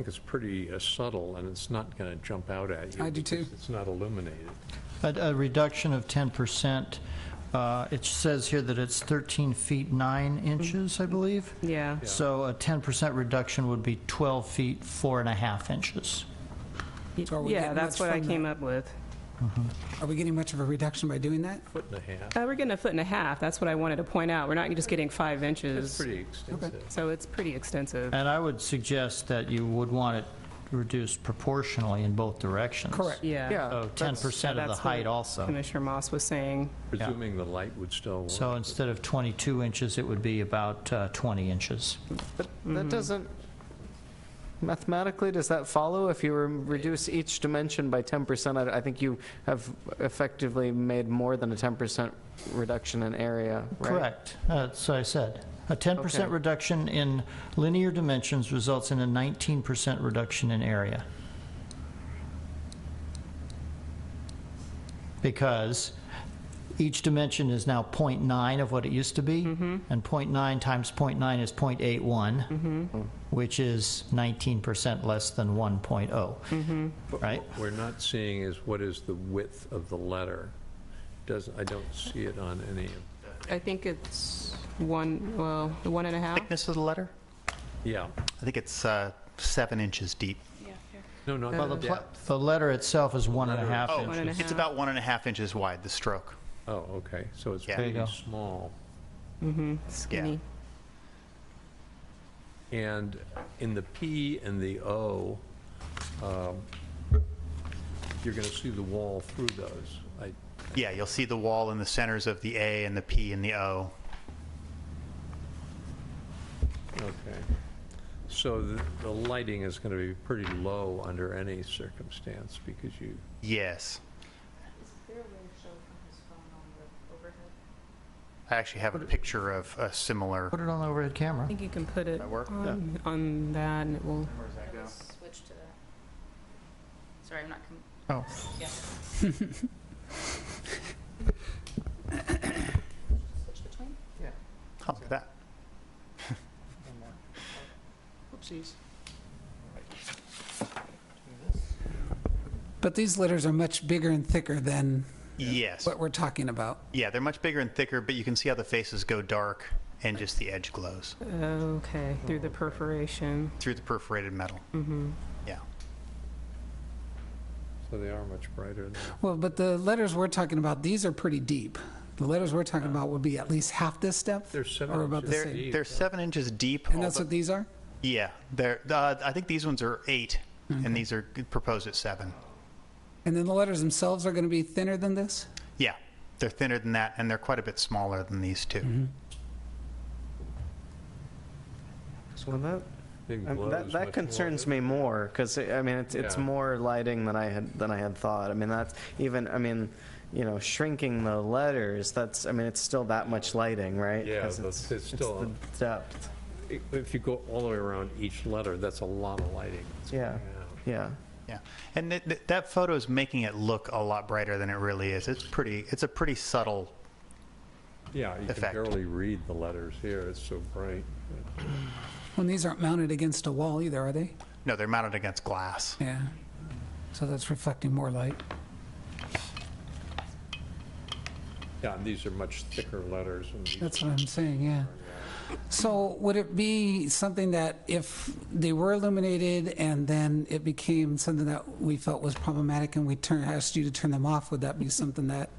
it's pretty subtle, and it's not going to jump out at you. I do too. It's not illuminated. A reduction of 10%, it says here that it's 13 feet 9 inches, I believe. Yeah. So a 10% reduction would be 12 feet 4.5 inches. So Yeah, that's what I came up with. Are we getting much of a reduction by doing that? Foot and a half. We're getting a foot and a half. That's what I wanted to point out. We're not just getting 5 inches. It's pretty extensive. So it's pretty extensive. And I would suggest that you would want it reduced proportionally in both directions. Correct. Yeah. So 10% of the That's height what also. Commissioner Moss was saying. Presuming the light would still work. So instead of 22 inches, it would be about 20 inches. But that doesn't, mathematically, does that follow? If you reduce each dimension by 10%, I think you have effectively made more than a 10% reduction in area, right? Correct. That's what I said. A 10% reduction in linear dimensions results in a 19% reduction in area. Because each dimension is now 0.9 of what it used to be, and 0.9 times 0.9 is 0.81, which is 19% less than 1.0, right? What we're not seeing is what is the width of the letter. I don't see it on any of. I think it's 1.5. Thickness of the letter? Yeah. I think it's 7 inches deep. No, not Well, the the depth. letter itself is 1.5 Oh, inches. it's about 1.5 inches wide, the stroke. Oh, okay, so it's Yeah. There you pretty go. small. Mm-hmm, skinny. And in the P and the O, you're going to see the wall through those. Yeah, you'll see the wall in the centers of the A and the P and the O. Okay. So the lighting is going to be pretty low under any circumstance because you... Yes. I actually have a picture of a similar... Put it on the overhead camera. I think you can put it That work? on that, and it will. Where's that go? Switch to that. Sorry, I'm not. Oh. Yeah. Switch between? Yeah. I'll do that. Oopsies. But these letters are much bigger and thicker than Yes. what we're talking about. Yeah, they're much bigger and thicker, but you can see how the faces go dark and just the edge glows Okay, through the perforation. through the perforated metal. Mm-hmm. Yeah. So they are much brighter than... Well, but the letters we're talking about, these are pretty deep. The letters we're talking about would be at least half this depth? They're 7 Or about the inches same? deep. They're 7 inches deep. And that's what these are? Yeah, they're. I think these ones are 8, and these are proposed at 7. And then the letters themselves are going to be thinner than this? Yeah, they're thinner than that, and they're quite a bit smaller than these two. So that Thing that, glows that much concerns more. me more because I mean it's Yeah. more lighting than I had thought. I mean that's even shrinking the letters. That's I mean it's still that much lighting, right? Yeah, 'Cause it's still... the depth. If you go all the way around each letter, that's a lot of lighting. that's Yeah. going out. Yeah. Yeah, and that photo is making it look a lot brighter than it really is. It's a pretty subtle. Yeah, you Effect. can barely read the letters here, it's so bright. Well, these aren't mounted against a wall either, are they? No, they're mounted against glass. Yeah. So that's reflecting more light. Yeah, and these are much thicker letters. And these That's what I'm saying, yeah. So would it be something that if they were illuminated and then it became something that we felt was problematic and we asked you to turn them off, would that be something that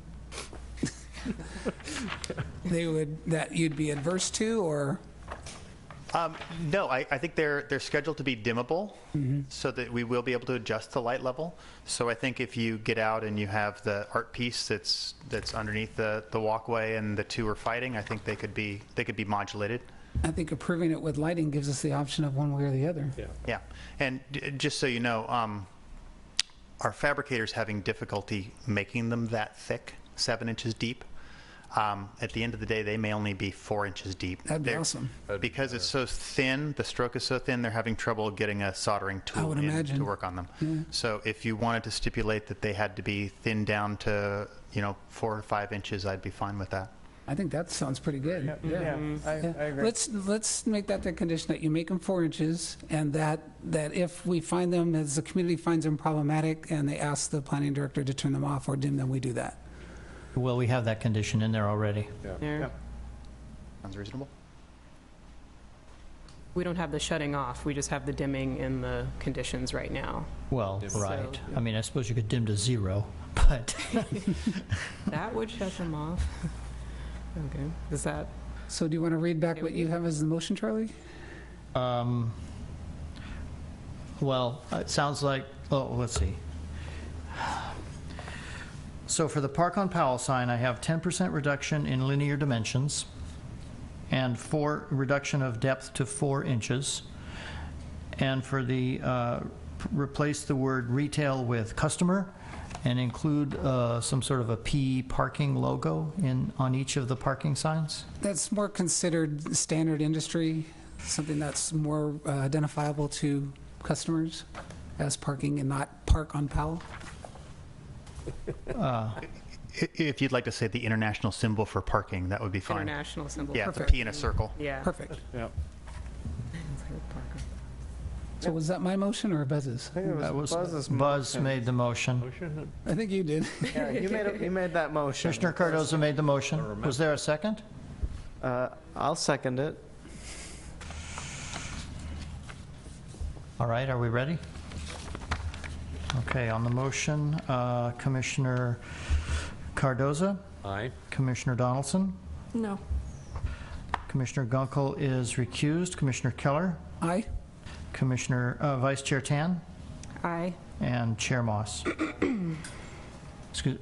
that you'd be adverse to, or? No, I think they're scheduled to be dimmable, so that we will be able to adjust the light level. So I think if you get out and you have the art piece that's underneath the walkway and the two are fighting, I think they could be modulated. I think approving it with lighting gives us the option of one way or the other. Yeah. Yeah, and just so you know, our fabricator's having difficulty making them that thick, 7 inches deep. At the end of the day, they may only be 4 inches deep. That'd be awesome. Because it's so thin, the stroke is so thin, they're having trouble getting a soldering I tool would in imagine. to work on them. Yeah. So if you wanted to stipulate that they had to be thinned down to, 4 or 5 inches, I'd be fine with that. I think that sounds pretty good. Yeah, I agree. Let's make that the condition that you make them 4 inches, and that if we find them, as the community finds them problematic, and they ask the planning director to turn them off or dim them, we do that. Well, we have that condition in there already. There. Sounds reasonable? We don't have the shutting off, we just have the dimming in the conditions right now. Well, Dim. right. So- I mean, I suppose you could dim to 0, but That would shut them off. Okay, is that, So do you want to read back what you have as the motion, Charlie? well, it sounds like, let's see. So for the Park on Powell sign, I have 10% reduction in linear dimensions and reduction of depth to 4 inches. And for the, replace the word retail with customer and include some sort of a P parking logo on each of the parking signs. That's more considered standard industry, something that's more identifiable to customers as parking and not Park on Powell. If you'd like to say the international symbol for parking, that would be fine. international symbol? Yeah, the Perfect. P in a circle. Yeah. Perfect. Yeah. So was that my motion or Buzz's? I think it That was Buzz's Buzz motion. made the motion. Motion? I think you did. Yeah, you made that motion. Commissioner Cardoza made the motion. Was there a second? I'll second it. All right, are we ready? Okay, on the motion, Commissioner Cardoza? Aye. Commissioner Donaldson? No. Commissioner Gunkel is recused. Commissioner Keller? Aye. Commissioner, Vice Chair Tan? Aye. And Chair Moss.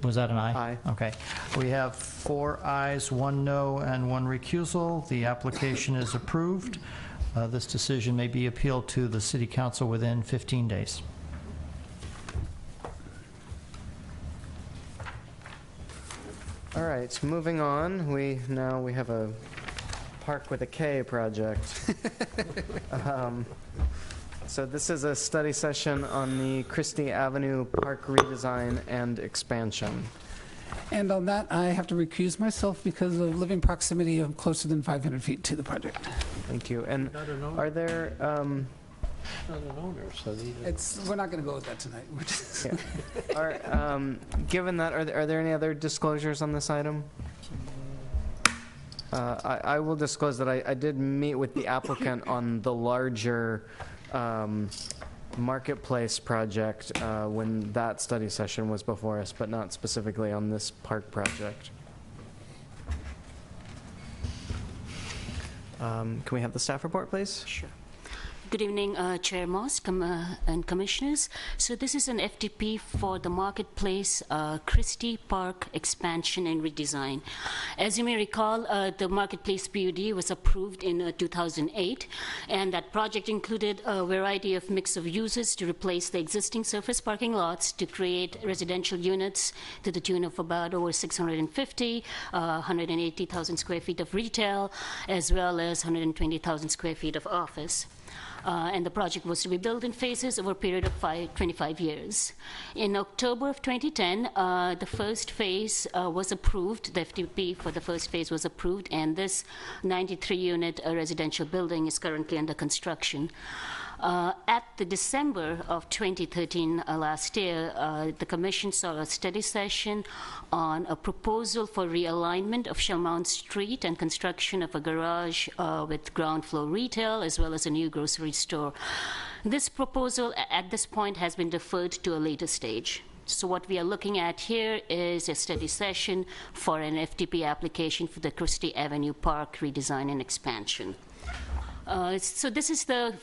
Was that an aye? Aye. Okay. We have 4 ayes, 1 no, and 1 recusal. The application is approved. This decision may be appealed to the City Council within 15 days. All right, moving on, we have a Park with a K project. So this is a study session on the Christie Avenue Park redesign and expansion. And on that, I have to recuse myself because of living proximity of closer than 500 feet to the project. Thank you. And are there... Not an owner, so We're not going to go with that tonight. We're just given that, are there any other disclosures on this item? I will disclose that I did meet with the applicant on the larger marketplace project when that study session was before us, but not specifically on this park project. Can we have the staff report, please? Sure. Good evening, Chair Moss and Commissioners. So this is an FDP for the Marketplace Christie Park expansion and redesign. As you may recall, the Marketplace PUD was approved in 2008, and that project included a variety of mix of uses to replace the existing surface parking lots to create residential units to the tune of about over 650, 180,000 square feet of retail, as well as 120,000 square feet of office. And the project was to be built in phases over a period of 25 years. In October of 2010, the first phase was approved. The FDP for the first phase was approved, and this 93-unit residential building is currently under construction. At the December of 2013, last year, the Commission saw a study session on a proposal for realignment of Shelmount Street and construction of a garage with ground floor retail as well as a new grocery store. This proposal at this point has been deferred to a later stage. So what we are looking at here is a study session for an FDP application for the Christie Avenue Park redesign and expansion. So this is the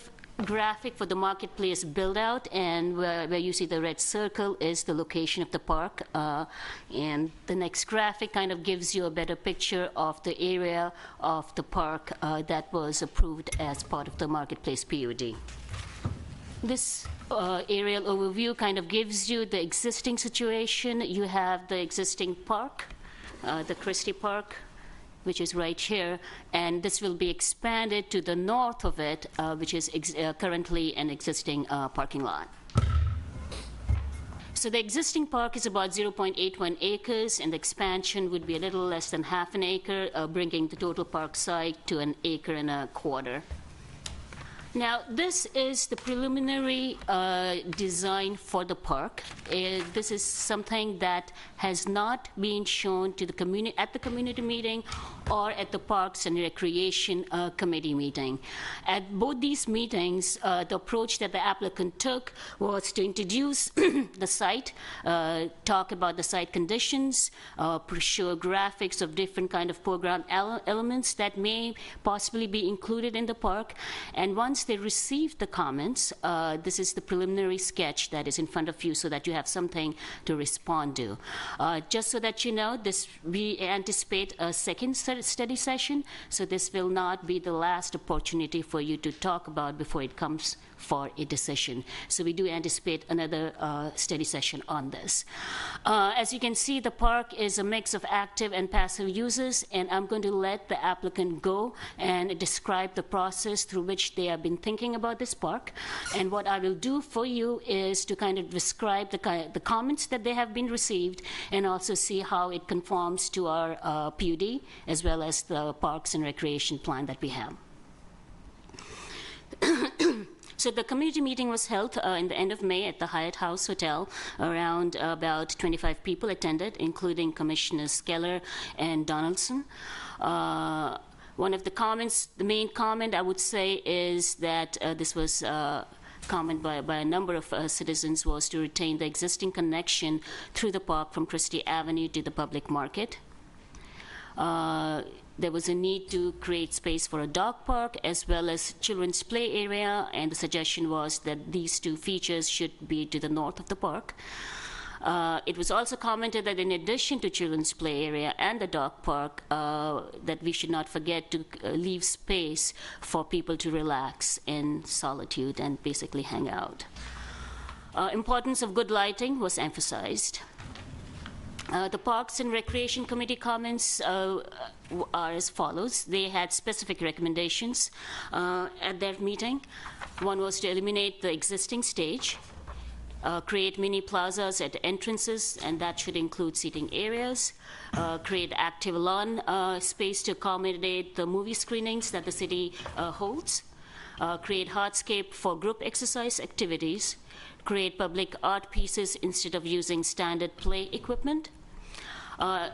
graphic for the Marketplace build-out, and where you see the red circle is the location of the park. And the next graphic kind of gives you a better picture of the area of the park that was approved as part of the Marketplace PUD. This aerial overview kind of gives you the existing situation. You have the existing park, the Christie Park, which is right here, and this will be expanded to the north of it, which is currently an existing parking lot. So the existing park is about 0.81 acres, and the expansion would be a little less than half an acre, bringing the total park site to 1.25 acres. Now, this is the preliminary design for the park. This is something that has not been shown to the at the community meeting or at the Parks and Recreation Committee meeting. At both these meetings, the approach that the applicant took was to introduce the site, talk about the site conditions, show graphics of different kind of program elements that may possibly be included in the park. And once they received the comments, this is the preliminary sketch that is in front of you so that you have something to respond to. Just so that you know, we anticipate a second study session, so this will not be the last opportunity for you to talk about before it comes for a decision. So we do anticipate another study session on this. As you can see, the park is a mix of active and passive uses, and I'm going to let the applicant go and describe the process through which they have been thinking about this park. And what I will do for you is to kind of describe the comments that they have been received, and also see how it conforms to our PUD, as well as the Parks and Recreation Plan that we have. So the community meeting was held in the end of May at the Hyatt House Hotel. Around about 25 people attended, including Commissioners Keller and Donaldson. One of the comments, the main comment I would say, is that this was comment by a number of citizens was to retain the existing connection through the park from Christie Avenue to the public market. There was a need to create space for a dog park as well as children's play area, and the suggestion was that these two features should be to the north of the park. It was also commented that in addition to children's play area and the dog park, that we should not forget to leave space for people to relax in solitude and basically hang out. Importance of good lighting was emphasized. The Parks and Recreation Committee comments are as follows. They had specific recommendations at their meeting. One was to eliminate the existing stage, create mini plazas at entrances, and that should include seating areas, create active lawn space to accommodate the movie screenings that the city holds, create hardscape for group exercise activities, create public art pieces instead of using standard play equipment,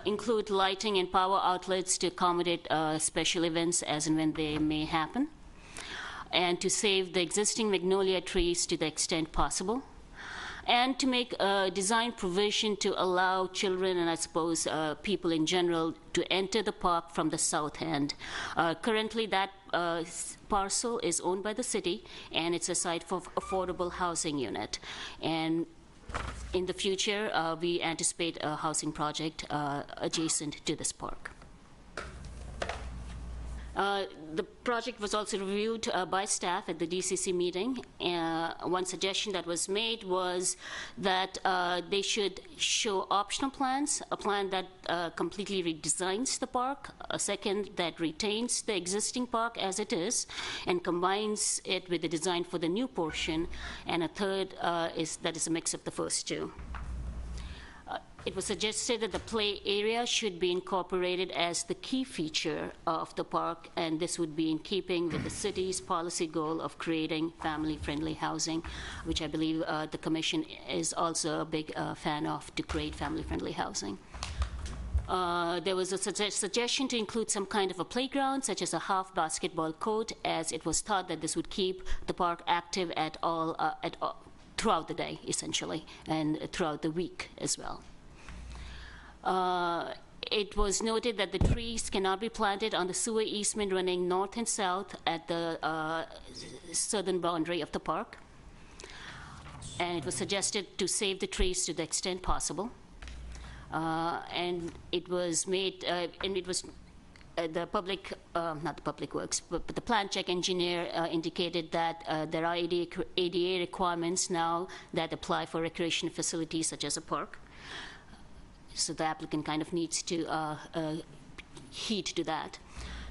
include lighting and power outlets to accommodate special events as and when they may happen, and to save the existing magnolia trees to the extent possible, and to make a design provision to allow children and I suppose people in general to enter the park from the south end. Currently that parcel is owned by the city, and it's a site for affordable housing unit. And in the future, we anticipate a housing project adjacent to this park. The project was also reviewed by staff at the DCC meeting. One suggestion that was made was that they should show optional plans, a plan that completely redesigns the park, a second that retains the existing park as it is and combines it with the design for the new portion, and a third that is a mix of the first two. It was suggested that the play area should be incorporated as the key feature of the park, and this would be in keeping with the city's policy goal of creating family-friendly housing, which I believe the Commission is also a big fan of, to create family-friendly housing. There was a suggestion to include some kind of a playground, such as a half basketball court, as it was thought that this would keep the park active at all throughout the day, essentially, and throughout the week as well. It was noted that the trees cannot be planted on the sewer easement running north and south at the southern boundary of the park. And it was suggested to save the trees to the extent possible. And it was made, and it was the public, not the public works, but the plan check engineer indicated that there are ADA requirements now that apply for recreation facilities such as a park. So the applicant kind of needs to heed to that.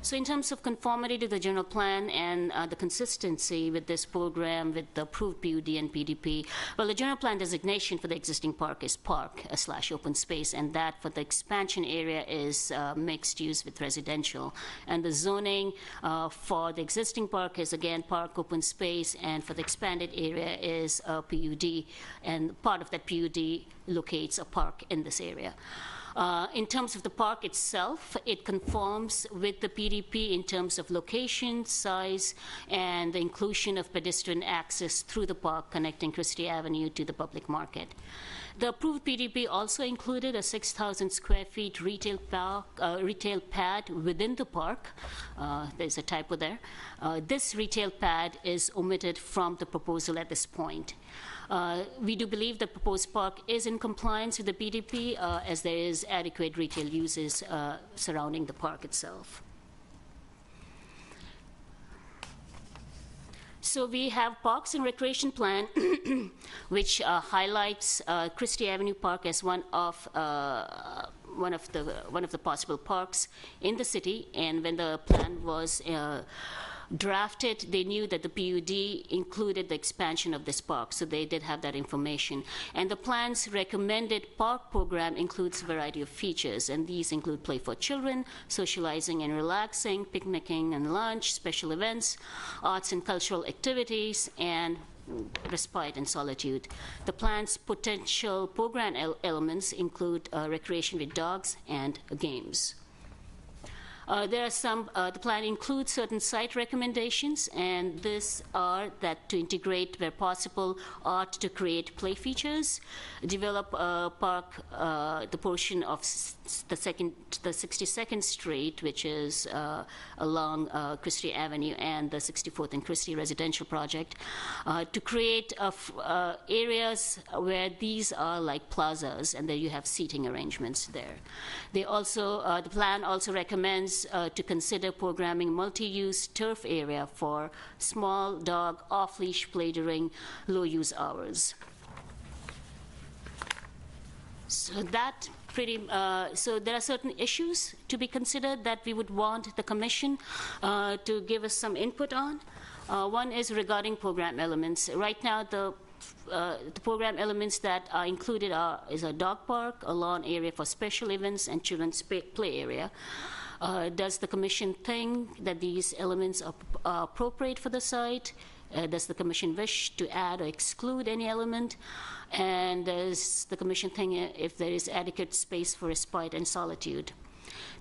So in terms of conformity to the general plan and the consistency with this program with the approved PUD and PDP, well, the general plan designation for the existing park is park/open space, and that for the expansion area is mixed use with residential. And the zoning for the existing park is again park open space, and for the expanded area is PUD, and part of that PUD locates a park in this area. In terms of the park itself, it conforms with the PDP in terms of location, size, and the inclusion of pedestrian access through the park connecting Christie Avenue to the public market. The approved PDP also included a 6,000 square feet retail pad within the park. There's a typo there. This retail pad is omitted from the proposal at this point. We do believe the proposed park is in compliance with the PDP as there is adequate retail uses surrounding the park itself. So we have Parks and Recreation Plan, which highlights Christie Avenue Park as one of the possible parks in the city. And when the plan was drafted, they knew that the PUD included the expansion of this park, so they did have that information. And the plan's recommended park program includes a variety of features, and these include play for children, socializing and relaxing, picnicking and lunch, special events, arts and cultural activities, and respite and solitude. The plan's potential program elements include recreation with dogs and games. There are some, the plan includes certain site recommendations, and these are that to integrate, where possible, art to create play features, develop park, the portion of the 62nd Street, which is along Christie Avenue and the 64th and Christie residential project, to create areas where these are like plazas, and there you have seating arrangements there. They also, the plan also recommends to consider programming multi-use turf area for small dog off-leash play during low-use hours. So that so there are certain issues to be considered that we would want the commission to give us some input on. One is regarding program elements. Right now, the program elements that are included is a dog park, a lawn area for special events, and children's play area. Does the commission think that these elements are appropriate for the site? Does the commission wish to add or exclude any element? And does the commission think if there is adequate space for respite and solitude?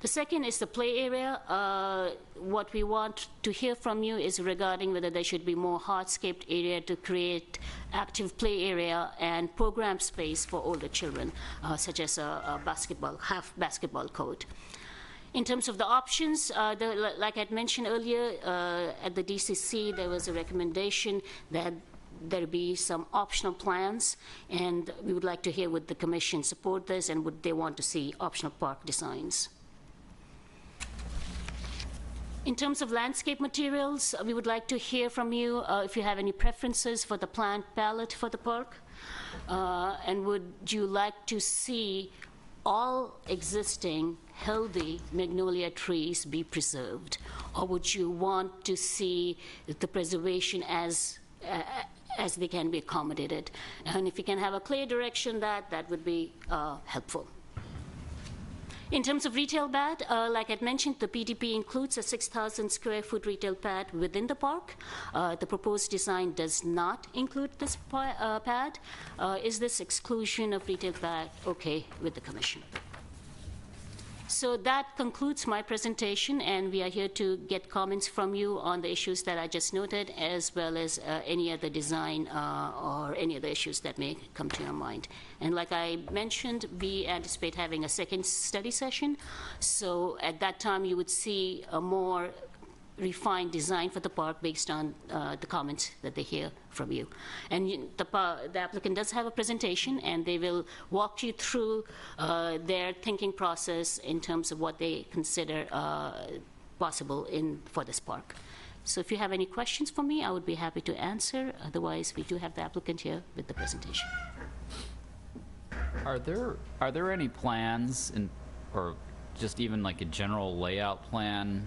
The second is the play area. What we want to hear from you is regarding whether there should be more hardscaped area to create active play area and program space for older children, such as a half basketball court. In terms of the options, like I mentioned earlier, at the DCC, there was a recommendation that there be some optional plans, and we would like to hear would the commission support this, and would they want to see optional park designs. In terms of landscape materials, we would like to hear from you if you have any preferences for the plant palette for the park, and would you like to see all existing healthy magnolia trees be preserved, or would you want to see the preservation as they can be accommodated? And if you can have a clear direction, that would be helpful. In terms of retail pad, like I mentioned, the PDP includes a 6,000 square foot retail pad within the park. The proposed design does not include this pad. Is this exclusion of retail pad okay with the commission? So that concludes my presentation, and we are here to get comments from you on the issues that I just noted, as well as any other design or any other issues that may come to your mind. And like I mentioned, we anticipate having a second study session. So at that time, you would see a more refined design for the park based on the comments that they hear from you. And the applicant does have a presentation, and they will walk you through their thinking process in terms of what they consider possible for this park. So if you have any questions for me, I would be happy to answer. Otherwise, we do have the applicant here with the presentation. Are there any plans or just even like a general layout plan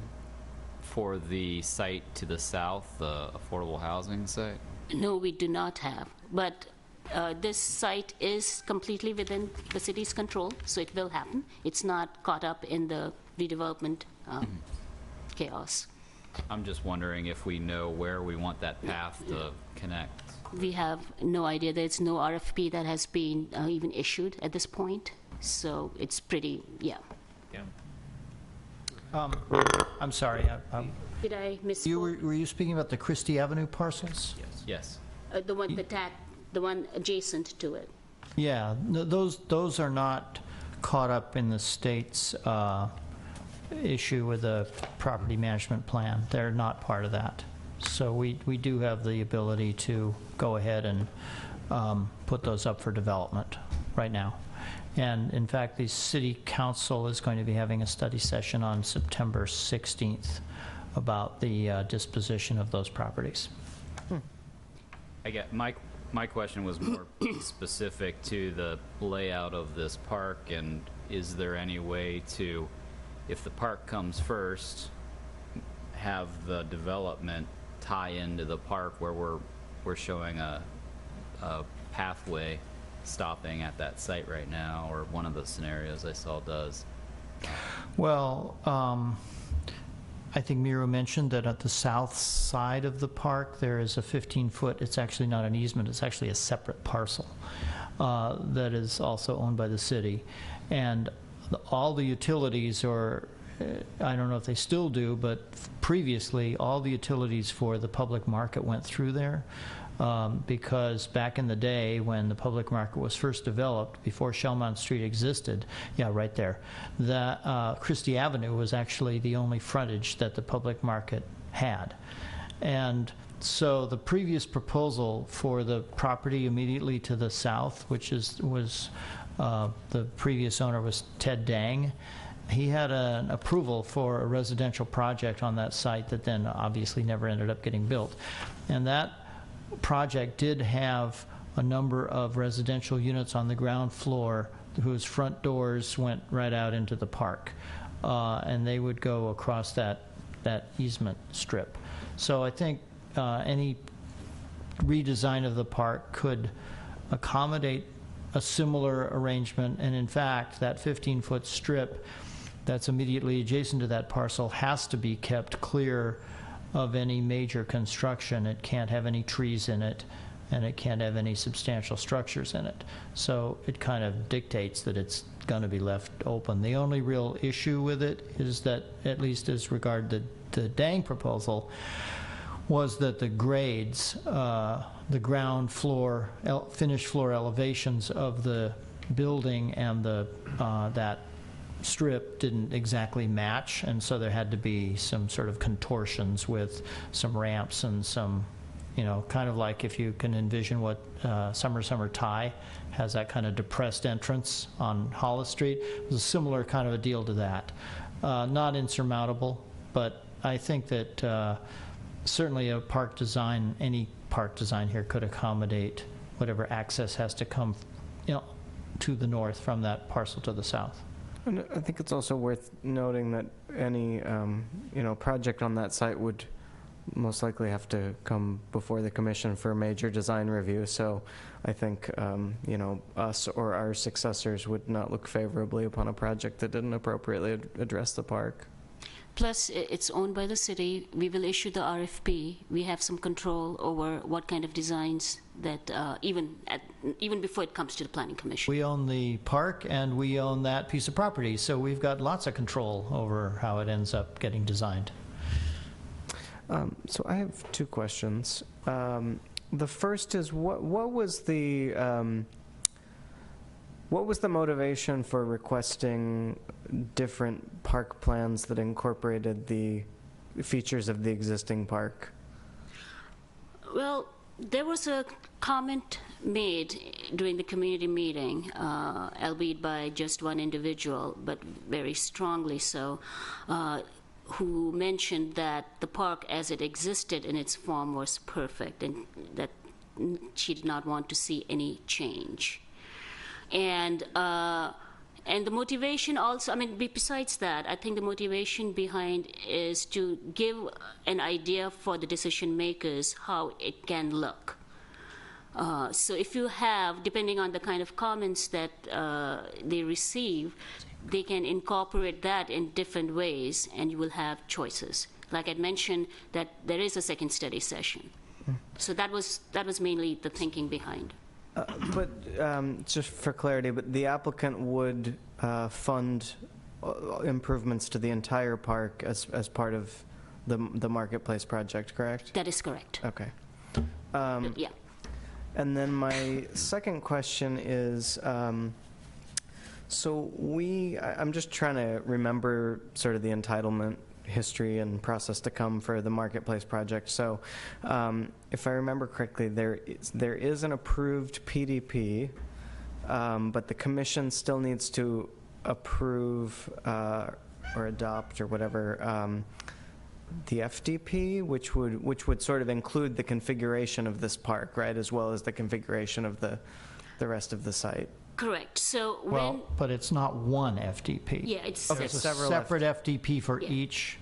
for the site to the south, the affordable housing site? No, we do not have. But this site is completely within the city's control, so it will happen. It's not caught up in the redevelopment chaos. I'm just wondering if we know where we want that path to connect. We have no idea. There's no RFP that has been even issued at this point. So it's pretty, yeah. I'm sorry. Did I miss? Were you speaking about the Christie Avenue parcels? Yes. The one adjacent to it. Yeah, those are not caught up in the state's issue with the property management plan. They're not part of that. So we do have the ability to go ahead and put those up for development right now. And in fact, the City Council is going to be having a study session on September 16th about the disposition of those properties. I get my question was more specific to the layout of this park, and is there any way to, if the park comes first, have the development tie into the park where we're showing a pathway stopping at that site right now, or one of the scenarios I saw does? Well, I think Miro mentioned that at the south side of the park there is a 15-foot, it's actually not an easement, it's actually a separate parcel that is also owned by the city. And all the utilities are I don't know if they still do, but previously all the utilities for the public market went through there. Because back in the day when the public market was first developed, before Shellmount Street existed, yeah, right there, the Christie Avenue was actually the only frontage that the public market had. And so the previous proposal for the property immediately to the south, which was the previous owner was Ted Dang, he had an approval for a residential project on that site that then obviously never ended up getting built. And that project did have a number of residential units on the ground floor whose front doors went right out into the park, and they would go across that easement strip. So I think any redesign of the park could accommodate a similar arrangement, and in fact that 15-foot strip that's immediately adjacent to that parcel has to be kept clear of any major construction. It can't have any trees in it, and it can't have any substantial structures in it. So it kind of dictates that it's going to be left open. The only real issue with it is that, at least as regard the Dang proposal, was that the grades, the ground floor, finished floor elevations of the building and that strip didn't exactly match, and so there had to be some sort of contortions with some ramps and some, kind of like if you can envision what Summer Thai has, that kind of depressed entrance on Hollis Street. It was a similar kind of a deal to that. Not insurmountable, but I think that certainly a park design, any park design here could accommodate whatever access has to come to the north from that parcel to the south. And I think it's also worth noting that any, project on that site would most likely have to come before the commission for a major design review. So I think, us or our successors would not look favorably upon a project that didn't appropriately address the park. Plus, it's owned by the city. We will issue the RFP. We have some control over what kind of designs that, even before it comes to the Planning Commission. We own the park and we own that piece of property, so we've got lots of control over how it ends up getting designed. So I have two questions. The first is, what was the motivation for requesting different park plans that incorporated the features of the existing park? Well, there was a comment made during the community meeting, albeit by just one individual, but very strongly so, who mentioned that the park as it existed in its form was perfect and that she did not want to see any change. And the motivation also, besides that, I think the motivation behind is to give an idea for the decision makers how it can look. So if you have, depending on the kind of comments that they receive, they can incorporate that in different ways, and you will have choices. Like I mentioned, that there is a second study session. So that was mainly the thinking behind. But just for clarity, but the applicant would fund improvements to the entire park as part of the Marketplace project, correct? That is correct. Okay. Yeah. And then my second question is, I'm just trying to remember sort of the entitlement history and process to come for the Marketplace project. So if I remember correctly, there is an approved PDP, but the commission still needs to approve or adopt or whatever the FDP, which would sort of include the configuration of this park, right, as well as the configuration of the rest of the site. Correct. So but it's not one FDP. Yeah, it's There's a separate FDP for each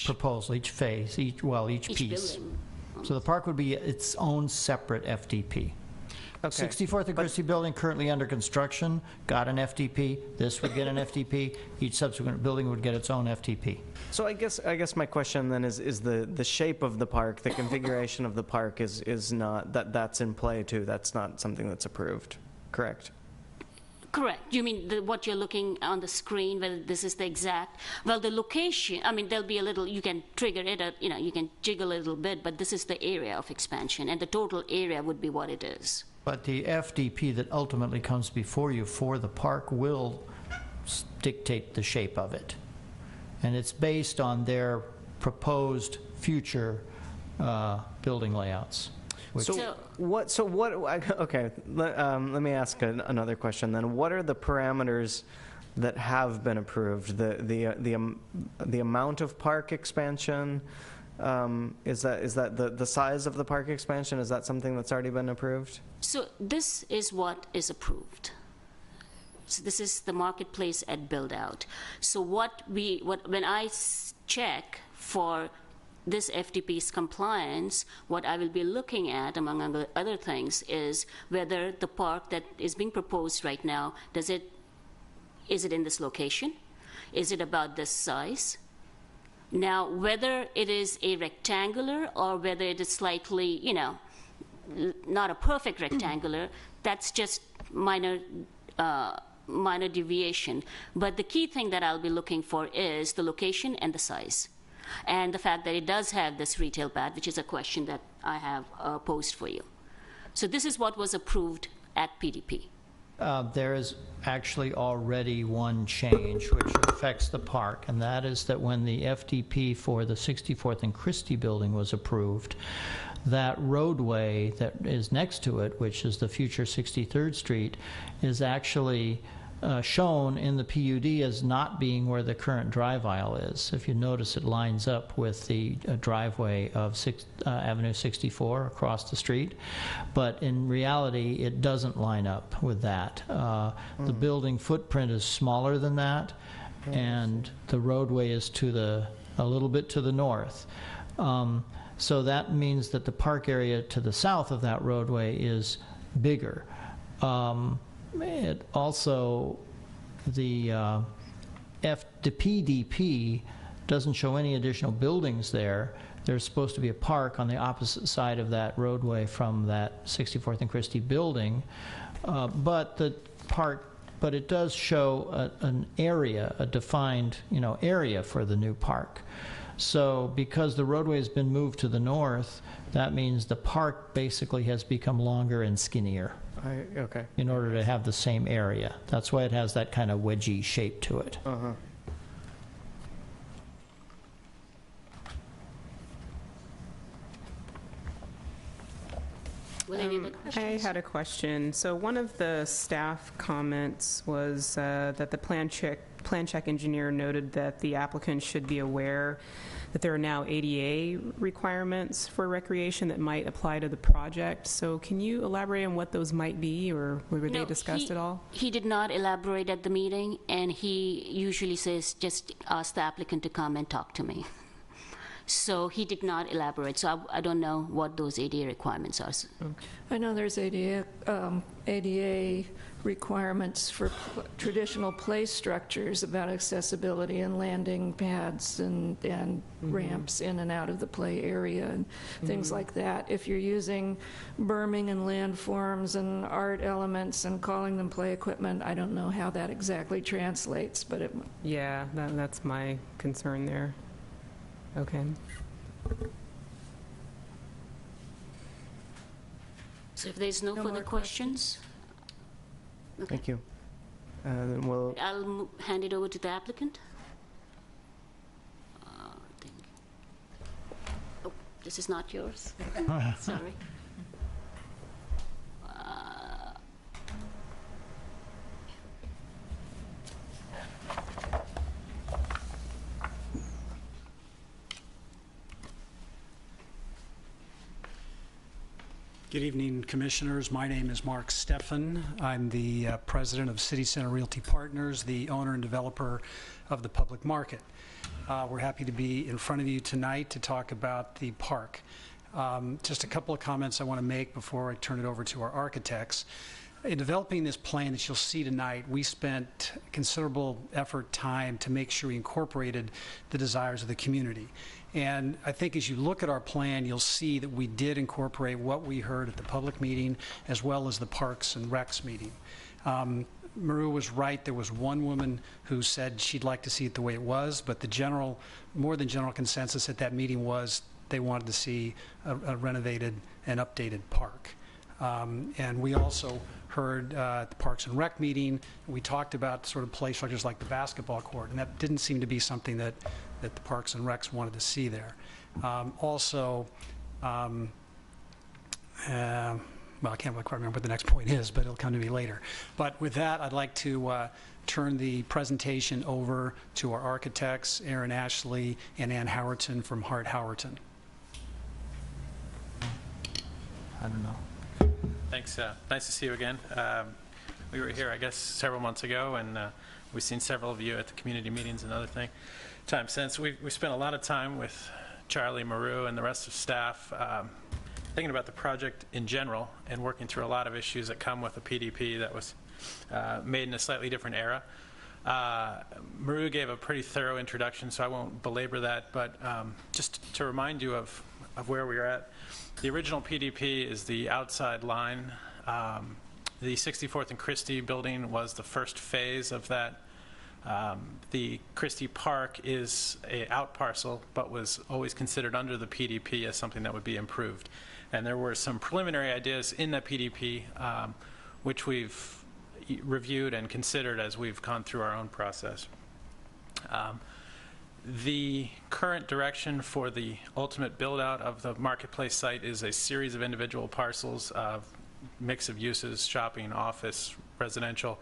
proposal, each phase, each piece. Building. So the park would be its own separate FDP. Okay. 64th and Christie building currently under construction got an FDP. This would get an FDP. Each subsequent building would get its own FDP. So I guess my question then is the shape of the park, the configuration of the park is not that's in play too. That's not something that's approved, correct? Correct. You mean what you're looking on the screen, whether this is the exact, well, the location, I mean, there'll be a little, you can trigger it, you can jiggle a little bit, but this is the area of expansion, and the total area would be what it is. But the FDP that ultimately comes before you for the park will dictate the shape of it. And it's based on their proposed future building layouts. Okay, let me ask another question then. What are the parameters that have been approved? The amount of park expansion, is that the size of the park expansion? Is that something that's already been approved? So this is what is approved. So this is the marketplace at build out. So when I check for this FDP's compliance, what I will be looking at, among other things, is whether the park that is being proposed right now, is it in this location? Is it about this size? Now, whether it is a rectangular or whether it is slightly, not a perfect rectangular, that's just minor deviation. But the key thing that I'll be looking for is the location and the size. And the fact that it does have this retail pad, which is a question that I have posed for you. So this is what was approved at PDP. There is actually already one change which affects the park, and that is that when the FDP for the 64th and Christie building was approved, that roadway that is next to it, which is the future 63rd Street, is actually shown in the PUD as not being where the current drive aisle is. If you notice, it lines up with the driveway of Avenue 64 across the street, but in reality it doesn't line up with that. The building footprint is smaller than that, and the roadway is a little bit to the north. So that means that the park area to the south of that roadway is bigger. It also, the PDP doesn't show any additional buildings there. There's supposed to be a park on the opposite side of that roadway from that 64th and Christie building, but it does show an area, a defined area for the new park. So because the roadway has been moved to the north, that means the park basically has become longer and skinnier. Okay. In order to have the same area. That's why it has that kind of wedgy shape to it. I had a question. So one of the staff comments was that the plan check engineer noted that the applicant should be aware that there are now ADA requirements for recreation that might apply to the project. So can you elaborate on what those might be, or were they discussed at all? He did not elaborate at the meeting, and he usually says, just ask the applicant to come and talk to me. So he did not elaborate. So I don't know what those ADA requirements are. I know there's ADA requirements for traditional play structures about accessibility and landing pads and ramps in and out of the play area and things like that. If you're using berming and landforms and art elements and calling them play equipment, I don't know how that exactly translates, but it... Yeah, that's my concern there. Okay. So if there's no further questions? Okay. Thank you. Then we'll... I'll hand it over to the applicant. Oh, this is not yours. Sorry. Good evening, Commissioners. My name is Mark Steffen. I'm the president of City Center Realty Partners, the owner and developer of the public market. We're happy to be in front of you tonight to talk about the park. Just a couple of comments I want to make before I turn it over to our architects. In developing this plan that you'll see tonight, we spent considerable effort, time to make sure we incorporated the desires of the community. And I think as you look at our plan, you'll see that we did incorporate what we heard at the public meeting as well as the Parks and Recs meeting. Maru was right. There was one woman who said she'd like to see it the way it was, but the more than general consensus at that meeting was they wanted to see a renovated and updated park. And we also heard at the Parks and Rec meeting, we talked about sort of play structures like the basketball court, and that didn't seem to be something that the Parks and Recs wanted to see there. Well, I can't quite remember what the next point is, but it'll come to me later. But with that, I'd like to turn the presentation over to our architects, Aaron Ashley and Ann Howerton from Hart Howerton. I don't know. Thanks. Nice to see you again. We were here, I guess, several months ago, and we've seen several of you at the community meetings and other times since. We spent a lot of time with Charlie, Maru, and the rest of staff thinking about the project in general and working through a lot of issues that come with a PDP that was made in a slightly different era. Maru gave a pretty thorough introduction, so I won't belabor that, but just to remind you of where we are at. The original PDP is the outside line. The 64th and Christie building was the first phase of that. The Christie Park is a out parcel, but was always considered under the PDP as something that would be improved. And there were some preliminary ideas in that PDP, which we've reviewed and considered as we've gone through our own process. The current direction for the ultimate build-out of the marketplace site is a series of individual parcels, mix of uses, shopping, office, residential,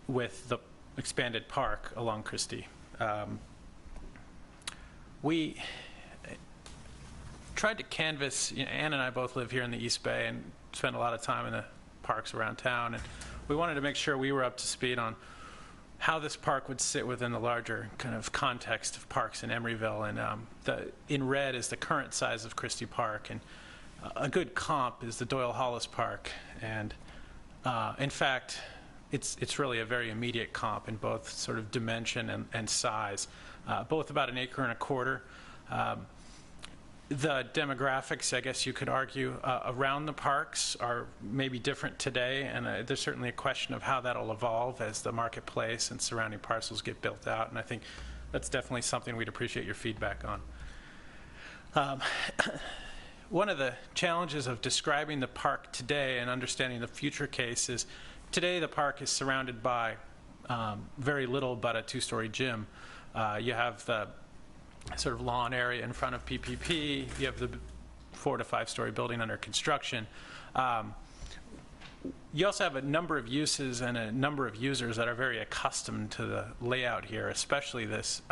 with the expanded park along Christie. We tried to canvass, Ann and I both live here in the East Bay and spend a lot of time in the parks around town, and we wanted to make sure we were up to speed on how this park would sit within the larger kind of context of parks in Emeryville. And in red is the current size of Christie Park, and a good comp is the Doyle Hollis Park. And in fact, it's really a very immediate comp in both sort of dimension and size, both about 1.25 acres. The demographics, I guess you could argue, around the parks are maybe different today, and there's certainly a question of how that'll evolve as the marketplace and surrounding parcels get built out, and I think that's definitely something we'd appreciate your feedback on. One of the challenges of describing the park today and understanding the future case is today the park is surrounded by very little but a 2-story gym. You have the sort of lawn area in front of PPP. You have the 4 to 5-story building under construction. You also have a number of uses and a number of users that are very accustomed to the layout here, especially this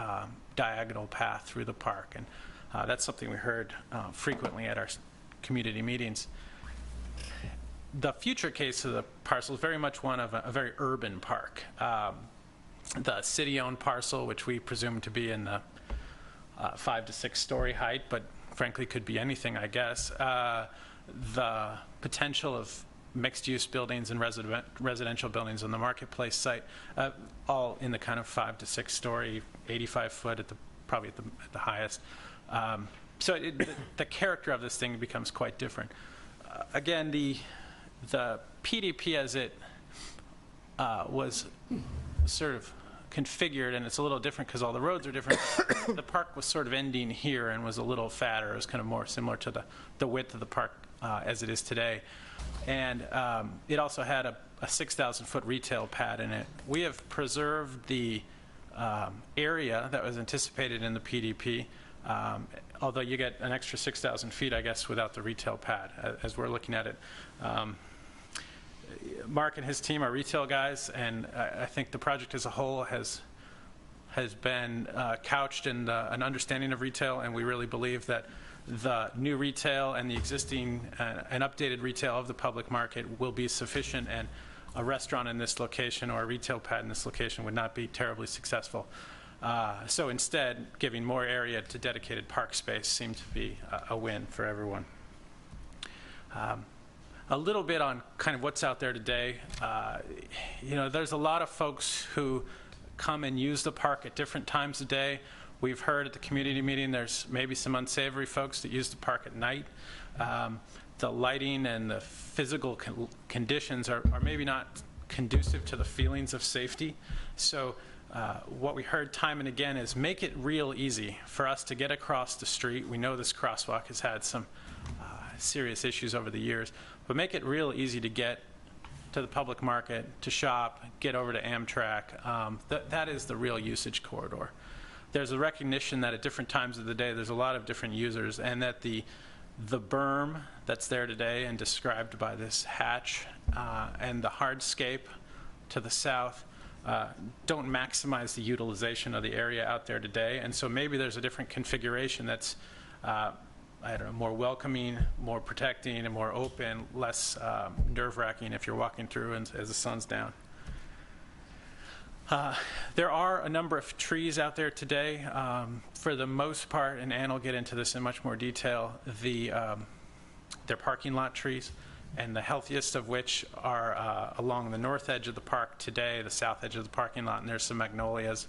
diagonal path through the park. And that's something we heard frequently at our community meetings. The future case of the parcel is very much one of a very urban park. The city-owned parcel, which we presume to be in the 5 to 6-story height, but frankly could be anything, I guess. The potential of mixed-use buildings and residential buildings on the marketplace site, all in the kind of 5 to 6-story, 85 foot probably at the highest. So the character of this thing becomes quite different. Again, the PDP as it was sort of configured, and it's a little different because all the roads are different. The park was sort of ending here and was a little fatter. It was kind of more similar to the width of the park as it is today. And it also had a 6,000-foot retail pad in it. We have preserved the area that was anticipated in the PDP, although you get an extra 6,000 feet, I guess, without the retail pad, as we're looking at it. Mark and his team are retail guys, and I think the project as a whole has been couched in an understanding of retail, and we really believe that the new retail and the existing and updated retail of the public market will be sufficient, and a restaurant in this location or a retail pad in this location would not be terribly successful. So instead, giving more area to dedicated park space seemed to be a win for everyone. A little bit on kind of what's out there today. There's a lot of folks who come and use the park at different times of day. We've heard at the community meeting there's maybe some unsavory folks that use the park at night. The lighting and the physical conditions are maybe not conducive to the feelings of safety. So what we heard time and again is make it real easy for us to get across the street. We know this crosswalk has had some serious issues over the years, but make it real easy to get to the public market, to shop, get over to Amtrak. That is the real usage corridor. There's a recognition that at different times of the day there's a lot of different users, and that the berm that's there today and described by this hatch and the hardscape to the south don't maximize the utilization of the area out there today. And so maybe there's a different configuration that's I don't know, more welcoming, more protecting, and more open, less nerve-wracking if you're walking through and, as the sun's down. There are a number of trees out there today. For the most part, and Ann will get into this in much more detail, they're parking lot trees, and the healthiest of which are along the north edge of the park today, the south edge of the parking lot, and there's some magnolias.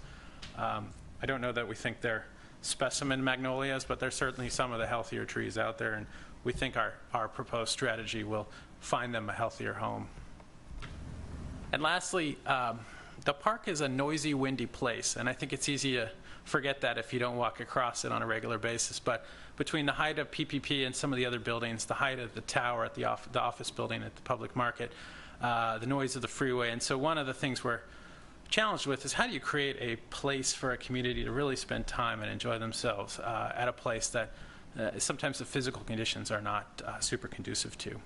I don't know that we think they're specimen magnolias, but there's certainly some of the healthier trees out there, and we think our proposed strategy will find them a healthier home. And lastly, the park is a noisy, windy place, and I think it's easy to forget that if you don't walk across it on a regular basis. But between the height of PPP and some of the other buildings, the height of the tower at the office building at the public market, the noise of the freeway, and so one of the things we're challenged with is how do you create a place for a community to really spend time and enjoy themselves at a place that sometimes the physical conditions are not super conducive to.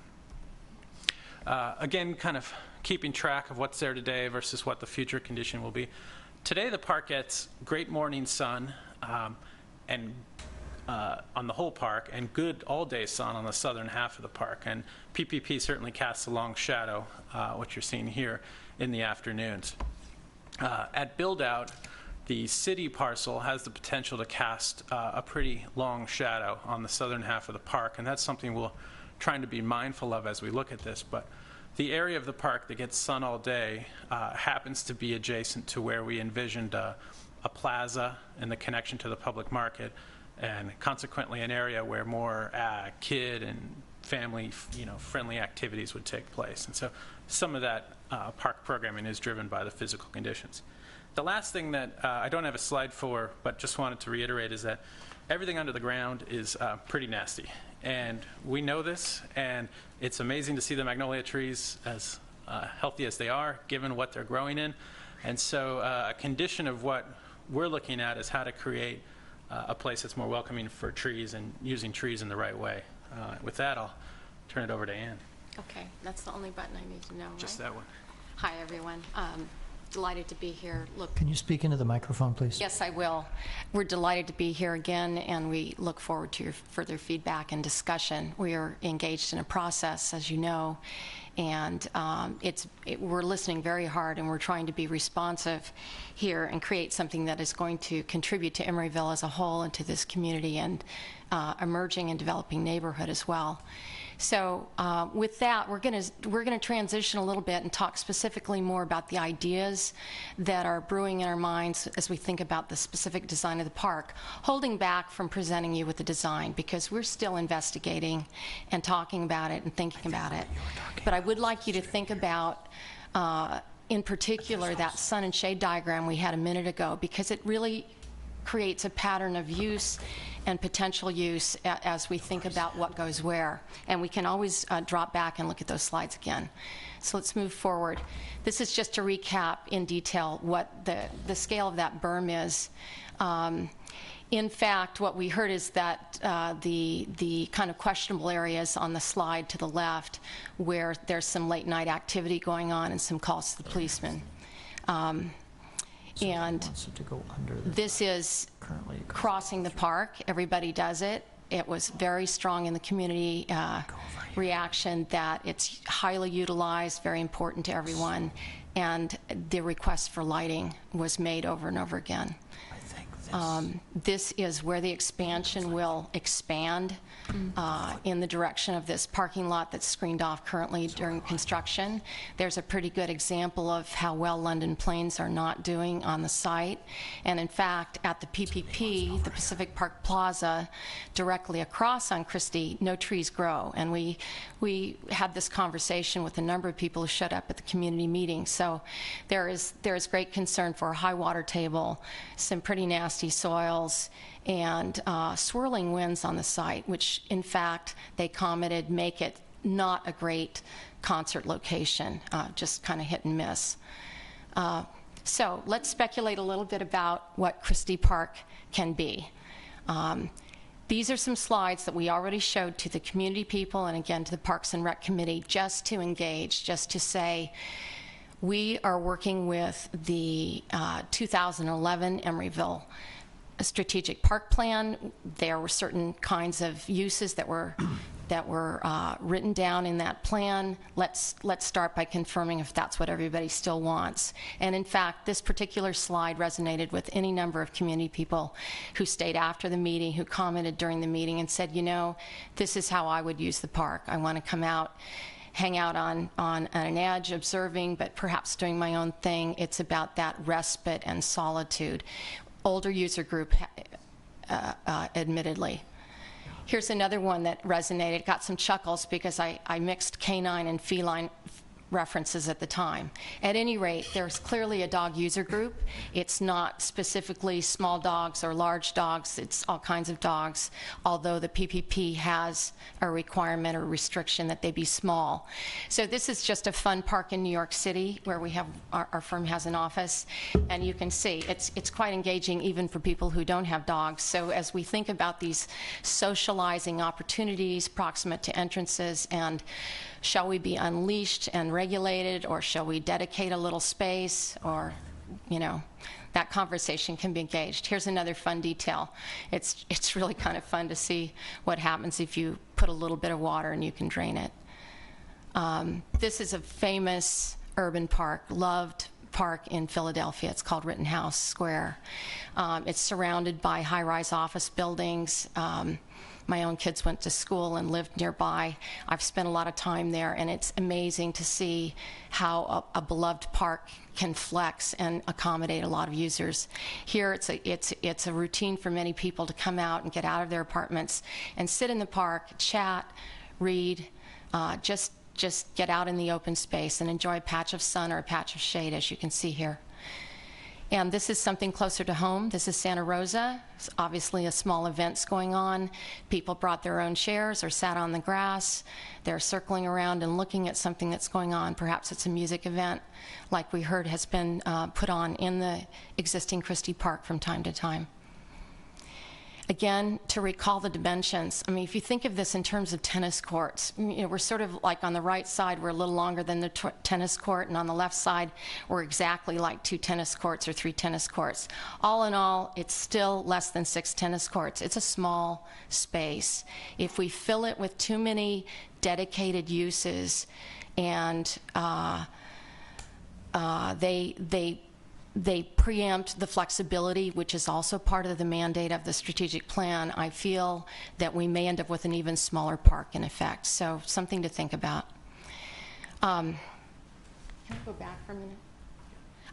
Again, kind of keeping track of what's there today versus what the future condition will be. Today the park gets great morning sun and on the whole park, and good all-day sun on the southern half of the park. And PPP certainly casts a long shadow, what you're seeing here, in the afternoons. At build-out, the city parcel has the potential to cast a pretty long shadow on the southern half of the park, and that's something we're trying to be mindful of as we look at this. But the area of the park that gets sun all day happens to be adjacent to where we envisioned a plaza and the connection to the public market, and consequently an area where more kid and family, friendly activities would take place. And so some of that park programming is driven by the physical conditions. The last thing that I don't have a slide for, but just wanted to reiterate, is that everything under the ground is pretty nasty. And we know this, and it's amazing to see the magnolia trees as healthy as they are, given what they're growing in. And so a condition of what we're looking at is how to create a place that's more welcoming for trees and using trees in the right way. With that, I'll turn it over to Ann. Okay, that's the only button I need to know, Just right? that one. Hi, everyone. Delighted to be here. Look, Can you speak into the microphone, please? yes, I will. We're delighted to be here again, and we look forward to your further feedback and discussion. We are engaged in a process, as you know, and we're listening very hard, and we're trying to be responsive here and create something that is going to contribute to Emeryville as a whole and to this community and emerging and developing neighborhood as well. So with that, we're going to transition a little bit and talk specifically more about the ideas that are brewing in our minds as we think about the specific design of the park, holding back from presenting you with the design because we're still investigating and talking about it and thinking about it. But I would like you to think about, in particular, that sun and shade diagram we had a minute ago, because it really creates a pattern of use and potential use as we think about what goes where. And we can always drop back and look at those slides again. So let's move forward. This is just to recap in detail what the scale of that berm is. In fact, what we heard is that the kind of questionable areas on the slide to the left, where there's some late night activity going on and some calls to the policeman. And this is crossing the park. Everybody does it. It was very strong in the community reaction that it's highly utilized, very important to everyone, and the request for lighting was made over and over again. This is where the expansion will expand in the direction of this parking lot that's screened off currently during construction. There's a pretty good example of how well London Plains are not doing on the site. And in fact, at the PPP, the Pacific Park Plaza, directly across on Christie, no trees grow. And we had this conversation with a number of people who showed up at the community meeting. So there is great concern for a high water table, some pretty nasty soils, and swirling winds on the site, which in fact they commented make it not a great concert location, just kind of hit and miss. So let's speculate a little bit about what Christie Park can be. These are some slides that we already showed to the community people and again to the Parks and Rec Committee, just to engage, just to say we are working with the 2011 Emeryville strategic park plan. There were certain kinds of uses that were written down in that plan. Let's start by confirming if that's what everybody still wants. And in fact, this particular slide resonated with any number of community people who stayed after the meeting, who commented during the meeting and said, you know, this is how I would use the park. I want to come out, hang out on an edge observing, but perhaps doing my own thing. It's about that respite and solitude. Older user group, admittedly. Here's another one that resonated, got some chuckles because I mixed canine and feline references at the time. At any rate, there's clearly a dog user group. It's not specifically small dogs or large dogs, it's all kinds of dogs, although the PPP has a requirement or restriction that they be small. So this is just a fun park in New York City where we have, our firm has an office, and you can see it's quite engaging even for people who don't have dogs. So as we think about these socializing opportunities proximate to entrances, and shall we be unleashed and regulated, or shall we dedicate a little space, or, you know, that conversation can be engaged. Here's another fun detail. It's really kind of fun to see what happens if you put a little bit of water and you can drain it. This is a famous urban park, loved park in Philadelphia. It's called Rittenhouse Square. It's surrounded by high-rise office buildings. My own kids went to school and lived nearby. I've spent a lot of time there, and it's amazing to see how a beloved park can flex and accommodate a lot of users. Here, it's a routine for many people to come out and get out of their apartments and sit in the park, chat, read, just get out in the open space and enjoy a patch of sun or a patch of shade, as you can see here. And this is something closer to home. This is Santa Rosa. It's obviously a small events going on. People brought their own chairs or sat on the grass. They're circling around and looking at something that's going on. Perhaps it's a music event, like we heard has been put on in the existing Christie Park from time to time. Again, to recall the dimensions, I mean, if you think of this in terms of tennis courts, you know, we're sort of like on the right side, we're a little longer than the tennis court, and on the left side, we're exactly like 2 tennis courts or 3 tennis courts. All in all, it's still less than 6 tennis courts. It's a small space. If we fill it with too many dedicated uses, and they preempt the flexibility, which is also part of the mandate of the strategic plan, I feel that we may end up with an even smaller park in effect. So something to think about. Can I go back for a minute?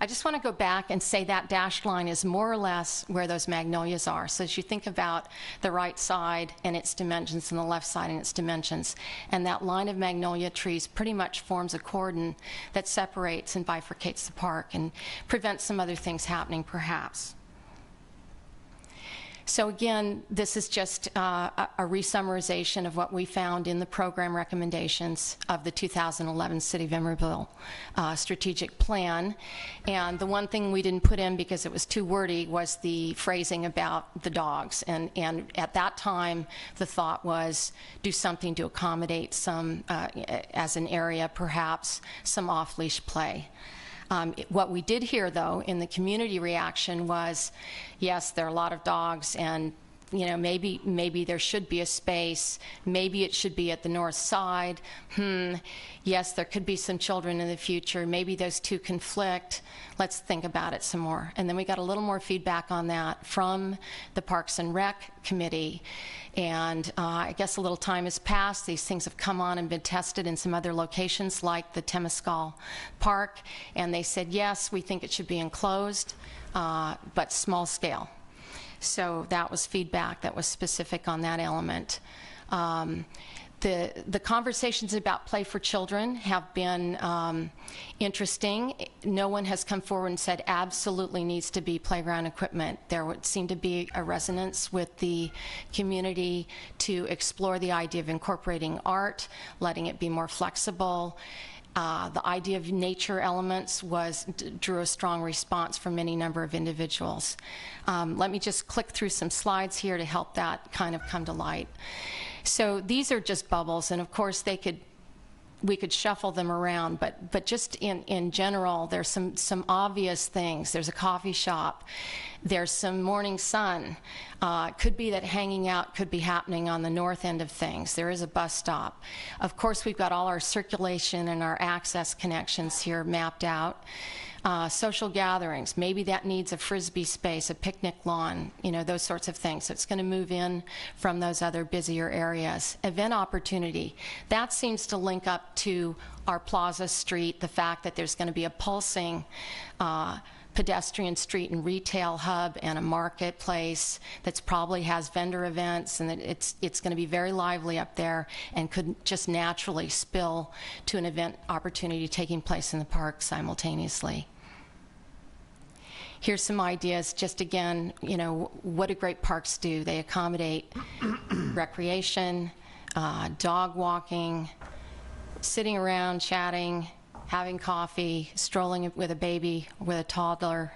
I just want to go back and say that dashed line is more or less where those magnolias are. So as you think about the right side and its dimensions and the left side and its dimensions, and that line of magnolia trees pretty much forms a cordon that separates and bifurcates the park and prevents some other things happening perhaps. So again, this is just a resummarization of what we found in the program recommendations of the 2011 City of Emeryville strategic plan. And the one thing we didn't put in because it was too wordy was the phrasing about the dogs. And at that time, the thought was do something to accommodate some, as an area perhaps, some off-leash play. What we did hear, though, in the community reaction was, yes, there are a lot of dogs, and maybe there should be a space, maybe it should be at the north side. Yes, there could be some children in the future, maybe those two conflict. Let's think about it some more. And then we got a little more feedback on that from the Parks and Rec Committee. And I guess a little time has passed. These things have come on and been tested in some other locations like the Temescal Park. And they said, yes, we think it should be enclosed, but small scale. So that was feedback that was specific on that element. The conversations about play for children have been interesting. No one has come forward and said absolutely needs to be playground equipment. There would seem to be a resonance with the community to explore the idea of incorporating art, letting it be more flexible. The idea of nature elements drew a strong response from any number of individuals. Let me just click through some slides here to help that kind of come to light. So these are just bubbles, and of course we could shuffle them around, but just in general, there's some obvious things. There's a coffee shop. There's some morning sun. Could be that hanging out could be happening on the north end of things. There is a bus stop. Of course, we've got all our circulation and our access connections here mapped out. Social gatherings, maybe that needs a Frisbee space, a picnic lawn, those sorts of things. So it's going to move in from those other busier areas. Event opportunity, that seems to link up to our Plaza Street, the fact that there's going to be a pulsing pedestrian street and retail hub and a marketplace that probably has vendor events, and that it's going to be very lively up there and could just naturally spill to an event opportunity taking place in the park simultaneously. Here's some ideas, just again, what do great parks do? They accommodate recreation, dog walking, sitting around, chatting, having coffee, strolling with a baby, with a toddler.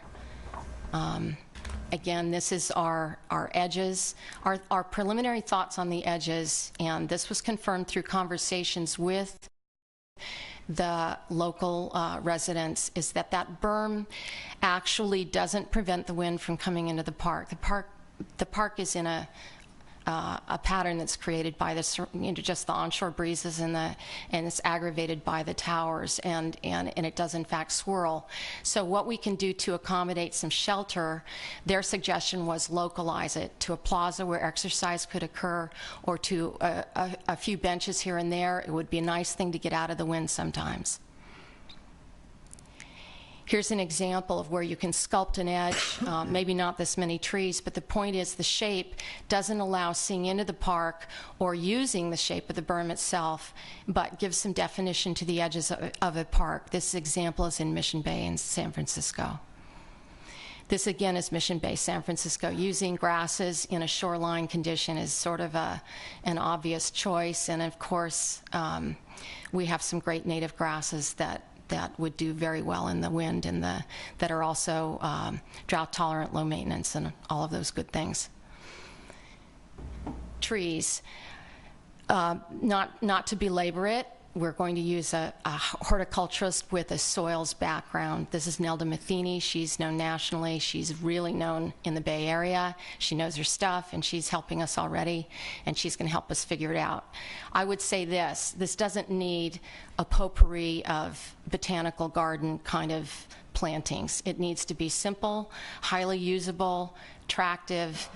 Again, this is our edges, our preliminary thoughts on the edges, and this was confirmed through conversations with the local residents, is that that berm actually doesn't prevent the wind from coming into the park. The park is in a pattern that's created by just the onshore breezes and it's aggravated by the towers, and it does in fact swirl. So what we can do to accommodate some shelter, their suggestion was localize it to a plaza where exercise could occur, or to a few benches here and there. It would be a nice thing to get out of the wind sometimes. Here's an example of where you can sculpt an edge, maybe not this many trees, but the point is the shape doesn't allow seeing into the park or using the shape of the berm itself, but gives some definition to the edges of a park. This example is in Mission Bay in San Francisco. This again is Mission Bay, San Francisco. Using grasses in a shoreline condition is sort of an obvious choice, and of course we have some great native grasses that would do very well in the wind, and that are also drought tolerant, low maintenance, and all of those good things. Trees, not to belabor it, we're going to use a horticulturist with a soils background. This is Nelda Matheny. She's known nationally. She's really known in the Bay Area. She knows her stuff, and she's helping us already, and she's going to help us figure it out. I would say this doesn't need a potpourri of botanical garden kind of plantings. It needs to be simple, highly usable, attractive,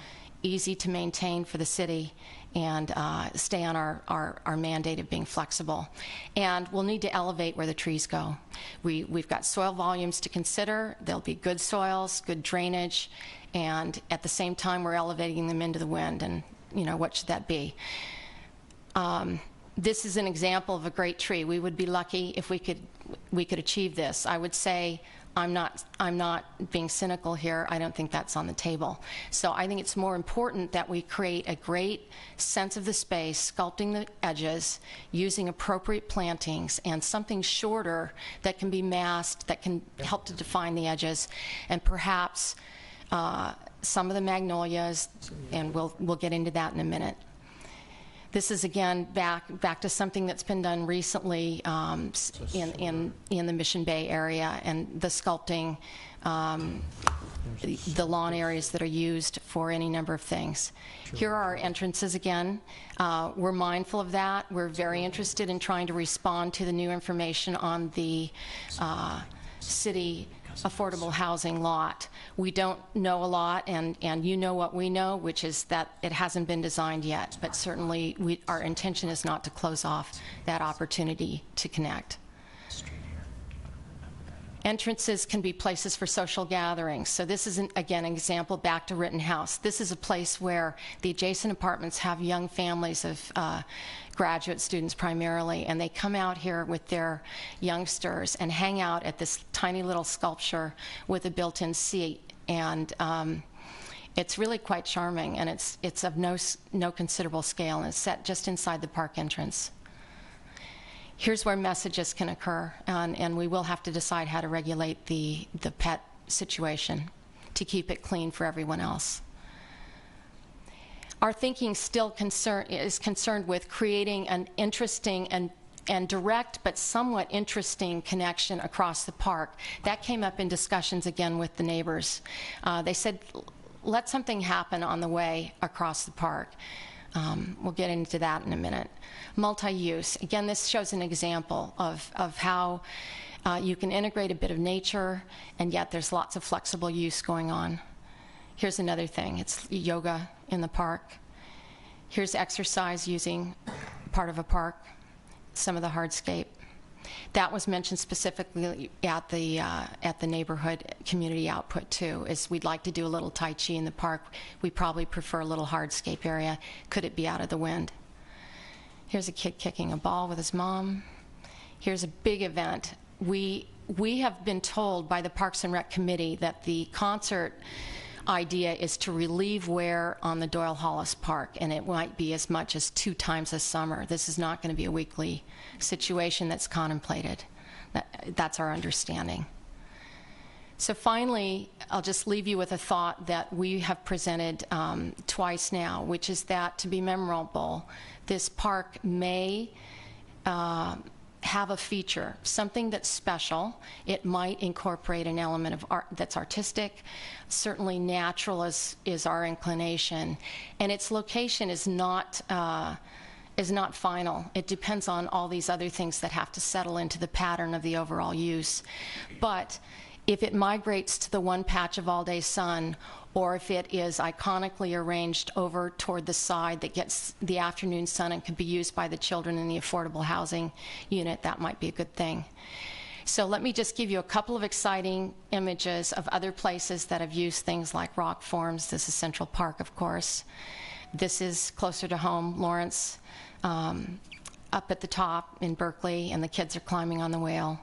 easy to maintain for the city, and stay on our mandate of being flexible. And we'll need to elevate where the trees go. We've got soil volumes to consider. There'll be good soils, good drainage, and at the same time we're elevating them into the wind, and what should that be? This is an example of a great tree. We would be lucky if we could achieve this. I would say I'm not being cynical here. I don't think that's on the table. So I think it's more important that we create a great sense of the space, sculpting the edges, using appropriate plantings, and something shorter that can be masked, that can help to define the edges, and perhaps some of the magnolias, and we'll get into that in a minute. This is again back to something that's been done recently in the Mission Bay area, and the sculpting, the lawn areas that are used for any number of things. Here are our entrances again. We're mindful of that. We're very interested in trying to respond to the new information on the city affordable housing lot. We don't know a lot, and you know what we know, which is that it hasn't been designed yet, but certainly our intention is not to close off that opportunity to connect. Entrances can be places for social gatherings. So this is, again, an example back to Rittenhouse. This is a place where the adjacent apartments have young families of graduate students primarily, and they come out here with their youngsters and hang out at this tiny little sculpture with a built-in seat. And it's really quite charming, and it's of no considerable scale, and it's set just inside the park entrance. Here's where messages can occur, and we will have to decide how to regulate the pet situation to keep it clean for everyone else. Our thinking still is concerned with creating an interesting and direct but somewhat interesting connection across the park. That came up in discussions again with the neighbors. They said, let something happen on the way across the park. We'll get into that in a minute. Multi-use. Again, this shows an example of how you can integrate a bit of nature, and yet there's lots of flexible use going on. Here's another thing. It's yoga in the park. Here's exercise using part of a park, some of the hardscape. That was mentioned specifically at the neighborhood community output too, is we'd like to do a little Tai Chi in the park. We probably prefer a little hardscape area. Could it be out of the wind? Here's a kid kicking a ball with his mom. Here's a big event. We have been told by the Parks and Rec Committee that the concert idea is to relieve wear on the Doyle Hollis Park, and it might be as much as 2 times a summer. This is not going to be a weekly situation that's contemplated. That's our understanding. So finally, I'll just leave you with a thought that we have presented twice now, which is that, to be memorable, this park may have a feature, something that's special. It might incorporate an element of art that's artistic. Certainly natural is our inclination. And its location is not final. It depends on all these other things that have to settle into the pattern of the overall use. But if it migrates to the one patch of all-day sun, or if it is iconically arranged over toward the side that gets the afternoon sun and can be used by the children in the affordable housing unit, that might be a good thing. So let me just give you a couple of exciting images of other places that have used things like rock forms. This is Central Park, of course. This is closer to home, Lawrence, up at the top in Berkeley, and the kids are climbing on the whale.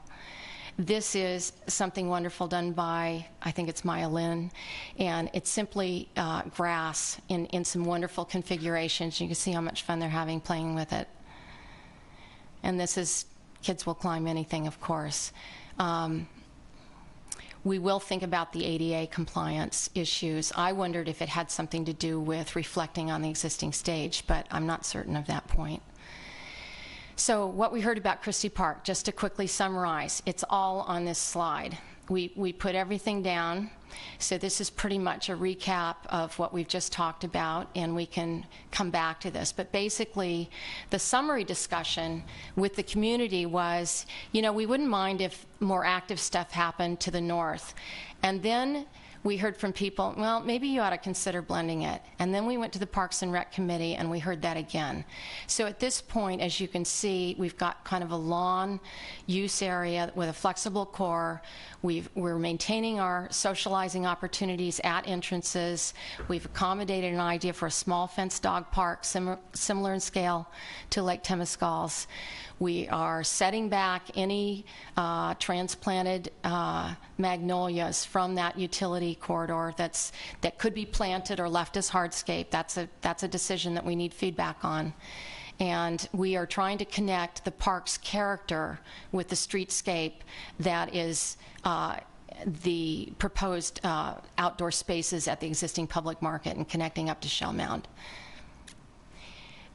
This is something wonderful done by, I think it's Maya Lin, and it's simply grass in some wonderful configurations. You can see how much fun they're having playing with it. And this is, kids will climb anything, of course. We will think about the ADA compliance issues. I wondered if it had something to do with reflecting on the existing stage, but I'm not certain of that point. So what we heard about Christie Park, just to quickly summarize, it's all on this slide. We put everything down, so this is pretty much a recap of what we've just talked about, and we can come back to this. But basically, the summary discussion with the community was, you know, we wouldn't mind if more active stuff happened to the north. And then we heard from people, well, maybe you ought to consider blending it. And then we went to the Parks and Rec Committee, and we heard that again. So at this point, as you can see, we've got kind of a lawn use area with a flexible core. We're maintaining our socializing opportunities at entrances. We've accommodated an idea for a small fenced dog park, similar in scale to Lake Temescal's. We are setting back any transplanted magnolias from that utility corridor that could be planted or left as hardscape. That's a decision that we need feedback on. And we are trying to connect the park's character with the streetscape that is the proposed outdoor spaces at the existing public market and connecting up to Shell Mound.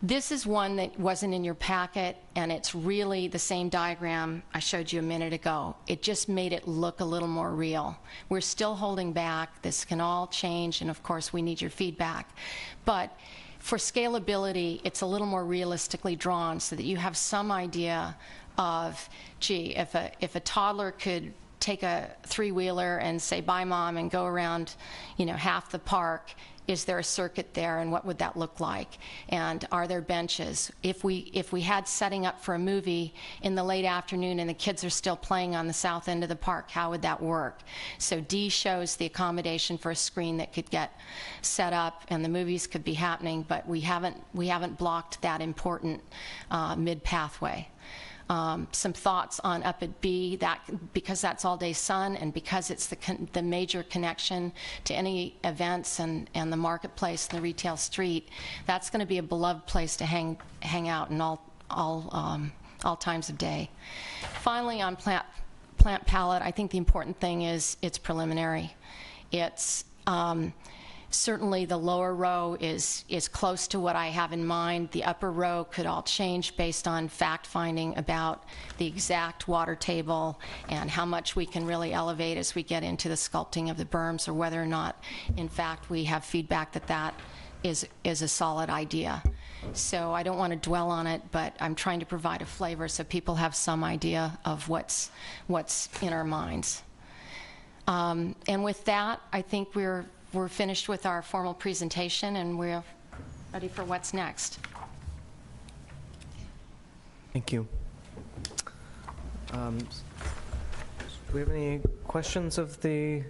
This is one that wasn't in your packet, and it's really the same diagram I showed you a minute ago. It just made it look a little more real. We're still holding back. This can all change, and of course we need your feedback. But for scalability, it's a little more realistically drawn so that you have some idea of, gee, if a toddler could take a three-wheeler and say, bye, Mom, and go around, half the park, is there a circuit there, and what would that look like? And are there benches? If we had setting up for a movie in the late afternoon and the kids are still playing on the south end of the park, how would that work? So D shows the accommodation for a screen that could get set up and the movies could be happening, but we haven't blocked that important mid-pathway. Some thoughts on up at B, that because that's all-day sun and because it's the major connection to any events and the marketplace and the retail street, that's going to be a beloved place to hang out in all times of day. Finally, on plant palette, I think the important thing is it's preliminary. It's certainly the lower row is close to what I have in mind. The upper row could all change based on fact-finding about the exact water table and how much we can really elevate as we get into the sculpting of the berms, or whether or not, in fact, we have feedback that is a solid idea. So I don't want to dwell on it, but I'm trying to provide a flavor so people have some idea of what's in our minds. And with that, I think we're finished with our formal presentation, and we're ready for what's next. Thank you. Do we have any questions of the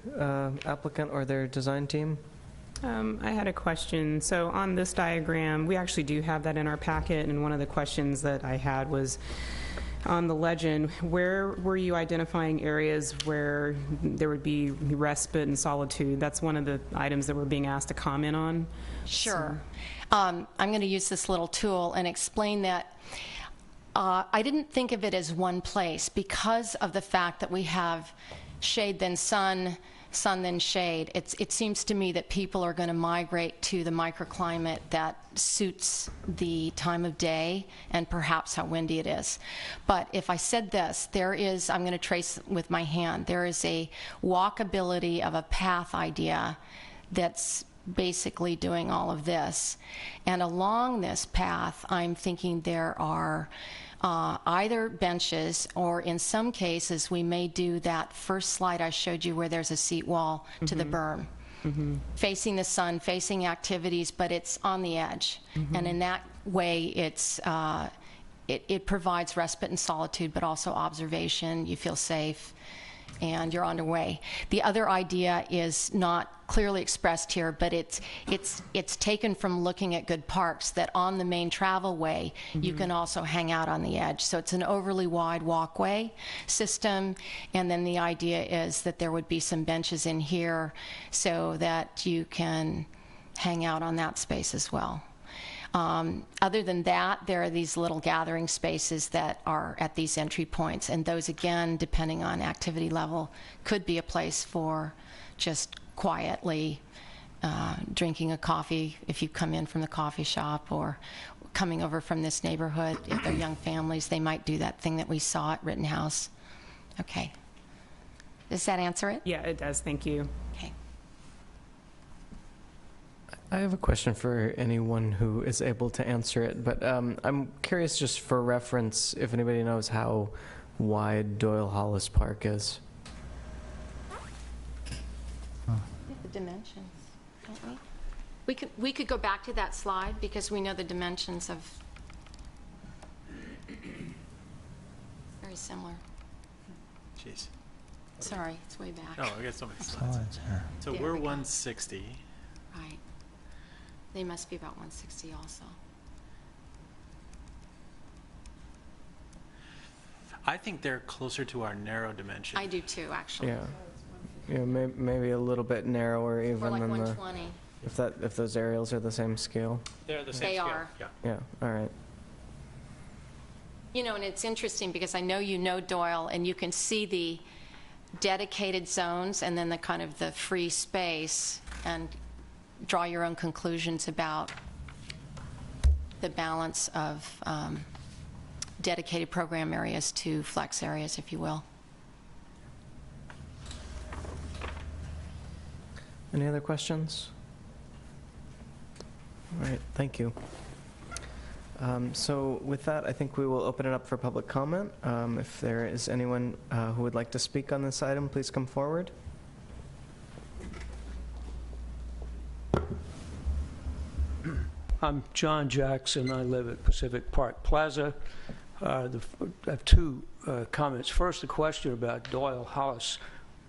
applicant or their design team? I had a question. So on this diagram, we actually do have that in our packet, and one of the questions that I had was on the legend, where were you identifying areas where there would be respite and solitude? That's one of the items that we're being asked to comment on. Sure. I'm going to use this little tool and explain that I didn't think of it as one place because of the fact that we have shade then sun, sun then shade. It seems to me that people are going to migrate to the microclimate that suits the time of day and perhaps how windy it is. But if I said this, I'm going to trace with my hand, there is a walkability of a path idea that's basically doing all of this. And along this path, I'm thinking there are either benches, or in some cases we may do that first slide I showed you where there's a seat wall to the berm, facing the sun, facing activities, but it's on the edge. And in that way it provides respite and solitude, but also observation. You feel safe and you're on your way. The other idea is not clearly expressed here, but it's taken from looking at good parks, that on the main travel way you can also hang out on the edge. So it's an overly wide walkway system, and then the idea is that there would be some benches in here so that you can hang out on that space as well. Other than that, there are these little gathering spaces that are at these entry points, and those, again, depending on activity level, could be a place for just quietly drinking a coffee if you come in from the coffee shop, or coming over from this neighborhood. If they're young families, they might do that thing that we saw at Rittenhouse. Okay. Does that answer it? Yeah, it does. Thank you. Okay. I have a question for anyone who is able to answer it, but I'm curious, just for reference, if anybody knows how wide Doyle Hollis Park is. The dimensions, don't we? We could go back to that slide because we know the dimensions of. Very similar. Jeez. Sorry, it's way back. Oh, I got so many slides. So There we're we go. 160. Right. They must be about 160 also. I think they're closer to our narrow dimension. I do too, actually. Yeah, maybe a little bit narrower even More like than 120. if those aerials are the same scale. They're the same They scale. are. Yeah. Yeah. All right. You know, and it's interesting because I know you know Doyle, and you can see the dedicated zones and then the kind of the free space, and draw your own conclusions about the balance of dedicated program areas to flex areas, if you will. Any other questions? All right, thank you. So with that, I think we will open it up for public comment. If there is anyone who would like to speak on this item, please come forward. I'm John Jackson. I live at Pacific Park Plaza. I have two comments. First, a question about Doyle House.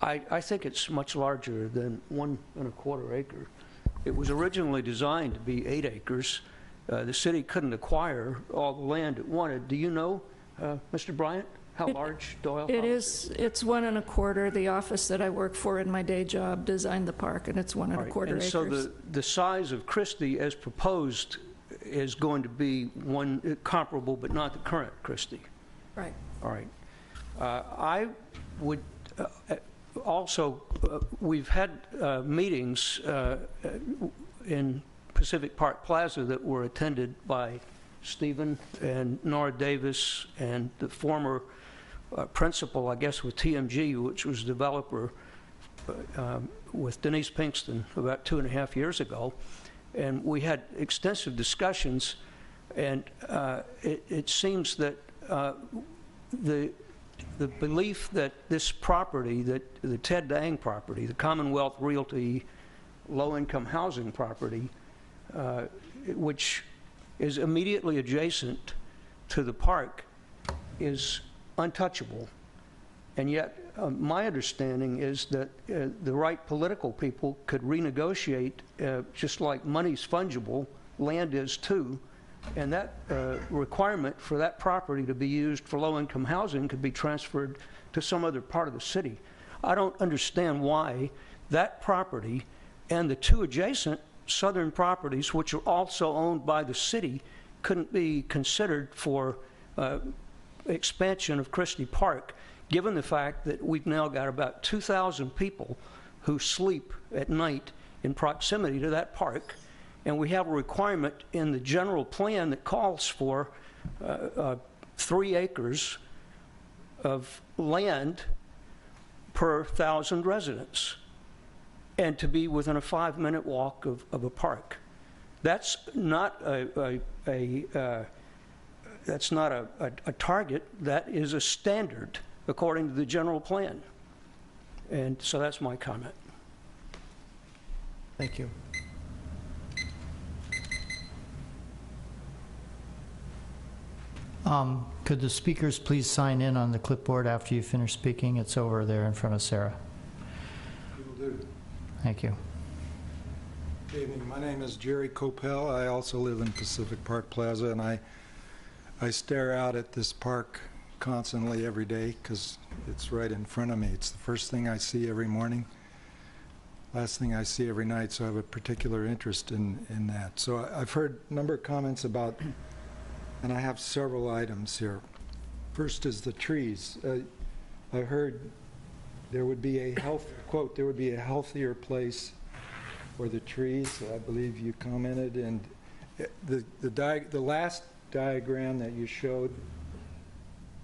I think it's much larger than 1 1/4 acre. It was originally designed to be 8 acres. The city couldn't acquire all the land it wanted. Do you know, Mr. Bryant, how large Doyle House is? It's 1 1/4. The office that I work for in my day job designed the park, and it's 1 1/4 acres. So the size of Christie as proposed is going to be one comparable, but not the current Christie. Right. All right. I would also, we've had meetings in Pacific Park Plaza that were attended by Stephen and Nora Davis and the former principal, I guess, with TMG, which was developer with Denise Pinkston about 2.5 years ago. And we had extensive discussions, and it seems that the belief that this property, that the Ted Dang property, the Commonwealth Realty low-income housing property, which is immediately adjacent to the park, is untouchable. And yet, my understanding is that the right political people could renegotiate, just like money's fungible, land is too, and that requirement for that property to be used for low-income housing could be transferred to some other part of the city. I don't understand why that property and the 2 adjacent southern properties, which are also owned by the city, couldn't be considered for expansion of Christie Park, given the fact that we've now got about 2,000 people who sleep at night in proximity to that park. And we have a requirement in the general plan that calls for 3 acres of land per 1,000 residents, and to be within a 5-minute walk of a park. That's not a target. That is a standard according to the general plan. And so that's my comment. Thank you. Could the speakers please sign in on the clipboard after you finish speaking? It's over there in front of Sarah. Will do. Thank you. Good evening. My name is Jerry Copel. I also live in Pacific Park Plaza, and I stare out at this park constantly every day because it's right in front of me. It's the first thing I see every morning, last thing I see every night, so I have a particular interest in that. So I've heard a number of comments about, and I have several items here. First is the trees. I heard there would be a quote, there would be a healthier place for the trees. I believe you commented, and the last diagram that you showed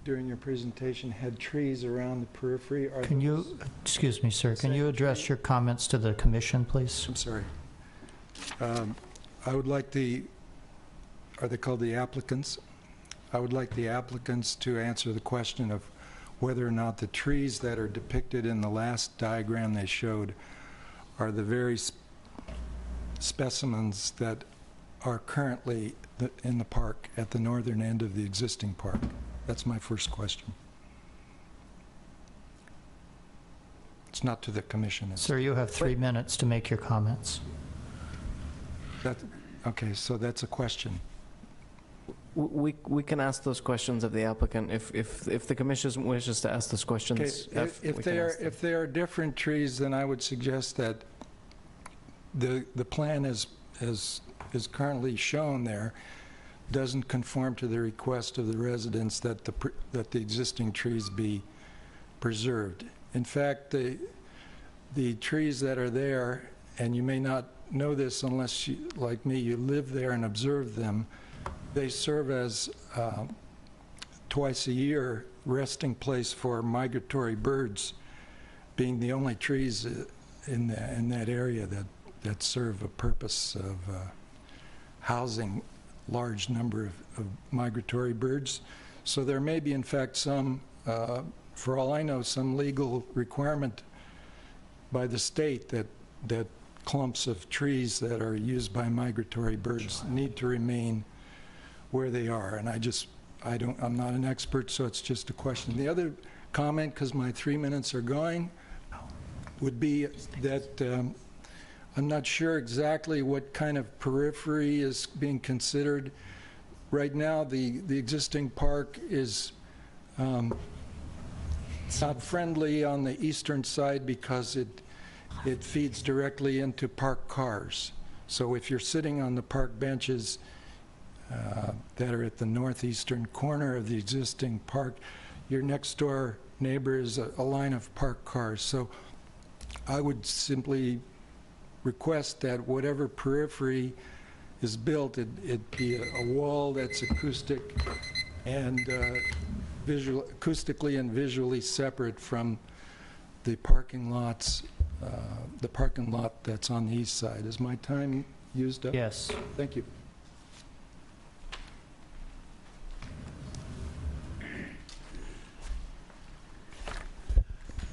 during your presentation had trees around the periphery. Can you, excuse me, sir, can you address your comments to the commission, please? I'm sorry. I would like are they called the applicants? I would like the applicants to answer the question of whether or not the trees that are depicted in the last diagram they showed are the very specimens that are currently in the park at the northern end of the existing park. That's my first question. It's not to the commission. Sir, you have 3 minutes to make your comments. Okay, so that's a question. We can ask those questions of the applicant if the commission wishes to ask those questions. Okay, if they are different trees, then I would suggest that the plan as is currently shown there doesn't conform to the request of the residents that the existing trees be preserved. In fact, the trees that are there, and you may not know this unless you, like me, you live there and observe them, they serve as twice a year resting place for migratory birds, being the only trees in that area that serve a purpose of housing large number of migratory birds. So there may be, in fact, some, for all I know, some legal requirement by the state that clumps of trees that are used by migratory birds need to remain where they are. And I'm not an expert, so it's just a question. The other comment, because my 3 minutes are going, would be that I'm not sure exactly what kind of periphery is being considered. Right now, the existing park is not friendly on the eastern side because it feeds directly into parked cars. So if you're sitting on the park benches that are at the northeastern corner of the existing park, your next door neighbor is a line of parked cars. So I would simply request that whatever periphery is built, it be a wall that's acoustic and acoustically and visually separate from the parking lots, the parking lot that's on the east side. Is my time used up? Yes. Thank you.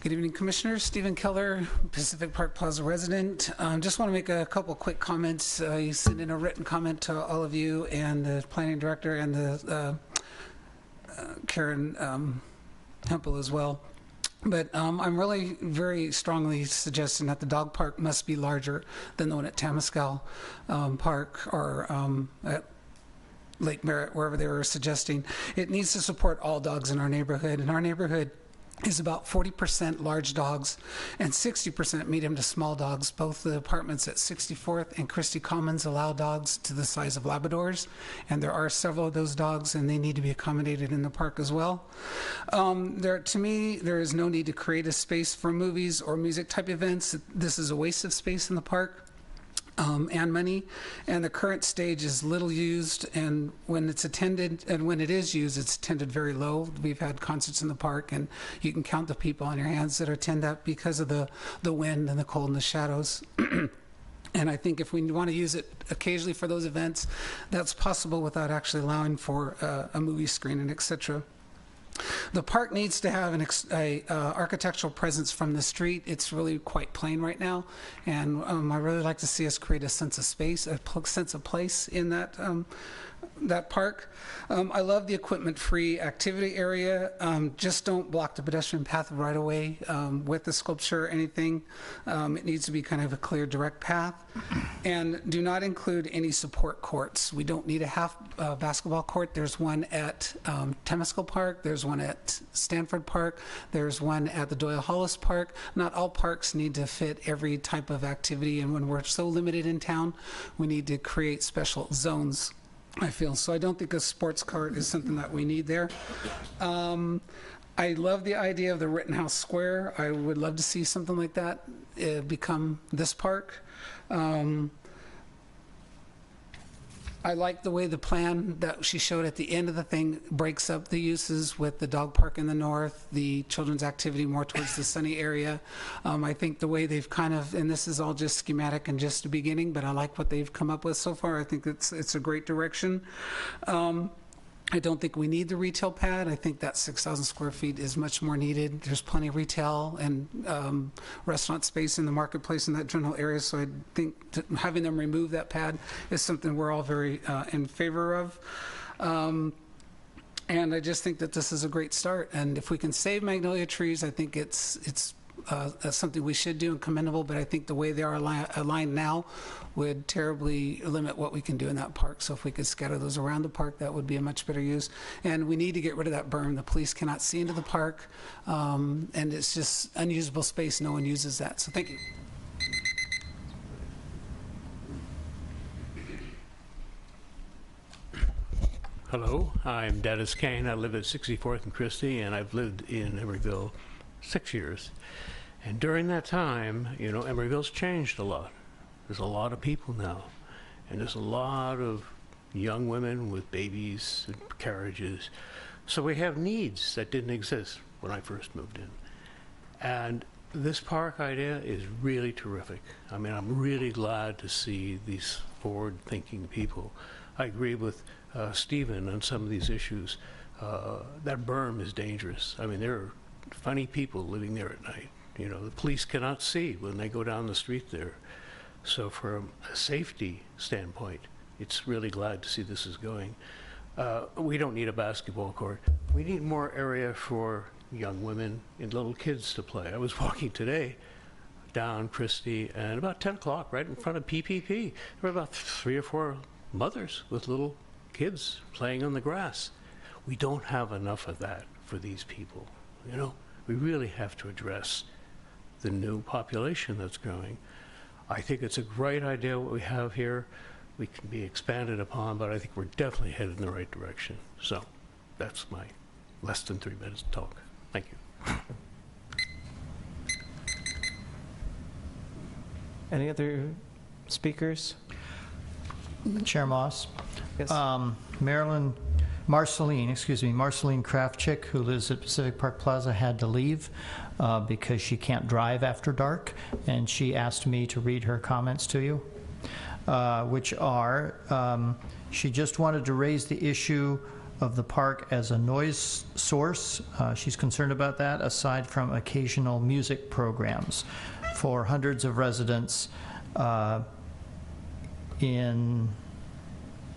Good evening, Commissioners. Stephen Keller, Pacific Park Plaza resident. Just want to make a couple quick comments. You sent in a written comment to all of you and the planning director and the Karen Hempel as well. But I'm really very strongly suggesting that the dog park must be larger than the one at Temescal Park or at Lake Merritt, wherever they were suggesting. It needs to support all dogs in our neighborhood. And our neighborhood is about 40% large dogs and 60% medium to small dogs. Both the apartments at 64th and Christie Commons allow dogs to the size of Labradors, and there are several of those dogs, and they need to be accommodated in the park as well. To me, there is no need to create a space for movies or music type events. This is a waste of space in the park. And money, and the current stage is little used, and when it's attended, and when it is used, it's attended very low. We've had concerts in the park, and you can count the people on your hands that attend that because of the wind and the cold and the shadows. And I think if we want to use it occasionally for those events, that's possible without actually allowing for a movie screen and etc. The park needs to have an architectural presence from the street. It's really quite plain right now, and I really like to see us create a sense of space, a sense of place in that park. I love the equipment-free activity area. Just don't block the pedestrian path right away with the sculpture or anything. It needs to be kind of a clear, direct path. And do not include any support courts. We don't need a half basketball court. There's one at Temescal Park. There's one at Stanford Park. There's one at the Doyle Hollis Park. Not all parks need to fit every type of activity, and when we're so limited in town, we need to create special zones, I feel. So I don't think a sports court is something that we need there. I love the idea of the Rittenhouse Square. I would love to see something like that become this park. I like the way the plan that she showed at the end of the thing breaks up the uses with the dog park in the north, the children's activity more towards the sunny area. I think the way they've kind of, and this is all just schematic and just the beginning, but I like what they've come up with so far. I think it's a great direction. I don't think we need the retail pad. I think that 6,000 square feet is much more needed. There's plenty of retail and restaurant space in the marketplace in that general area, so I think having them remove that pad is something we're all very in favor of. And I just think that this is a great start. And if we can save magnolia trees, I think it's something we should do and commendable, but I think the way they are aligned now would terribly limit what we can do in that park. So if we could scatter those around the park, that would be a much better use. And we need to get rid of that berm. The police cannot see into the park, and it's just unusable space. No one uses that. So thank you. Hello, I'm Dennis Kane. I live at 64th and Christie, and I've lived in Emeryville 6 years. And during that time, you know, Emeryville's changed a lot. There's a lot of people now, and there's a lot of young women with babies and carriages. So we have needs that didn't exist when I first moved in. And this park idea is really terrific. I mean, I'm really glad to see these forward-thinking people. I agree with Stephen on some of these issues. That berm is dangerous. I mean, there are funny people living there at night. You know, the police cannot see when they go down the street there. So from a safety standpoint, it's really glad to see this is going. We don't need a basketball court. We need more area for young women and little kids to play. I was walking today down Christie, and about 10 o'clock, right in front of PPP, there were about 3 or 4 mothers with little kids playing on the grass. We don't have enough of that for these people. You know, we really have to address the new population that's growing. I think it's a great idea what we have here. We can be expanded upon, but I think we're definitely headed in the right direction. So that's my less than 3 minutes talk. Thank you. Any other speakers? Chair Moss? Yes. Marceline Kraftchick, who lives at Pacific Park Plaza, had to leave because she can't drive after dark, and she asked me to read her comments to you, which are, she just wanted to raise the issue of the park as a noise source. She's concerned about that, aside from occasional music programs for hundreds of residents in,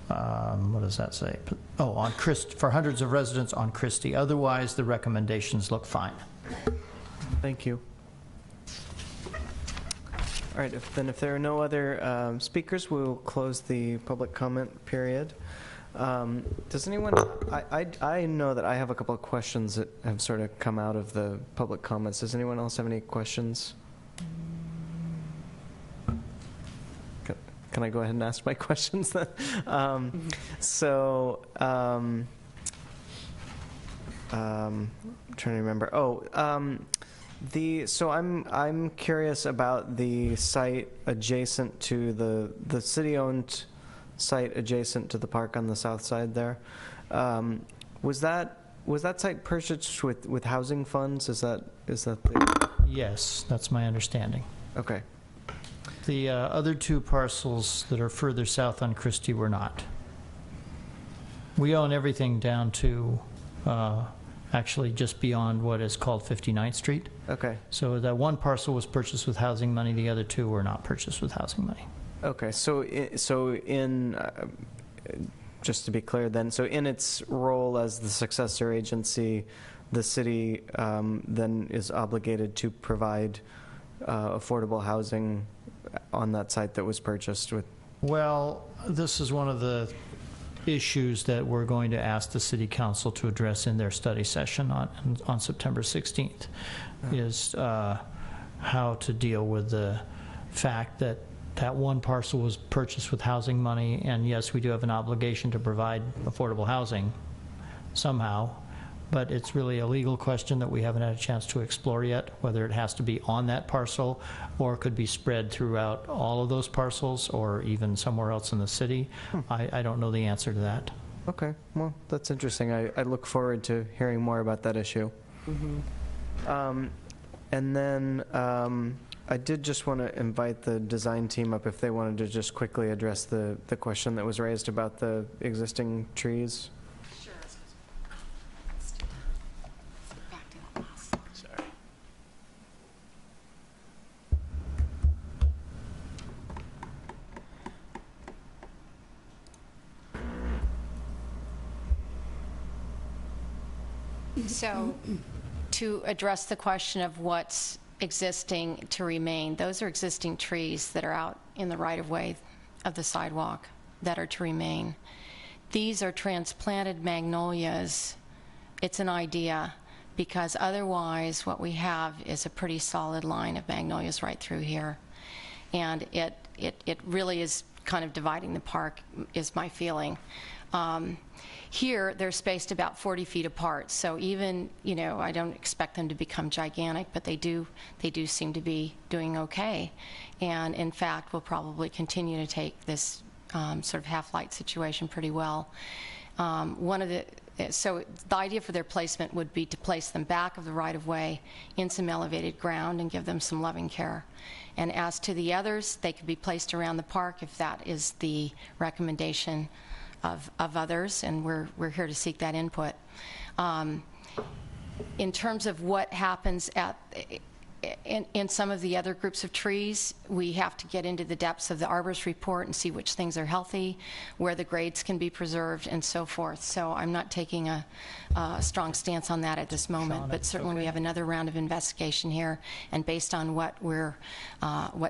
what does that say? Oh, on for hundreds of residents on Christie. Otherwise, the recommendations look fine. Thank you. All right, if there are no other speakers, we'll close the public comment period. Does anyone, I know that I have a couple of questions that have sort of come out of the public comments. Does anyone else have any questions? Can I go ahead and ask my questions then? I'm trying to remember. So I'm curious about the site adjacent to the city-owned site adjacent to the park on the south side there. Was that site purchased with housing funds? Is that the... Yes, that's my understanding. Okay. The other 2 parcels that are further south on Christie were not. We own everything down to actually just beyond what is called 59th Street. Okay. So that 1 parcel was purchased with housing money, the other 2 were not purchased with housing money. Okay, just to be clear then, so in its role as the successor agency, the city then is obligated to provide affordable housing on that site that was purchased with? Well, this is one of the issues that we're going to ask the City Council to address in their study session on September 16th, is how to deal with the fact that that 1 parcel was purchased with housing money, and yes, we do have an obligation to provide affordable housing somehow, but it's really a legal question that we haven't had a chance to explore yet, whether it has to be on that parcel or could be spread throughout all of those parcels or even somewhere else in the city. I don't know the answer to that. Okay, well, that's interesting. I look forward to hearing more about that issue. Mm-hmm. And then I did just want to invite the design team up if they wanted to just quickly address the question that was raised about the existing trees. Sure. Sorry. So to address the question of what's existing to remain, those are existing trees that are out in the right-of-way of the sidewalk that are to remain. These are transplanted magnolias. It's an idea, because otherwise what we have is a pretty solid line of magnolias right through here. And it really is kind of dividing the park, is my feeling. Here, they're spaced about 40 feet apart, so even, I don't expect them to become gigantic, but they do seem to be doing okay. And in fact, we'll probably continue to take this sort of half-light situation pretty well. So the idea for their placement would be to place them back of the right-of-way in some elevated ground and give them some loving care. And as to the others, they could be placed around the park if that is the recommendation of others, and we're here to seek that input. In terms of what happens in some of the other groups of trees, we have to get into the depths of the arborist report and see which things are healthy, where the grades can be preserved, and so forth. So I'm not taking a strong stance on that at this moment, but certainly we have another round of investigation here, and based on what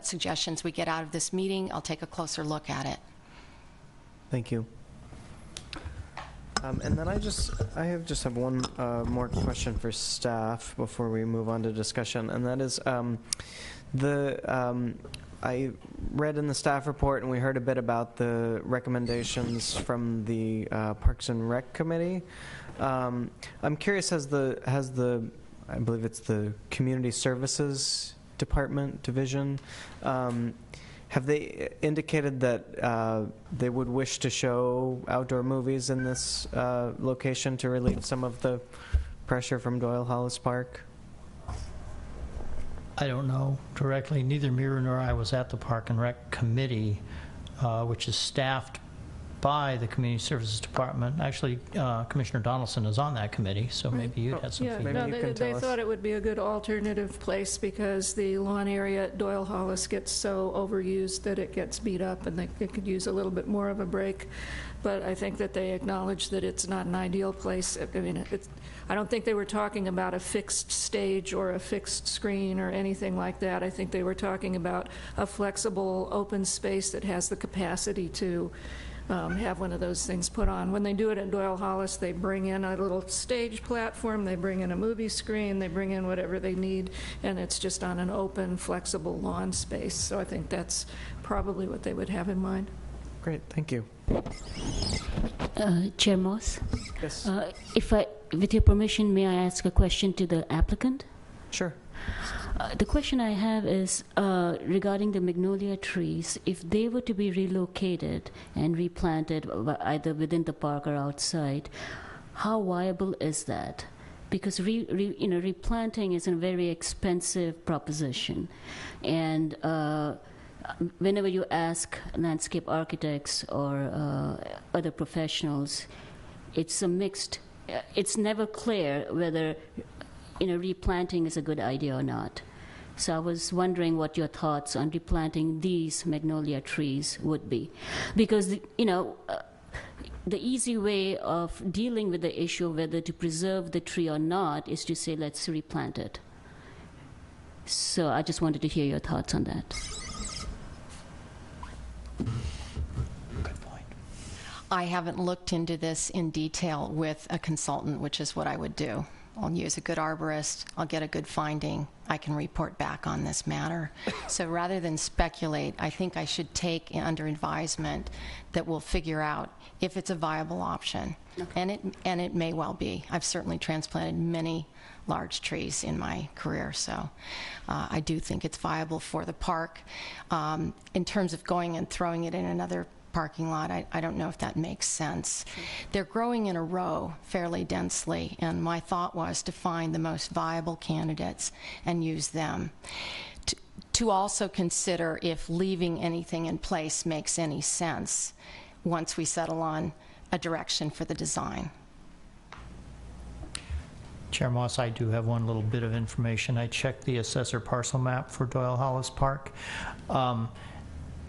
suggestions we get out of this meeting, I'll take a closer look at it. Thank you. And then I just have one more question for staff before we move on to discussion, and that is I read in the staff report and we heard a bit about the recommendations from the Parks and Rec Committee. I'm curious, has the I believe it's the Community Services Department division, have they indicated that they would wish to show outdoor movies in this location to relieve some of the pressure from Doyle Hollis Park? I don't know directly. Neither Mira nor I was at the Park and Rec Committee, which is staffed by the Community Services Department. Actually, Commissioner Donaldson is on that committee, so maybe you'd had some feedback. No, they thought it would be a good alternative place because the lawn area at Doyle Hollis gets so overused that it gets beat up, and they could use a little bit more of a break. But I think that they acknowledge that it's not an ideal place. I mean, I don't think they were talking about a fixed stage or a fixed screen or anything like that. I think they were talking about a flexible open space that has the capacity to have one of those things put on. When they do it at Doyle Hollis, they bring in a little stage platform, they bring in a movie screen, they bring in whatever they need, and it's just on an open, flexible lawn space. So I think that's probably what they would have in mind. Great, thank you. Chair Moss? Yes. With your permission, may I ask a question to the applicant? Sure. The question I have is regarding the magnolia trees. If they were to be relocated and replanted either within the park or outside, how viable is that? Because replanting is a very expensive proposition, and whenever you ask landscape architects or other professionals, it's a mixed. It's never clear whether replanting is a good idea or not. So I was wondering what your thoughts on replanting these magnolia trees would be. Because, the easy way of dealing with the issue of whether to preserve the tree or not is to say, let's replant it. So I just wanted to hear your thoughts on that. I haven't looked into this in detail with a consultant, which is what I would do. I'll use a good arborist, I'll get a good finding, I can report back on this matter. So rather than speculate, I think I should take under advisement that we'll figure out if it's a viable option. Okay. And it may well be. I've certainly transplanted many large trees in my career, so I do think it's viable for the park. In terms of going and throwing it in another parking lot, I don't know if that makes sense. Sure. They're growing in a row fairly densely, and my thought was to find the most viable candidates and use them. To also consider if leaving anything in place makes any sense once we settle on a direction for the design. Chair Moss, I do have one little bit of information. I checked the assessor parcel map for Doyle Hollis Park.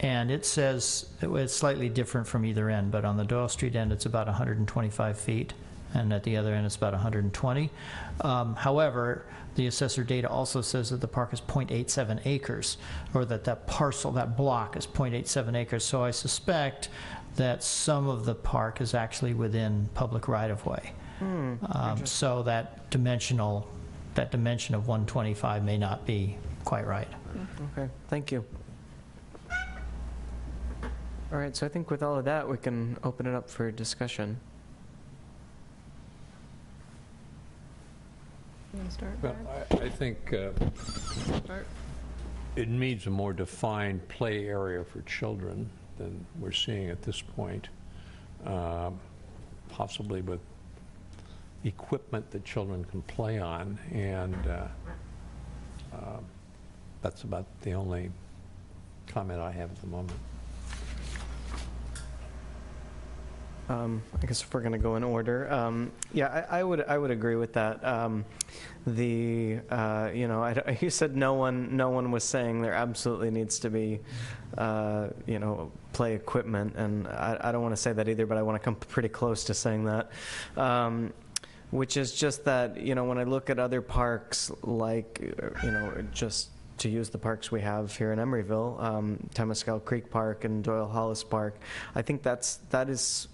And it says it's slightly different from either end, but on the Doyle Street end it's about 125 feet, and at the other end it's about 120. However, the assessor data also says that the park is 0.87 acres, or that parcel, that block is 0.87 acres. So I suspect that some of the park is actually within public right-of-way. So that dimension of 125 may not be quite right. Okay, thank you. All right, so I think with all of that, we can open it up for discussion. You want to start? Well, I think it needs a more defined play area for children than we're seeing at this point, possibly with equipment that children can play on, and that's about the only comment I have at the moment. I guess if we're going to go in order, yeah, I would agree with that. You know, you said no one was saying there absolutely needs to be, you know, play equipment, and I don't want to say that either, but I want to come pretty close to saying that. Which is just that, you know, when I look at other parks, like, you know, just to use the parks we have here in Emeryville, Temescal Creek Park and Doyle Hollis Park, I think that is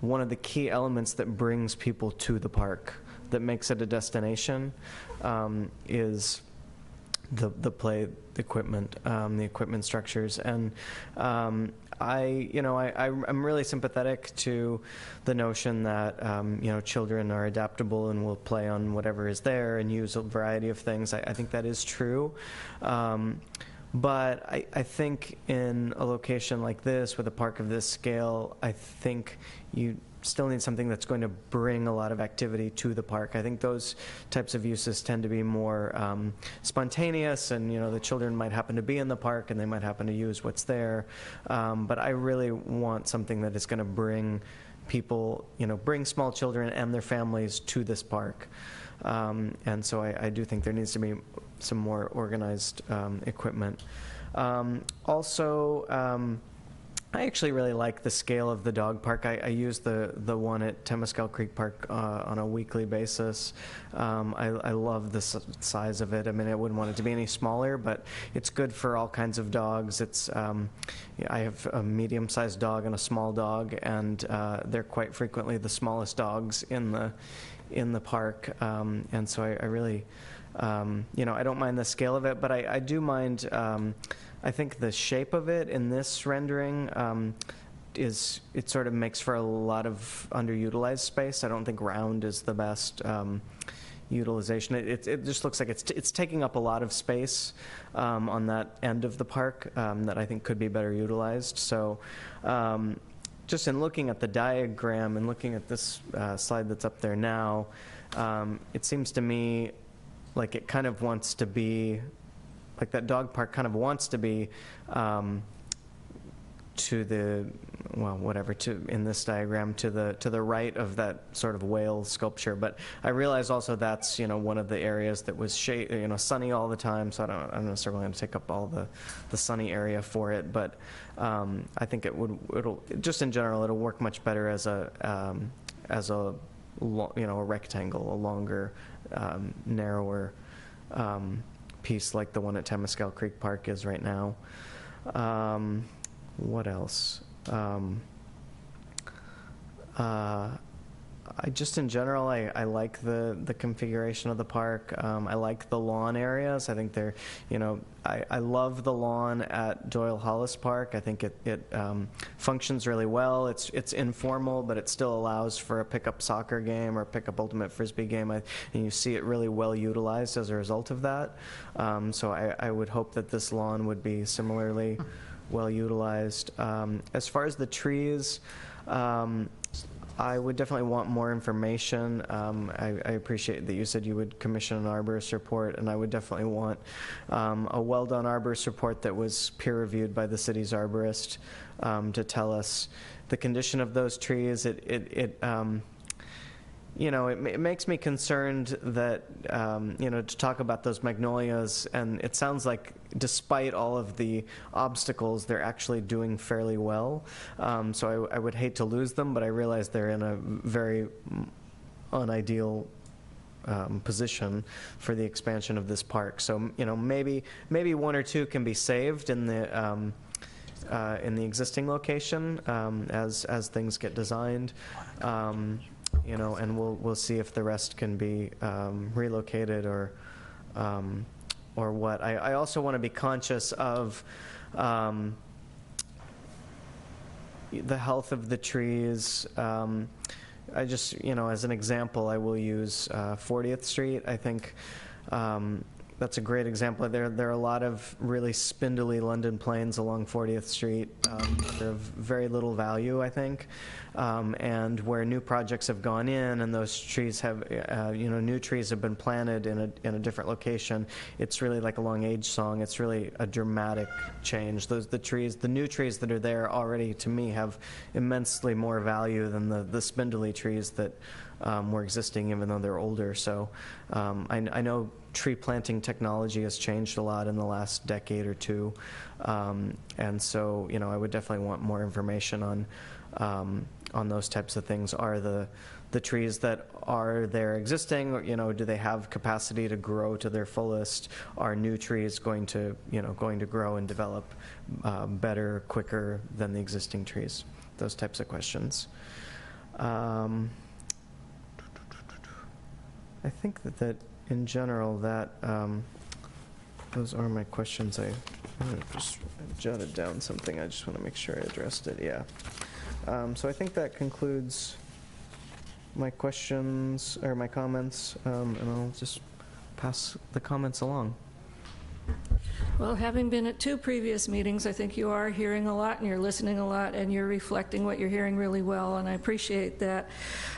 one of the key elements that brings people to the park, that makes it a destination, is the play equipment, the equipment structures. And I'm really sympathetic to the notion that you know, children are adaptable and will play on whatever is there and use a variety of things. I think that is true. But I think in a location like this, with a park of this scale, I think you still need something that's going to bring a lot of activity to the park. I think those types of uses tend to be more spontaneous, and, you know, the children might happen to be in the park and they might happen to use what's there. But I really want something that is going to bring people, you know, bring small children and their families to this park. And so I do think there needs to be some more organized equipment. Also, I actually really like the scale of the dog park. I use the one at Temescal Creek Park on a weekly basis. I love the size of it. I mean, I wouldn't want it to be any smaller, but it's good for all kinds of dogs. It's I have a medium-sized dog and a small dog, and they're quite frequently the smallest dogs in the park. And so I really, you know, I don't mind the scale of it, but I do mind. I think the shape of it in this rendering it sort of makes for a lot of underutilized space. I don't think round is the best utilization. It just looks like it's taking up a lot of space on that end of the park that I think could be better utilized. So just in looking at the diagram and looking at this slide that's up there now, it seems to me like it kind of wants to be, like that dog park kind of wants to be to the, well, whatever, in this diagram, to the right of that sort of whale sculpture. But I realize also that's, you know, one of the areas that was sunny all the time, so I'm not necessarily going to take up all the sunny area for it. But I think it'll just in general, it'll work much better as a rectangle, a longer, narrower piece like the one at Temescal Creek Park is right now. What else? I just in general, I like the configuration of the park. I like the lawn areas. I think they're, you know, I love the lawn at Doyle Hollis Park. I think it functions really well. It's informal, but it still allows for a pickup soccer game or a pickup ultimate frisbee game, and you see it really well utilized as a result of that. So I would hope that this lawn would be similarly well utilized. As far as the trees, I would definitely want more information. I appreciate that you said you would commission an arborist report, and I would definitely want a well-done arborist report that was peer-reviewed by the city's arborist to tell us the condition of those trees. It makes me concerned that, to talk about those magnolias, and it sounds like despite all of the obstacles, they're actually doing fairly well. So I would hate to lose them, but I realize they're in a very unideal position for the expansion of this park. So, maybe one or two can be saved in the existing location as things get designed. And we'll see if the rest can be relocated or what. I also want to be conscious of the health of the trees. I just, as an example, I will use 40th Street. I think that's a great example. There are a lot of really spindly London planes along 40th Street. They're of very little value, I think, and where new projects have gone in and those trees have, new trees have been planted in a different location. It's really like a long age song. It's really a dramatic change. The new trees that are there already, to me, have immensely more value than the spindly trees that were existing, even though they're older. So I know tree planting technology has changed a lot in the last decade or two, and so I would definitely want more information on those types of things. Are the trees that are there existing, or, do they have capacity to grow to their fullest? Are new trees going to grow and develop better, quicker than the existing trees? Those types of questions. I think that in general, those are my questions. I just jotted down something. I just want to make sure I addressed it. Yeah. So I think that concludes my questions or my comments, and I'll just pass the comments along. Well, having been at 2 previous meetings, I think you are hearing a lot and you're listening a lot and you're reflecting what you're hearing really well, and I appreciate that.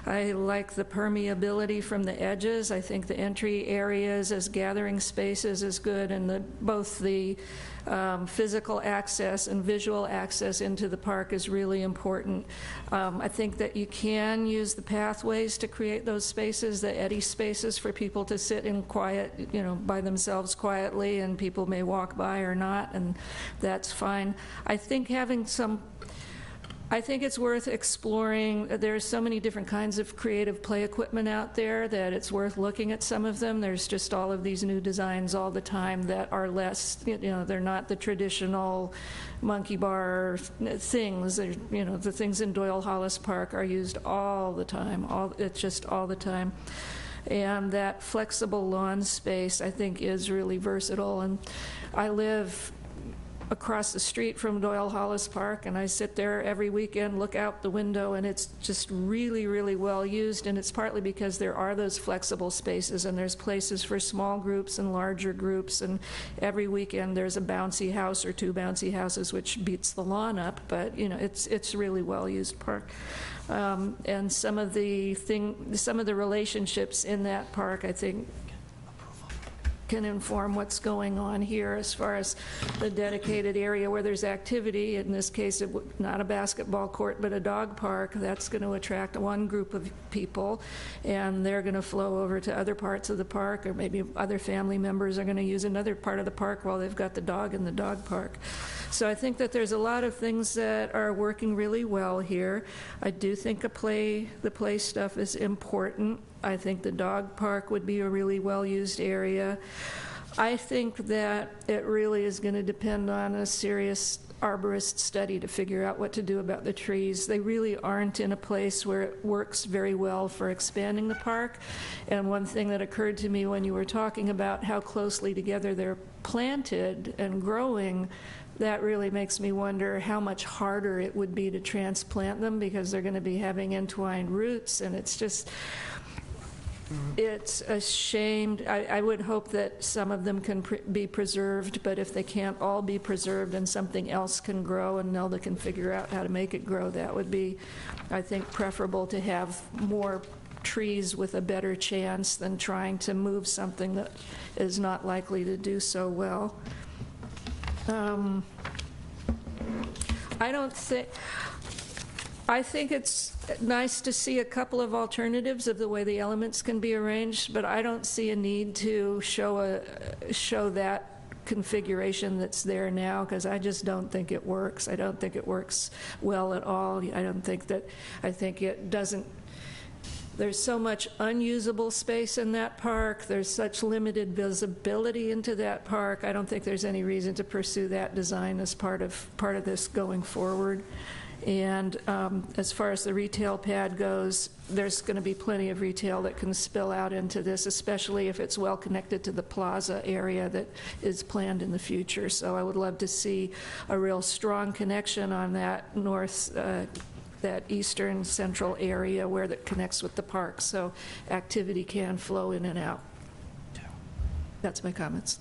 I like the permeability from the edges. I think the entry areas as gathering spaces is good, and both the physical access and visual access into the park is really important. I think that you can use the pathways to create those spaces, the eddy spaces for people to sit in quiet, by themselves quietly, and people may walk by or not, and that's fine. I think it's worth exploring. There's so many different kinds of creative play equipment out there that it's worth looking at some of them. There's just all of these new designs all the time that are less, they're not the traditional monkey bar things. The things in Doyle Hollis Park are used all the time. It's just all the time. And that flexible lawn space, I think, is really versatile. And I live across the street from Doyle Hollis Park, and I sit there every weekend, look out the window, and it's just really, really well used. And it's partly because there are those flexible spaces, and there's places for small groups and larger groups, and every weekend there's a bouncy house or 2 bouncy houses, which beats the lawn up, but it's a really well used park. And some of the relationships in that park, I think, can inform what's going on here as far as the dedicated area where there's activity. In this case, not a basketball court, but a dog park. That's going to attract one group of people, and they're going to flow over to other parts of the park, or maybe other family members are going to use another part of the park while they've got the dog in the dog park. So I think that there's a lot of things that are working really well here. I do think the play stuff is important. I think the dog park would be a really well-used area. I think that it really is going to depend on a serious arborist study to figure out what to do about the trees. They really aren't in a place where it works very well for expanding the park. And one thing that occurred to me when you were talking about how closely together they're planted and growing, that really makes me wonder how much harder it would be to transplant them, because they're going to be having entwined roots, and it's just... It's a shame. I would hope that some of them can be preserved, but if they can't all be preserved and something else can grow and Nelda can figure out how to make it grow, that would be, I think, preferable to have more trees with a better chance than trying to move something that is not likely to do so well. I think it's nice to see a couple of alternatives of the way the elements can be arranged, but I don't see a need to show that configuration that's there now, because I just don't think it works. I don't think it works well at all. I think it doesn't. There's so much unusable space in that park. There's such limited visibility into that park. I don't think there's any reason to pursue that design as part of this going forward. And as far as the retail pad goes, there's going to be plenty of retail that can spill out into this, especially if it's well connected to the plaza area that is planned in the future. So I would love to see a real strong connection on that that eastern central area where that connects with the park, so activity can flow in and out. That's my comments.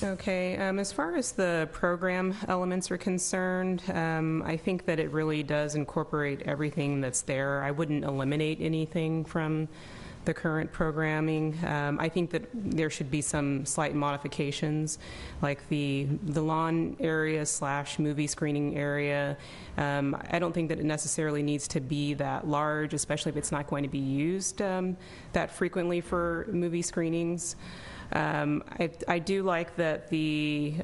Okay, as far as the program elements are concerned, I think that it really does incorporate everything that's there. I wouldn't eliminate anything from the current programming. I think that there should be some slight modifications, like the lawn area / movie screening area. I don't think that it necessarily needs to be that large, especially if it's not going to be used that frequently for movie screenings. I do like that the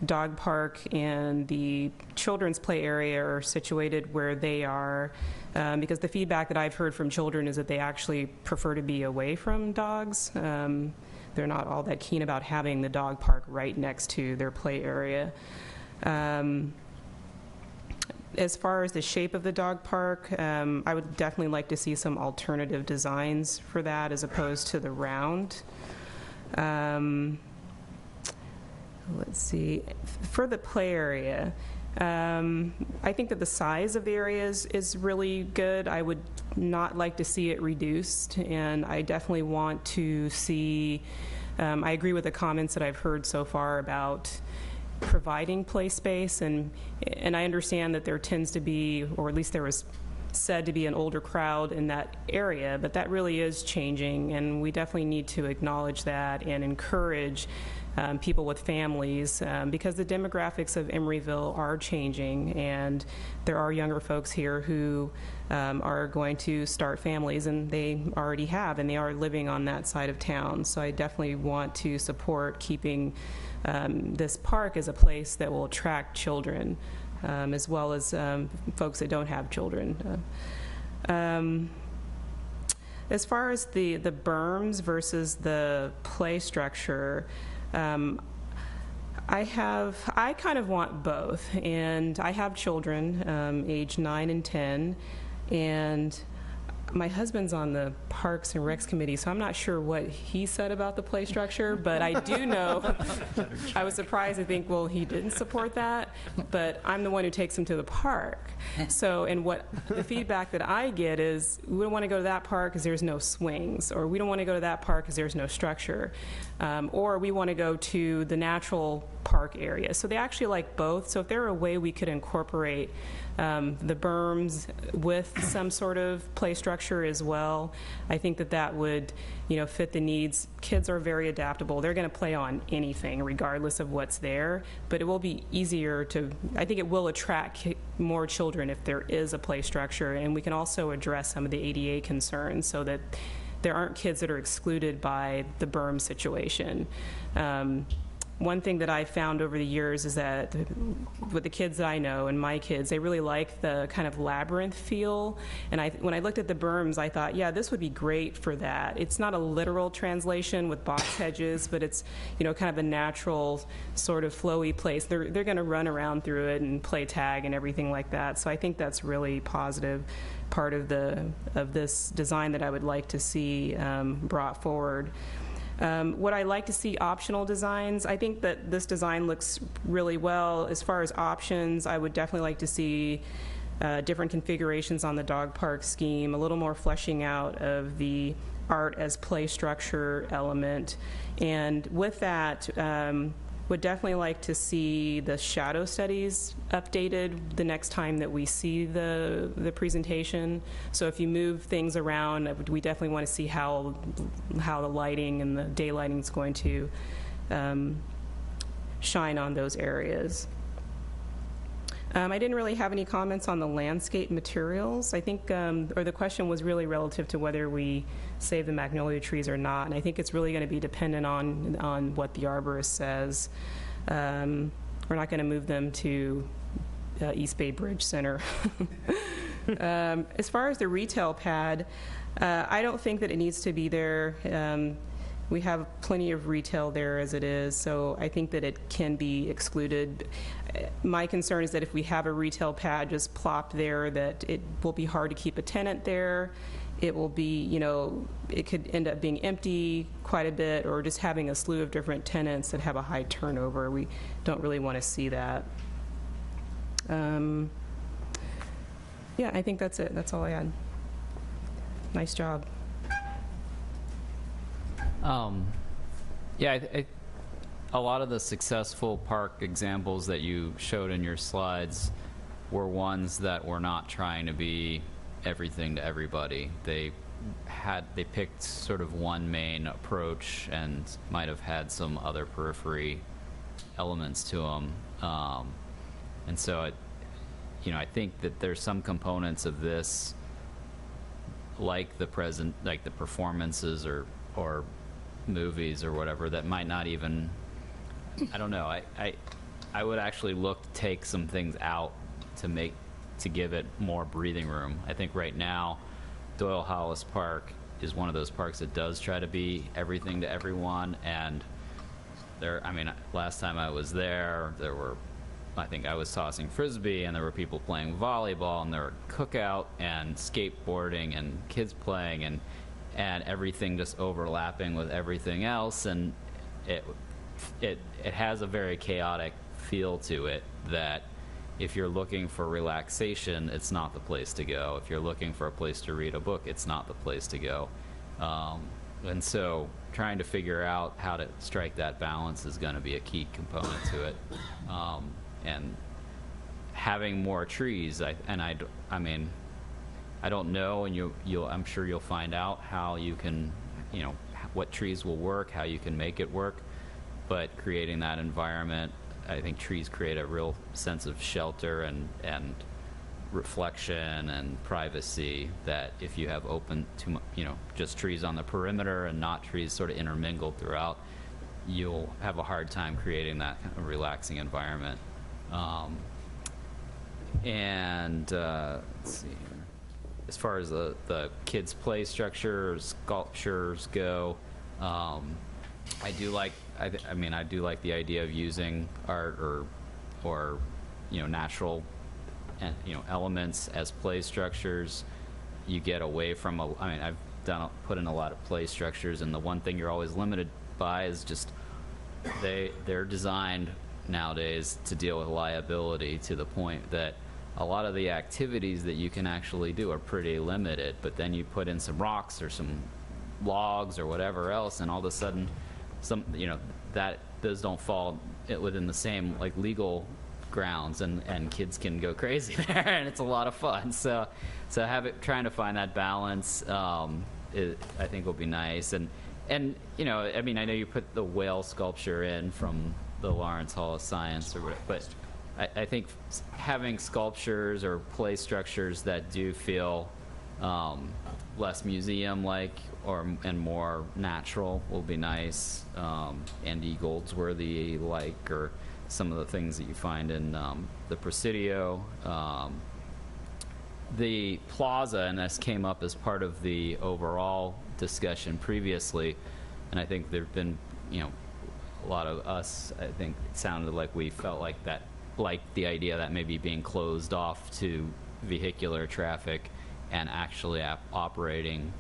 dog park and the children's play area are situated where they are, because the feedback that I've heard from children is that they actually prefer to be away from dogs. They're not all that keen about having the dog park right next to their play area. As far as the shape of the dog park, I would definitely like to see some alternative designs for that as opposed to the round. Let's see. For the play area, I think that the size of the area is really good. I would not like to see it reduced, and I definitely want to see, I agree with the comments that I've heard so far about providing play space, and I understand that there tends to be, or at least there was said to be, an older crowd in that area, but that really is changing, and we definitely need to acknowledge that and encourage people with families, because the demographics of Emeryville are changing, and there are younger folks here who are going to start families, and they already have, and they are living on that side of town. So I definitely want to support keeping this park as a place that will attract children, as well as folks that don't have children. As far as the berms versus the play structure, I kind of want both, and I have children, age 9 and 10, and my husband's on the Parks and Recs committee, so I'm not sure what he said about the play structure, but I do know, I was surprised. I think, well, he didn't support that, but I'm the one who takes him to the park. So, and what the feedback that I get is, we don't want to go to that park because there's no swings, or we don't want to go to that park because there's no structure, or we want to go to the natural park area. So they actually like both. So if there were a way we could incorporate the berms with some sort of play structure as well, I think that that would, fit the needs. Kids are very adaptable. They're going to play on anything regardless of what's there, but it will be easier to, I think it will attract more children if there is a play structure, and we can also address some of the ADA concerns so that there aren't kids that are excluded by the berm situation. One thing that I've found over the years is that with the kids that I know and my kids, they really like the kind of labyrinth feel. And when I looked at the berms, I thought, yeah, this would be great for that. It's not a literal translation with box hedges, but it's, kind of a natural sort of flowy place. They're going to run around through it and play tag and everything like that. So I think that's really positive part of this design that I would like to see brought forward. Would I like to see optional designs? I think that this design looks really well. As far as options, I would definitely like to see different configurations on the dog park scheme, a little more fleshing out of the art as play structure element. And with that, would definitely like to see the shadow studies updated the next time that we see the presentation. So if you move things around, we definitely want to see how the lighting and the daylighting is going to shine on those areas. I didn't really have any comments on the landscape materials. I think, or the question was really relative to whether we save the magnolia trees or not, and I think it's really going to be dependent on what the arborist says. We're not going to move them to East Bay Bridge Center. As far as the retail pad, I don't think that it needs to be there. We have plenty of retail there as it is, so I think that it can be excluded. My concern is that if we have a retail pad just plopped there, that it will be hard to keep a tenant there. It will be, it could end up being empty quite a bit, or just having a slew of different tenants that have a high turnover. We don't really want to see that. Yeah, I think that's it. That's all I had. Nice job. Yeah, a lot of the successful park examples that you showed in your slides were ones that were not trying to be everything to everybody. They picked sort of one main approach and might have had some other periphery elements to them. And so, I think that there's some components of this, like the performances or movies or whatever, that might not even, I don't know. I would actually look to take some things out to give it more breathing room. I think right now, Doyle Hollis Park is one of those parks that does try to be everything to everyone, and last time I was there were, I think I was tossing frisbee, and there were people playing volleyball, and there were cookout and skateboarding and kids playing, and everything just overlapping with everything else, and it has a very chaotic feel to it that if you're looking for relaxation, it's not the place to go. If you're looking for a place to read a book, it's not the place to go. And so trying to figure out how to strike that balance is going to be a key component to it. And having more trees, I don't know, and I'm sure you'll find out how you can, what trees will work, how you can make it work, but creating that environment, I think trees create a real sense of shelter and reflection and privacy that if you have just trees on the perimeter and not trees sort of intermingled throughout, you'll have a hard time creating that kind of relaxing environment. Let's see here. As far as the kids' play structure, sculptures go, I do like the idea of using art or natural elements as play structures. You get away from I've put in a lot of play structures, and the one thing you're always limited by is just they're designed nowadays to deal with liability to the point that a lot of the activities that you can actually do are pretty limited, but then you put in some rocks or some logs or whatever else, and all of a sudden those don't fall within the same legal grounds, and kids can go crazy there, and it's a lot of fun. So trying to find that balance, I think will be nice. And I know you put the whale sculpture in from the Lawrence Hall of Science or whatever, but I think having sculptures or play structures that do feel less museum-like and more natural will be nice. Andy Goldsworthy-like, or some of the things that you find in the Presidio. The plaza, and this came up as part of the overall discussion previously, and I think there have been, a lot of us, I think it sounded like we felt like that, like the idea that maybe being closed off to vehicular traffic and actually operating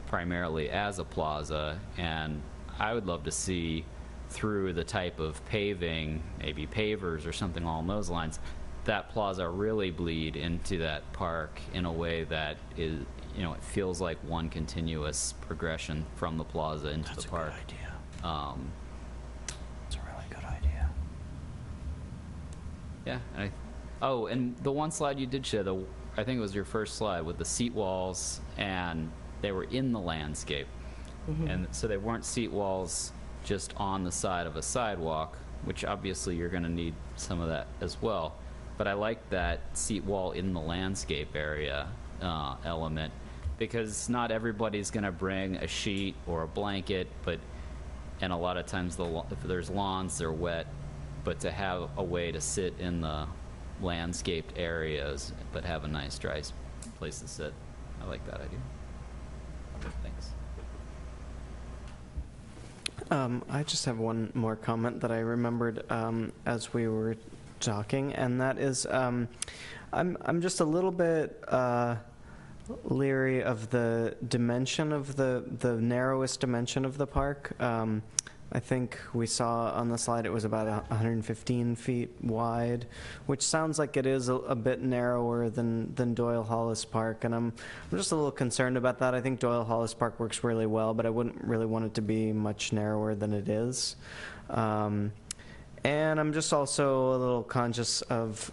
primarily as a plaza. And I would love to see, through the type of paving, maybe pavers or something along those lines, that plaza really bleed into that park in a way that is, it feels like one continuous progression from the plaza into the park. That's a good idea. It's a really good idea. Yeah. And the one slide you did show, I think it was your first slide, with the seat walls, and they were in the landscape. Mm-hmm. And so they weren't seat walls just on the side of a sidewalk, which obviously you're going to need some of that as well. But I like that seat wall in the landscape area element, because not everybody's going to bring a sheet or a blanket, and a lot of times if there's lawns, they're wet, but to have a way to sit in the landscaped areas but have a nice dry place to sit, I like that idea. Thanks. I just have one more comment that I remembered as we were talking, and that is I'm just a little bit leery of the dimension of the narrowest dimension of the park. I think we saw on the slide it was about 115 feet wide, which sounds like it is a bit narrower than Doyle Hollis Park, and I'm just a little concerned about that. I think Doyle Hollis Park works really well, but I wouldn't really want it to be much narrower than it is. And I'm just also a little conscious of,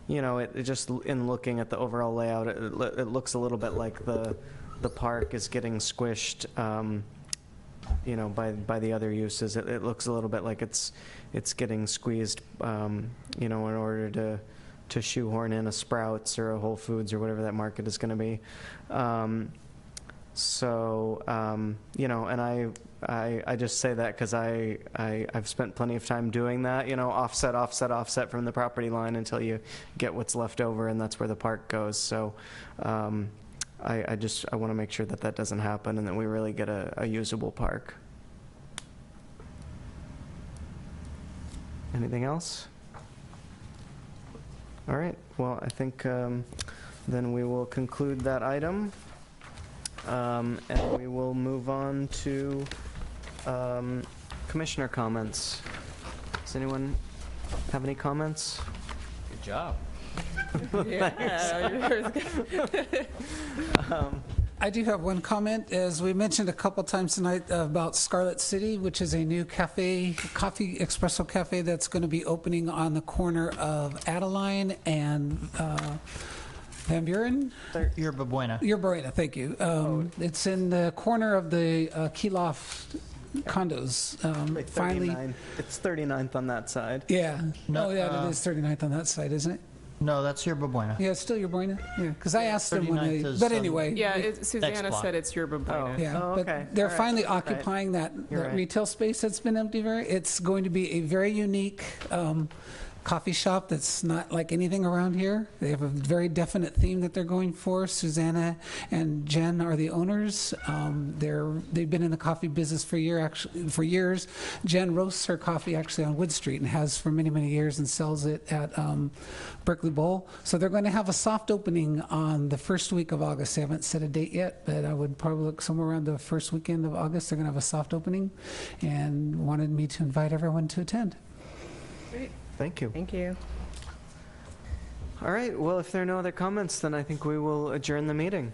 you know, it just in looking at the overall layout, it looks a little bit like the park is getting squished, you know, by the other uses. It looks a little bit like it's getting squeezed, you know, in order to shoehorn in a Sprouts or a Whole Foods or whatever that market is going to be. You know, and I just say that because I've spent plenty of time doing that, you know, offset from the property line until you get what's left over, and that's where the park goes. So I want to make sure that that doesn't happen and that we really get a usable park. Anything else? All right. Well, I think then we will conclude that item, and we will move on to commissioner comments. Does anyone have any comments? Good job. I do have one comment. As we mentioned a couple times tonight about Scarlet City, which is a new coffee espresso cafe that's going to be opening on the corner of Adeline and Van Buren? Yerba Buena. Yerba Buena, thank you. It's in the corner of the Key Loft condos. Finally, it's 39th on that side. Yeah. No, it is 39th on that side, isn't it? No, that's Yerba Buena. Yeah, it's still Yerba Buena. Yeah, because I asked them when they. 39th is, But anyway. Yeah, Susanna said it's Yerba Buena. Yeah, okay. but they're finally occupying that retail space that's been empty. It's going to be a very unique coffee shop that's not like anything around here. They have a very definite theme that they're going for. Susanna and Jen are the owners. They've been in the coffee business for years. Jen roasts her coffee actually on Wood Street and has for many, many years and sells it at Berkeley Bowl. So they're going to have a soft opening on the first week of August. They haven't set a date yet, but I would probably look somewhere around the first weekend of August. They're going to have a soft opening and wanted me to invite everyone to attend. Great. Thank you. Thank you. All right. Well, if there are no other comments, then I think we will adjourn the meeting.